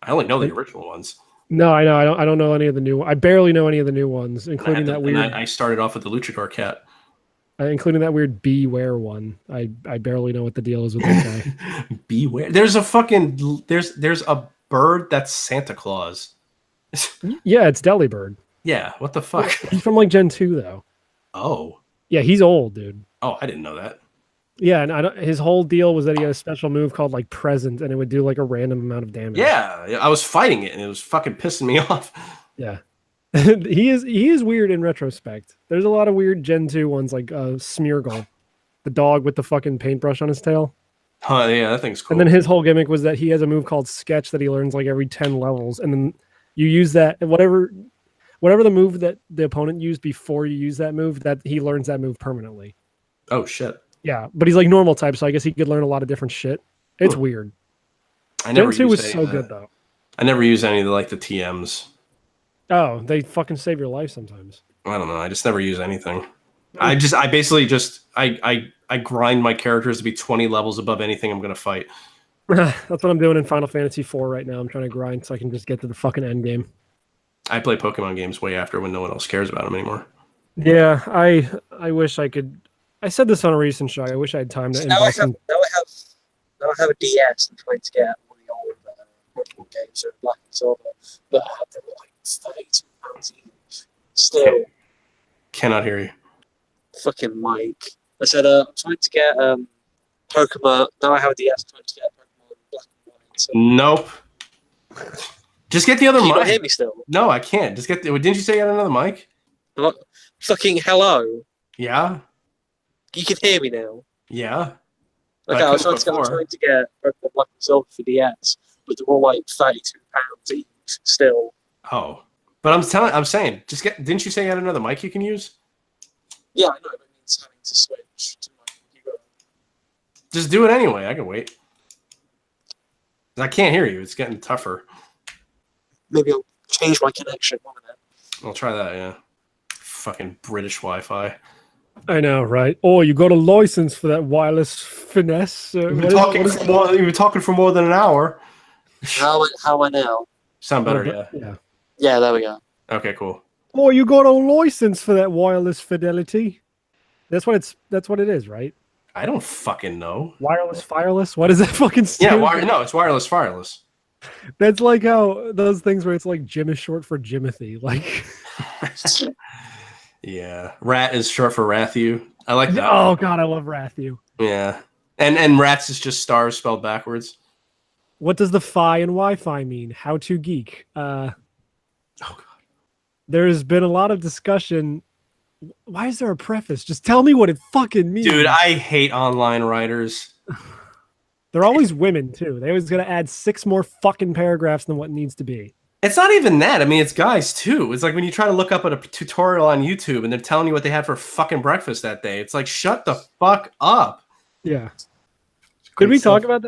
[SPEAKER 2] I only know the original ones.
[SPEAKER 1] No, I know. I don't know any of the new. I barely know any of the new ones, including that weird.
[SPEAKER 2] I started off with the Luchador cat.
[SPEAKER 1] including that weird Beware one. I barely know what the deal is with that guy.
[SPEAKER 2] Beware. There's a bird that's Santa Claus.
[SPEAKER 1] Yeah, it's Delibird.
[SPEAKER 2] Yeah, what the fuck?
[SPEAKER 1] He's from like Gen 2 though.
[SPEAKER 2] Oh.
[SPEAKER 1] Yeah, he's old, dude.
[SPEAKER 2] Oh, I didn't know that.
[SPEAKER 1] Yeah, and his whole deal was that he had a special move called like Present, and it would do like a random amount of damage.
[SPEAKER 2] Yeah, I was fighting it and it was fucking pissing me off.
[SPEAKER 1] Yeah. he is weird in retrospect. There's a lot of weird Gen 2 ones like Smeargle, the dog with the fucking paintbrush on his tail.
[SPEAKER 2] Huh, yeah, that thing's cool.
[SPEAKER 1] And then his whole gimmick was that he has a move called Sketch that he learns like every 10 levels, and then you use that whatever the move that the opponent used before you use that move, that he learns that move permanently.
[SPEAKER 2] Oh shit.
[SPEAKER 1] Yeah, but he's like normal type, so I guess he could learn a lot of different shit. It's weird.
[SPEAKER 2] I never
[SPEAKER 1] Gen 2
[SPEAKER 2] used
[SPEAKER 1] was
[SPEAKER 2] any
[SPEAKER 1] so
[SPEAKER 2] of
[SPEAKER 1] good
[SPEAKER 2] that.
[SPEAKER 1] though.
[SPEAKER 2] I never use any of the TMs.
[SPEAKER 1] Oh, they fucking save your life sometimes.
[SPEAKER 2] I don't know. I just never use anything. I basically I grind my characters to be 20 levels above anything I'm gonna fight.
[SPEAKER 1] That's what I'm doing in Final Fantasy IV right now. I'm trying to grind so I can just get to the fucking end game.
[SPEAKER 2] I play Pokemon games way after when no one else cares about them anymore.
[SPEAKER 1] Yeah, I wish I could. I said this on a recent show. I wish I had time to
[SPEAKER 3] Now I
[SPEAKER 1] invest
[SPEAKER 3] have
[SPEAKER 1] in.
[SPEAKER 3] now I have a DS and trying to get one of the old Pokemon games, so Black and Silver, that have them like £32 each. Still,
[SPEAKER 2] Cannot hear you.
[SPEAKER 3] fucking Mike. I said I'm trying to get Pokemon. Now I have a DS, trying to get Pokemon Black and White. So
[SPEAKER 2] Nope. Just get the other
[SPEAKER 3] can you not
[SPEAKER 2] mic.
[SPEAKER 3] hear me still?
[SPEAKER 2] No, I can't. Just get. Didn't you say you had another mic?
[SPEAKER 3] What? Fucking hello.
[SPEAKER 2] Yeah.
[SPEAKER 3] You can hear me now.
[SPEAKER 2] Yeah. But
[SPEAKER 3] Okay,
[SPEAKER 2] I
[SPEAKER 3] I was
[SPEAKER 2] couldn't
[SPEAKER 3] trying
[SPEAKER 2] before.
[SPEAKER 3] to get Pokemon Black and Silver for DS, but they're all like £32 each still.
[SPEAKER 2] Oh. But I'm saying, just get. Didn't you say you had another mic you can use?
[SPEAKER 3] Yeah, I know, but it means having to switch to my computer.
[SPEAKER 2] Just do it anyway. I can wait. I can't hear you. It's getting tougher.
[SPEAKER 3] Maybe I'll change my connection one of them.
[SPEAKER 2] I'll try that. Yeah. Fucking British Wi-Fi.
[SPEAKER 1] I know, right? Oh, you got a license for that wireless finesse.
[SPEAKER 2] You've been talking for more than an hour.
[SPEAKER 3] How am I now?
[SPEAKER 2] Sound better, yeah.
[SPEAKER 1] Yeah.
[SPEAKER 3] Yeah, there we go.
[SPEAKER 2] Okay, cool.
[SPEAKER 1] Oh, you got a license for that wireless fidelity. That's what it is, right?
[SPEAKER 2] I don't fucking know.
[SPEAKER 1] Wireless, fireless. What is that fucking?
[SPEAKER 2] Yeah,
[SPEAKER 1] stand for?
[SPEAKER 2] no, it's wireless, wireless.
[SPEAKER 1] That's like how those things where it's like Jim is short for Jimothy. Like,
[SPEAKER 2] Yeah, Rat is short for Rathu. I like that.
[SPEAKER 1] oh god, I love Rathu.
[SPEAKER 2] Yeah, and Rats is just stars spelled backwards.
[SPEAKER 1] What does the Phi and Wi-Fi mean? How to geek.
[SPEAKER 2] Oh god.
[SPEAKER 1] There's been a lot of discussion. Why is there a preface? Just tell me what it fucking means.
[SPEAKER 2] Dude, I hate online writers.
[SPEAKER 1] They're always women too. They always gotta add 6 more fucking paragraphs than what needs to be.
[SPEAKER 2] It's not even that. I mean, it's guys too. It's like when you try to look up at a tutorial on YouTube and they're telling you what they had for fucking breakfast that day. It's like, shut the fuck up.
[SPEAKER 1] Yeah.
[SPEAKER 2] Great
[SPEAKER 1] Did we
[SPEAKER 2] stuff.
[SPEAKER 1] talk about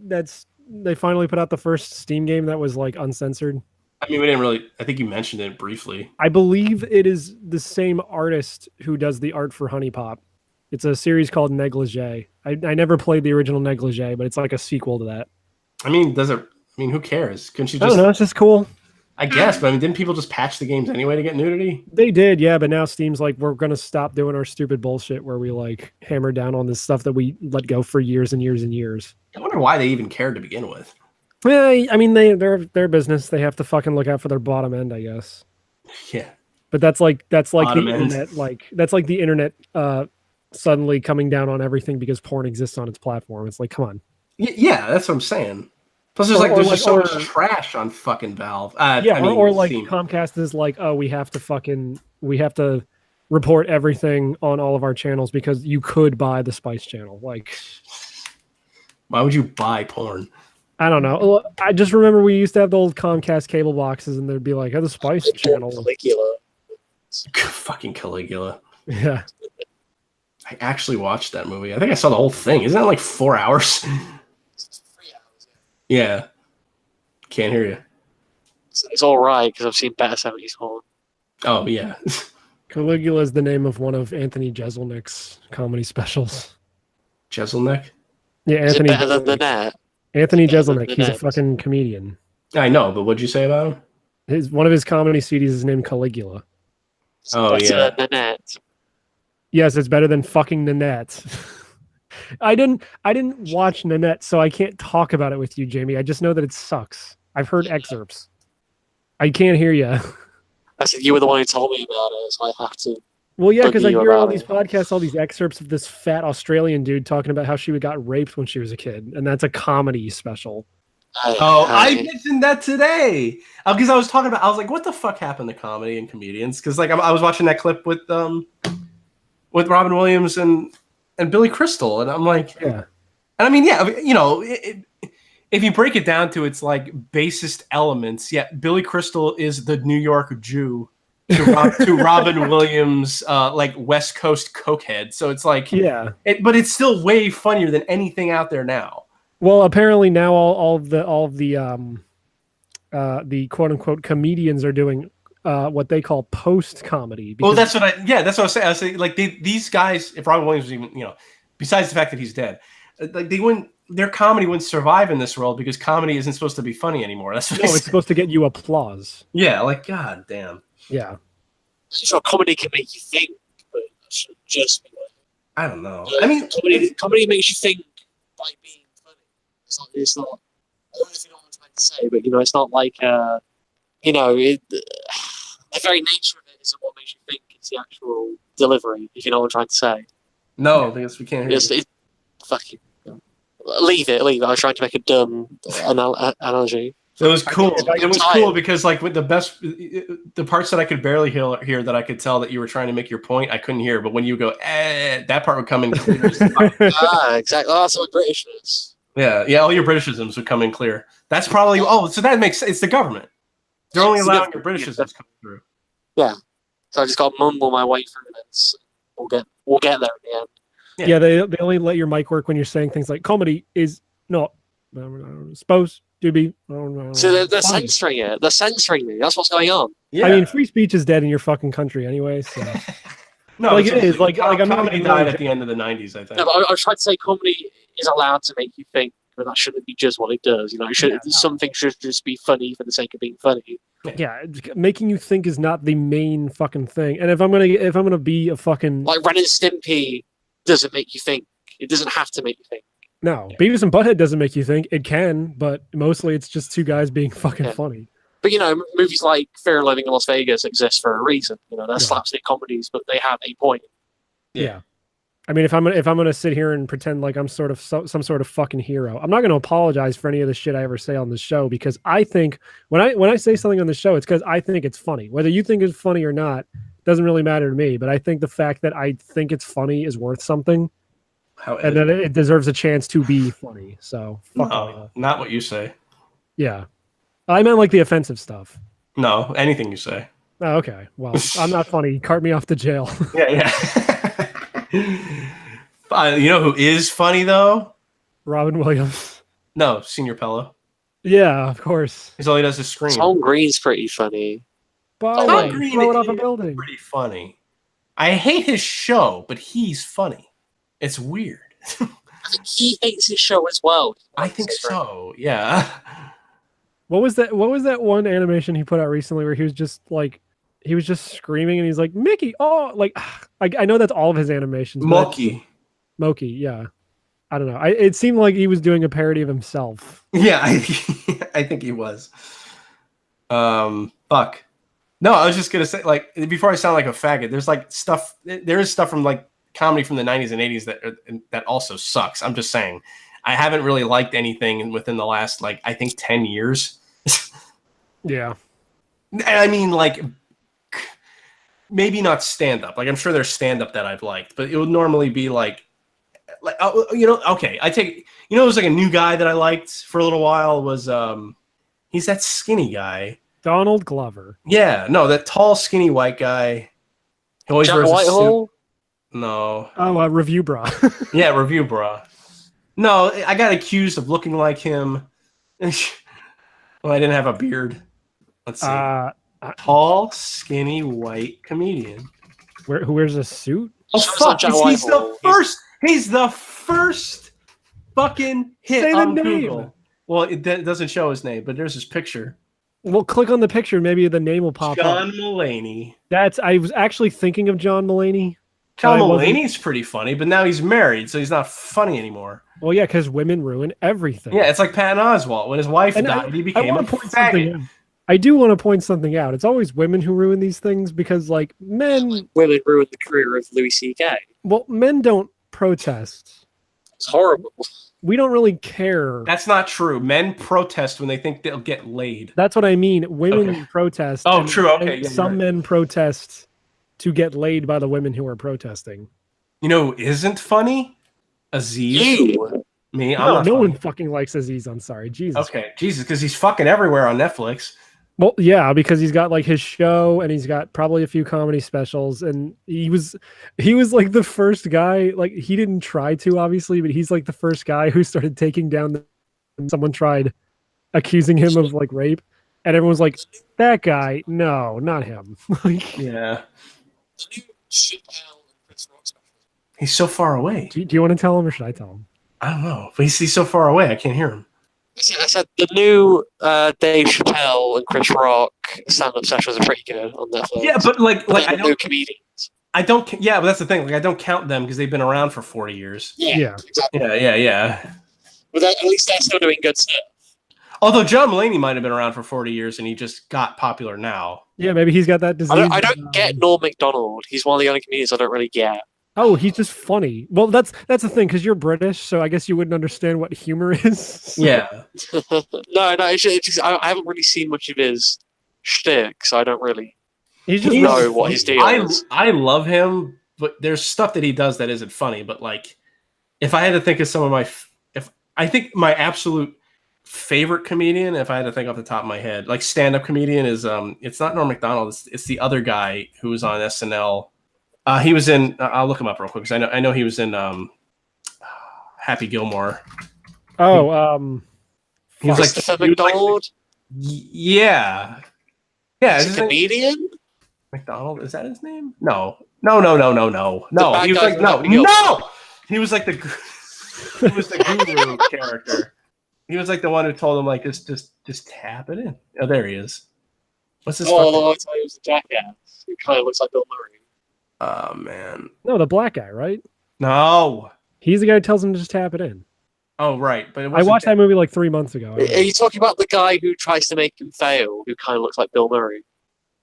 [SPEAKER 1] that's they finally put out the first Steam game that was like uncensored?
[SPEAKER 2] I mean, we didn't really. I think you mentioned it briefly.
[SPEAKER 1] I believe it is the same artist who does the art for Honey Pop. It's a series called Negligee. I never played the original Negligee, but it's like a sequel to that.
[SPEAKER 2] I mean, does it? I mean, who cares? Couldn't you
[SPEAKER 1] I
[SPEAKER 2] just?
[SPEAKER 1] don't know. It's just cool.
[SPEAKER 2] I guess, but I mean, didn't people just patch the games anyway to get nudity?
[SPEAKER 1] They did, yeah, but now Steam's like, we're gonna stop doing our stupid bullshit where we like hammer down on this stuff that we let go for years and years and years.
[SPEAKER 2] I wonder why they even cared to begin with.
[SPEAKER 1] Well, I mean, they're their business. They have to fucking look out for their bottom end, I guess.
[SPEAKER 2] Yeah.
[SPEAKER 1] But that's like
[SPEAKER 2] Bottom
[SPEAKER 1] the
[SPEAKER 2] end.
[SPEAKER 1] internet, that's like the internet suddenly coming down on everything because porn exists on its platform. It's like, come on.
[SPEAKER 2] Yeah, that's what I'm saying. Plus, there's
[SPEAKER 1] Or
[SPEAKER 2] just so
[SPEAKER 1] like-
[SPEAKER 2] much trash on fucking Valve.
[SPEAKER 1] Yeah,
[SPEAKER 2] I mean,
[SPEAKER 1] or like
[SPEAKER 2] Steam.
[SPEAKER 1] Comcast is like, oh, we have to report everything on all of our channels because you could buy the Spice Channel. Like,
[SPEAKER 2] Why would you buy porn?
[SPEAKER 1] I don't know. I just remember we used to have the old Comcast cable boxes, and there'd be like, oh, the Spice Channel.
[SPEAKER 3] Caligula.
[SPEAKER 2] Fucking Caligula.
[SPEAKER 1] Yeah,
[SPEAKER 2] I actually watched that movie. I think I saw the whole thing. Isn't that like 4 hours?
[SPEAKER 3] It's 3 hours.
[SPEAKER 2] Yeah. Can't hear you.
[SPEAKER 3] It's all right because I've seen better 70s porn.
[SPEAKER 2] Oh, yeah.
[SPEAKER 1] Caligula is the name of one of Anthony Jeselnik's comedy specials.
[SPEAKER 2] Jeselnik?
[SPEAKER 1] Yeah,
[SPEAKER 3] Is it
[SPEAKER 1] Anthony.
[SPEAKER 3] better than the
[SPEAKER 1] Jeselnik.
[SPEAKER 3] net?
[SPEAKER 1] Anthony
[SPEAKER 3] better than
[SPEAKER 1] Jeselnik.
[SPEAKER 3] the
[SPEAKER 1] He's a
[SPEAKER 3] net?
[SPEAKER 1] fucking comedian.
[SPEAKER 2] I know, but what'd you say about him?
[SPEAKER 1] One of his comedy CDs is named Caligula.
[SPEAKER 3] It's
[SPEAKER 2] Oh,
[SPEAKER 3] better
[SPEAKER 2] yeah.
[SPEAKER 3] than the net.
[SPEAKER 1] Yes, it's better than fucking Nanette. I didn't watch Nanette, so I can't talk about it with you, Jamie. I just know that it sucks. I've heard excerpts. I can't hear you.
[SPEAKER 3] I said you were the one who told me about it, so I have to.
[SPEAKER 1] Well, yeah, because I
[SPEAKER 3] Buggy
[SPEAKER 1] hear all
[SPEAKER 3] about
[SPEAKER 1] these
[SPEAKER 3] it.
[SPEAKER 1] podcasts, all these excerpts of this fat Australian dude talking about how she got raped when she was a kid, and that's a comedy special.
[SPEAKER 2] Oh, I mentioned that today because I was talking about. I was like, "What the fuck happened to comedy and comedians?" Because like I was watching that clip with Robin Williams and Billy Crystal, and I'm like,
[SPEAKER 1] Yeah.
[SPEAKER 2] And I mean, yeah, you know, if you break it down to its like basest elements, yeah, Billy Crystal is the New York Jew to Robin Williams, like West Coast cokehead. So it's like,
[SPEAKER 1] Yeah.
[SPEAKER 2] but it's still way funnier than anything out there now.
[SPEAKER 1] Well, apparently now all of the quote unquote comedians are doing what they call post comedy.
[SPEAKER 2] Well, that's what I was saying. I was saying like these guys, if Robin Williams was even, you know, besides the fact that he's dead, like their comedy wouldn't survive in this world because comedy isn't supposed to be funny anymore. That's what
[SPEAKER 1] it's supposed to get you applause.
[SPEAKER 2] Yeah, like god damn.
[SPEAKER 1] Yeah.
[SPEAKER 3] So comedy can make you think, but it should just be like,
[SPEAKER 2] I don't know. I mean,
[SPEAKER 3] comedy makes you think by being funny. It's not. I don't know if you know what I'm trying to say, but you know, it's not like you know, the very nature of it isn't what makes you think. It's the actual delivery. If you know what I'm trying to say.
[SPEAKER 2] No, because we can't hear you.
[SPEAKER 3] Fuck you. Leave it. I was trying to make a dumb analogy.
[SPEAKER 2] It was cool.
[SPEAKER 3] It
[SPEAKER 2] was cool because like with the parts that I could barely hear that I could tell that you were trying to make your point, I couldn't hear. But when you go, that part would come in clear.
[SPEAKER 3] Exactly. Oh, that's what British is.
[SPEAKER 2] Yeah, all your Britishisms would come in clear. That's probably so that makes it's the government. They're only allowing your Britishisms come through.
[SPEAKER 3] Yeah. So I just got to mumble my way through this. We'll get there in the end.
[SPEAKER 1] Yeah, they only let your mic work when you're saying things like comedy is not supposed to be.
[SPEAKER 3] So they're censoring it. They're censoring me. That's what's going on.
[SPEAKER 2] Yeah.
[SPEAKER 1] I mean, free speech is dead in your fucking country anyway. So.
[SPEAKER 2] No,
[SPEAKER 1] like it is. Like I'm not
[SPEAKER 2] comedy died at the end of the 90s, I think.
[SPEAKER 3] No, but I was trying to say comedy is allowed to make you think, but that shouldn't be just what it does. You know, something should just be funny for the sake of being funny.
[SPEAKER 1] Yeah, making you think is not the main fucking thing. And if I'm gonna be a fucking
[SPEAKER 3] like Ren and Stimpy doesn't make you think. It doesn't have to make you think.
[SPEAKER 1] No, Beavis and Butthead doesn't make you think. It can, but mostly it's just two guys being fucking funny.
[SPEAKER 3] But you know, movies like Fear of Living in Las Vegas exist for a reason. You know, they're slapstick comedies, but they have a point.
[SPEAKER 1] Yeah. I mean, if I'm gonna sit here and pretend like I'm sort of some sort of fucking hero, I'm not gonna apologize for any of the shit I ever say on the show because I think when I say something on the show, it's because I think it's funny. Whether you think it's funny or not doesn't really matter to me. But I think the fact that I think it's funny is worth something, and that it deserves a chance to be funny. So
[SPEAKER 2] no, not what you say.
[SPEAKER 1] Yeah, I meant like the offensive stuff.
[SPEAKER 2] No, anything you say.
[SPEAKER 1] Oh, okay. Well, I'm not funny. Cart me off to jail.
[SPEAKER 2] Yeah. You know who is funny though?
[SPEAKER 1] Robin Williams.
[SPEAKER 2] No, Senior Pello.
[SPEAKER 1] Yeah, of course.
[SPEAKER 2] Because all he does is scream.
[SPEAKER 3] Tom Green's pretty funny.
[SPEAKER 1] Tom Green throw it off a building.
[SPEAKER 2] Pretty funny. I hate his show, but he's funny. It's weird.
[SPEAKER 3] I think he hates his show as well.
[SPEAKER 2] I think so. Yeah.
[SPEAKER 1] What was that one animation he put out recently where he was just screaming and he's like, Mickey, oh, like I know that's all of his animations.
[SPEAKER 2] Moki,
[SPEAKER 1] yeah. I don't know. It seemed like he was doing a parody of himself.
[SPEAKER 2] Yeah, I think he was. Fuck. No, I was just gonna say, like, before I sound like a faggot, there is stuff from like comedy from the 90s and 80s that also sucks. I'm just saying. I haven't really liked anything within the last, like, I think 10 years.
[SPEAKER 1] Yeah.
[SPEAKER 2] I mean, like, maybe not stand-up. Like, I'm sure there's stand-up that I've liked, but it would normally be like you know, okay, it was like a new guy that I liked for a little while was, he's that skinny guy.
[SPEAKER 1] Donald Glover.
[SPEAKER 2] Yeah, no, that tall, skinny white guy. He always wears a suit. No.
[SPEAKER 1] Oh, Review Bra.
[SPEAKER 2] Yeah, Review Bra. No, I got accused of looking like him. Well, I didn't have a beard. Let's see. Tall, skinny, white comedian.
[SPEAKER 1] Who wears a suit?
[SPEAKER 2] Oh, fuck. He's the first. He's the first fucking hit on Google. Well, it doesn't show his name, but there's his picture.
[SPEAKER 1] Well, click on the picture. Maybe the name will pop up.
[SPEAKER 2] John Mulaney.
[SPEAKER 1] I was actually thinking of John Mulaney.
[SPEAKER 2] John
[SPEAKER 1] I wasn't-
[SPEAKER 2] Mulaney's pretty funny, but now he's married, so he's not funny anymore.
[SPEAKER 1] Well, yeah, because women ruin everything.
[SPEAKER 2] Yeah, it's like Patton Oswalt. When his wife
[SPEAKER 1] And
[SPEAKER 2] died, he
[SPEAKER 1] I
[SPEAKER 2] became a
[SPEAKER 1] want to point something
[SPEAKER 2] faggot.
[SPEAKER 1] out. I do want to point something out. It's always women who ruin these things because, like, men.
[SPEAKER 3] Women ruined the career of Louis C.K.
[SPEAKER 1] Well, men don't protest.
[SPEAKER 3] It's horrible.
[SPEAKER 1] We don't really care.
[SPEAKER 2] That's not true. Men protest when they think they'll get laid.
[SPEAKER 1] That's what I mean. Women
[SPEAKER 2] Okay.
[SPEAKER 1] protest.
[SPEAKER 2] Oh,
[SPEAKER 1] and-
[SPEAKER 2] true. Okay,
[SPEAKER 1] and
[SPEAKER 2] yeah, you're
[SPEAKER 1] some
[SPEAKER 2] right.
[SPEAKER 1] men protest to get laid by the women who are protesting.
[SPEAKER 2] You know who isn't funny? Aziz.
[SPEAKER 3] You.
[SPEAKER 2] Me. I'm
[SPEAKER 1] No,
[SPEAKER 2] not
[SPEAKER 1] no
[SPEAKER 2] funny.
[SPEAKER 1] one fucking likes Aziz Ansari. Jesus.
[SPEAKER 2] Okay, Jesus, because he's fucking everywhere on Netflix.
[SPEAKER 1] Well, yeah, because he's got like his show and he's got probably a few comedy specials, and he was like the first guy. Like he didn't try to, obviously, but he's like the first guy who started taking down when someone tried accusing him of like rape, and everyone's like, "That guy, no, not him." Like,
[SPEAKER 2] Yeah,
[SPEAKER 3] The new Chappelle and Chris Rock special.
[SPEAKER 2] he's so far away.
[SPEAKER 1] do you want to tell him or should I tell him?
[SPEAKER 2] I don't know, but he's so far away. I can't hear him.
[SPEAKER 3] I said the new Dave Chappelle and Chris Rock stand-up specials are pretty good on Netflix.
[SPEAKER 2] Yeah, but like
[SPEAKER 3] They're
[SPEAKER 2] I
[SPEAKER 3] the new
[SPEAKER 2] don't,
[SPEAKER 3] comedians.
[SPEAKER 2] Yeah, but that's the thing. Like I don't count them because they've been around for 40 years.
[SPEAKER 1] Yeah.
[SPEAKER 3] exactly.
[SPEAKER 2] Yeah.
[SPEAKER 3] But at least they're still doing good stuff.
[SPEAKER 2] Although John Mulaney might have been around for 40 years and he just got popular now.
[SPEAKER 1] Yeah, maybe he's got that disease.
[SPEAKER 3] I don't get Norm Macdonald. He's one of the only comedians I don't really get.
[SPEAKER 1] Oh, he's just funny. Well, that's the thing because you're British, so I guess you wouldn't understand what humor is.
[SPEAKER 2] Yeah.
[SPEAKER 3] No, it's just I haven't really seen much of his shtick, so I don't really
[SPEAKER 1] He's just
[SPEAKER 3] know what his deal
[SPEAKER 2] I
[SPEAKER 3] is.
[SPEAKER 2] love him, but there's stuff that he does that isn't funny. But like, if I had to think of some of if I think my absolute favorite comedian, if I had to think off the top of my head, like stand-up comedian is it's not Norm Macdonald, it's the other guy who was on SNL. He was in. I'll look him up real quick because I know he was in Happy Gilmore.
[SPEAKER 1] Oh,
[SPEAKER 2] He was
[SPEAKER 3] Christopher
[SPEAKER 2] he was
[SPEAKER 3] McDonald,
[SPEAKER 2] yeah.
[SPEAKER 3] he's
[SPEAKER 2] His
[SPEAKER 3] a
[SPEAKER 2] name-
[SPEAKER 3] comedian.
[SPEAKER 2] McDonald, is that his name? No. He
[SPEAKER 3] The
[SPEAKER 2] was
[SPEAKER 3] bad
[SPEAKER 2] like
[SPEAKER 3] guy
[SPEAKER 2] no,
[SPEAKER 3] from Happy Gilmore.
[SPEAKER 2] no. He was like the he was the guru character. He was like the one who told him like just tap it in. Oh, there he is. What's his?
[SPEAKER 3] Oh, I thought he was a jackass. He kind of looks like Bill Murray.
[SPEAKER 2] Oh man,
[SPEAKER 1] no, the black guy, right?
[SPEAKER 2] no.
[SPEAKER 1] He's the guy who tells him to just tap it in.
[SPEAKER 2] Oh right, but it
[SPEAKER 1] I
[SPEAKER 2] wasn't
[SPEAKER 1] watched that movie like 3 months ago.
[SPEAKER 3] Are you talking about the guy who tries to make him fail, who kind of looks like Bill Murray?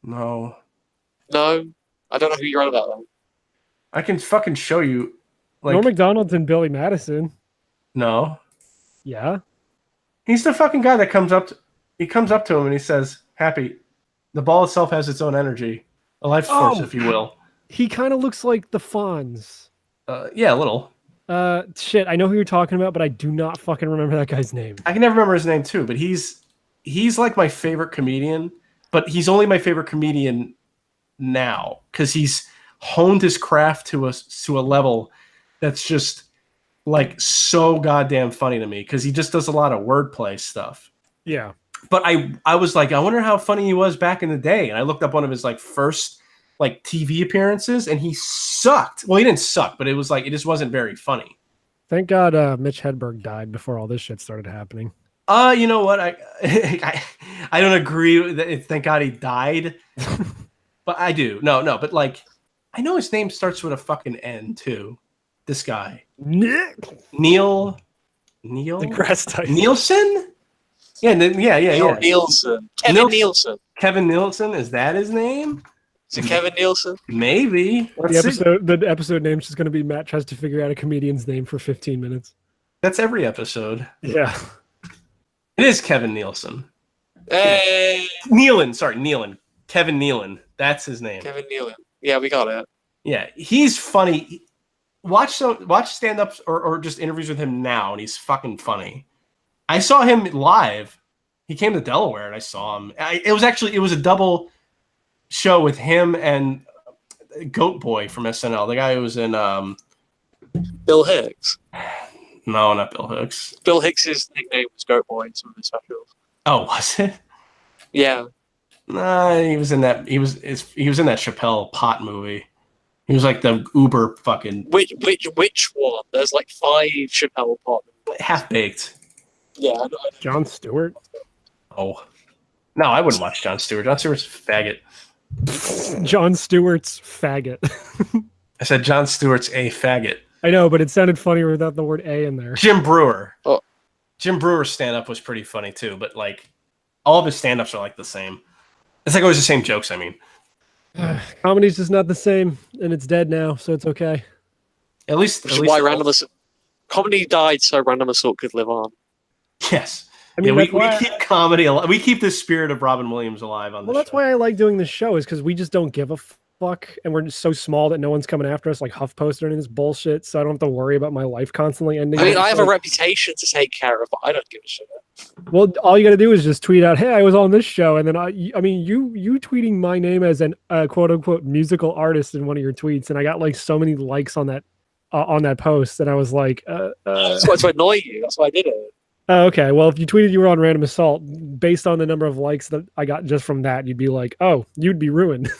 [SPEAKER 2] No,
[SPEAKER 3] No, I don't know who you're on about. Then.
[SPEAKER 2] I can fucking show you. Like
[SPEAKER 1] Norm Macdonald's and Billy Madison.
[SPEAKER 2] no,
[SPEAKER 1] Yeah.
[SPEAKER 2] he's the fucking guy that comes up. He comes up to him and he says, "Happy, the ball itself has its own energy, a life force,
[SPEAKER 1] Oh.
[SPEAKER 2] if you will."
[SPEAKER 1] He kind of looks like the Fonz.
[SPEAKER 2] Yeah, a little.
[SPEAKER 1] Shit, I know who you're talking about, but I do not fucking remember that guy's name.
[SPEAKER 2] I can never remember his name too, but he's like my favorite comedian, but he's only my favorite comedian now because he's honed his craft to a level that's just like so goddamn funny to me because he just does a lot of wordplay stuff.
[SPEAKER 1] Yeah.
[SPEAKER 2] But I was like, I wonder how funny he was back in the day, and I looked up one of his like first like TV appearances, and he sucked. Well, he didn't suck, but it was like it just wasn't very funny.
[SPEAKER 1] Thank God Mitch Hedberg died before all this shit started happening.
[SPEAKER 2] You know what? I don't agree with that. Thank God he died, but I do. No, but like I know his name starts with a fucking N too. This guy,
[SPEAKER 1] Nick
[SPEAKER 2] Neil
[SPEAKER 1] deGrasse Tyson.
[SPEAKER 2] Nielsen. Yeah, yeah.
[SPEAKER 3] Nielsen. Kevin Nielsen.
[SPEAKER 2] Kevin Nielsen, is that his name?
[SPEAKER 3] Is it Kevin Nielsen?
[SPEAKER 2] Maybe. Let's see.
[SPEAKER 1] The episode name's just going to be Matt tries to figure out a comedian's name for 15 minutes.
[SPEAKER 2] That's every episode.
[SPEAKER 1] Yeah.
[SPEAKER 2] It is Kevin Nielsen.
[SPEAKER 3] Hey,
[SPEAKER 2] Nealon. Kevin Nealon. That's his name.
[SPEAKER 3] Kevin Nealon. Yeah, we got it.
[SPEAKER 2] Yeah, he's funny. Watch stand-ups or just interviews with him now, and he's fucking funny. I saw him live. He came to Delaware, and I saw him. It was a double show with him and Goat Boy from SNL, the guy who was in
[SPEAKER 3] Bill Hicks.
[SPEAKER 2] no, not Bill Hicks.
[SPEAKER 3] Bill Hicks's nickname was Goat Boy in some of his specials.
[SPEAKER 2] Oh, was it?
[SPEAKER 3] Yeah.
[SPEAKER 2] Nah, he was in that. He was in that Chappelle Pot movie. He was like the uber fucking
[SPEAKER 3] Which one? There's like 5 Chappelle Pot.
[SPEAKER 2] half baked.
[SPEAKER 3] Yeah, I know.
[SPEAKER 1] Jon Stewart.
[SPEAKER 2] Oh, no, I wouldn't watch Jon Stewart. Jon Stewart's a faggot.
[SPEAKER 1] Jon Stewart's faggot.
[SPEAKER 2] I said Jon Stewart's a faggot.
[SPEAKER 1] I know, but it sounded funnier without the word A in there.
[SPEAKER 2] Jim Brewer.
[SPEAKER 3] Oh.
[SPEAKER 2] Jim Brewer's stand-up was pretty funny too, but like all of his stand-ups are like the same. It's like always the same jokes. I mean,
[SPEAKER 1] Comedy's just not the same, and it's dead now, so it's okay.
[SPEAKER 2] at least
[SPEAKER 3] Which is why Random Assault comedy died so Random Assault could live on.
[SPEAKER 2] Yes.
[SPEAKER 1] I mean,
[SPEAKER 2] Yeah,
[SPEAKER 1] that's
[SPEAKER 2] we
[SPEAKER 1] why
[SPEAKER 2] keep comedy alive. We keep the spirit of Robin Williams alive on the
[SPEAKER 1] well, that's
[SPEAKER 2] show.
[SPEAKER 1] why I like doing this show, is because we just don't give a fuck, and we're just so small that no one's coming after us, like HuffPost or any of this bullshit. So I don't have to worry about my life constantly ending.
[SPEAKER 3] I mean,
[SPEAKER 1] up
[SPEAKER 3] I have a
[SPEAKER 1] like-
[SPEAKER 3] reputation to take care of, but I don't give a shit.
[SPEAKER 1] Well, all you got to do is just tweet out, "Hey, I was on this show," and then I mean, you tweeting my name as an quote unquote musical artist in one of your tweets, and I got like so many likes on that post, and I was like,
[SPEAKER 3] That's why to annoy you. That's why I did it.
[SPEAKER 1] Oh, okay. Well, if you tweeted you were on Random Assault, based on the number of likes that I got just from that, you'd be like, oh, you'd be ruined.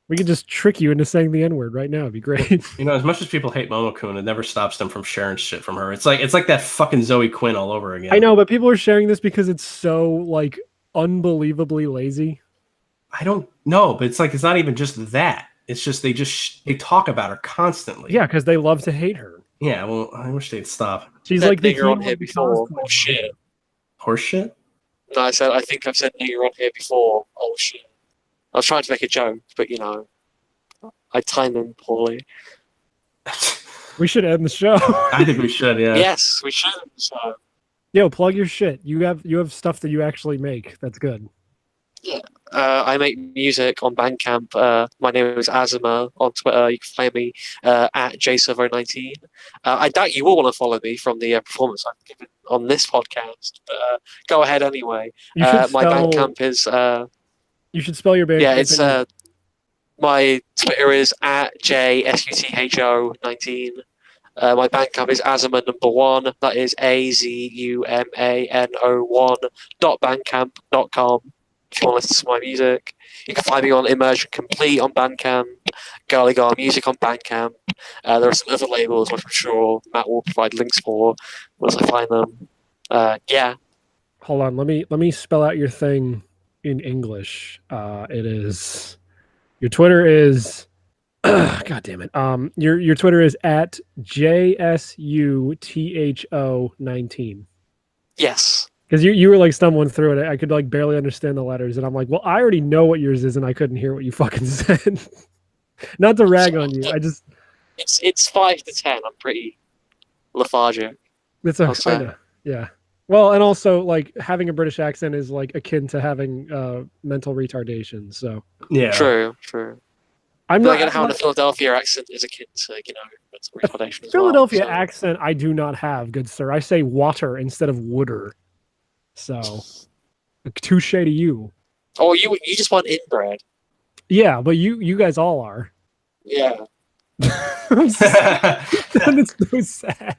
[SPEAKER 1] We could just trick you into saying the N-word right now. It'd be great.
[SPEAKER 2] You know, as much as people hate Momokun, it never stops them from sharing shit from her. It's like that fucking Zoe Quinn all over again.
[SPEAKER 1] I know, but people are sharing this because it's so like unbelievably lazy.
[SPEAKER 2] I don't know, but it's like it's not even just that. It's just they talk about her constantly.
[SPEAKER 1] Yeah, because they love to hate her.
[SPEAKER 2] Yeah. Well, I wish they'd stop.
[SPEAKER 1] She's
[SPEAKER 3] Said
[SPEAKER 1] like the
[SPEAKER 3] nigger on
[SPEAKER 1] hero
[SPEAKER 3] here
[SPEAKER 1] of the
[SPEAKER 3] before.
[SPEAKER 1] cosplay.
[SPEAKER 3] Oh shit.
[SPEAKER 2] Horse shit.
[SPEAKER 3] No, I think I've said nigger on here before. Oh shit. I was trying to make a joke, but you know, I timed them poorly.
[SPEAKER 1] We should end the show.
[SPEAKER 2] I think we should. Yeah.
[SPEAKER 3] Yes, we should. So,
[SPEAKER 1] Yo, plug your shit. You have stuff that you actually make. That's good.
[SPEAKER 3] I make music on Bandcamp. My name is Azima on Twitter. You can find me at jservo19. I doubt you will want to follow me from the performance I've given on this podcast, but go ahead anyway.
[SPEAKER 1] You should
[SPEAKER 3] My Bandcamp is
[SPEAKER 1] You should spell your band.
[SPEAKER 3] yeah, it's my Twitter is at JSUTHO19. My Bandcamp is Azuma1. That is AZUMANO1.bandcamp.com. If you want to listen to my music, you can find me on Immersion Complete on Bandcamp, Girly Girl Music on Bandcamp. There are some other labels which I'm sure Matt will provide links for once I find them. Yeah,
[SPEAKER 1] Hold on. Let me spell out your thing in English. It is your Twitter is God damn it. Your Twitter is at JSUTHO19.
[SPEAKER 3] yes.
[SPEAKER 1] Because you were like stumbling through it. I could like barely understand the letters, and I'm like, well, I already know what yours is, and I couldn't hear what you fucking said. Not to rag on you. I just
[SPEAKER 3] It's 5 to 10. I'm pretty lethargic.
[SPEAKER 1] it's
[SPEAKER 3] I'll say.
[SPEAKER 1] I know. Yeah. Well, and also like having a British accent is like akin to having mental retardation. So
[SPEAKER 2] Yeah.
[SPEAKER 3] True.
[SPEAKER 1] I'm
[SPEAKER 3] Like
[SPEAKER 1] not
[SPEAKER 3] how the Philadelphia accent is akin to, you know, mental retardation as
[SPEAKER 1] Philadelphia
[SPEAKER 3] well, so.
[SPEAKER 1] accent. I do not have, good sir. I say water instead of wooder. So touche to you.
[SPEAKER 3] Oh, you just want inbred.
[SPEAKER 1] Yeah, but you guys all are.
[SPEAKER 3] Yeah.
[SPEAKER 1] It's so sad.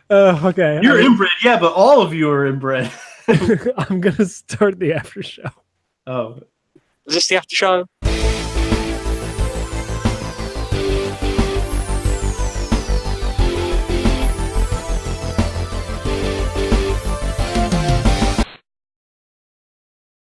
[SPEAKER 1] Okay.
[SPEAKER 2] You're inbred, yeah, but all of you are inbred.
[SPEAKER 1] I'm gonna start the after show.
[SPEAKER 2] Oh,
[SPEAKER 3] Is this the after show?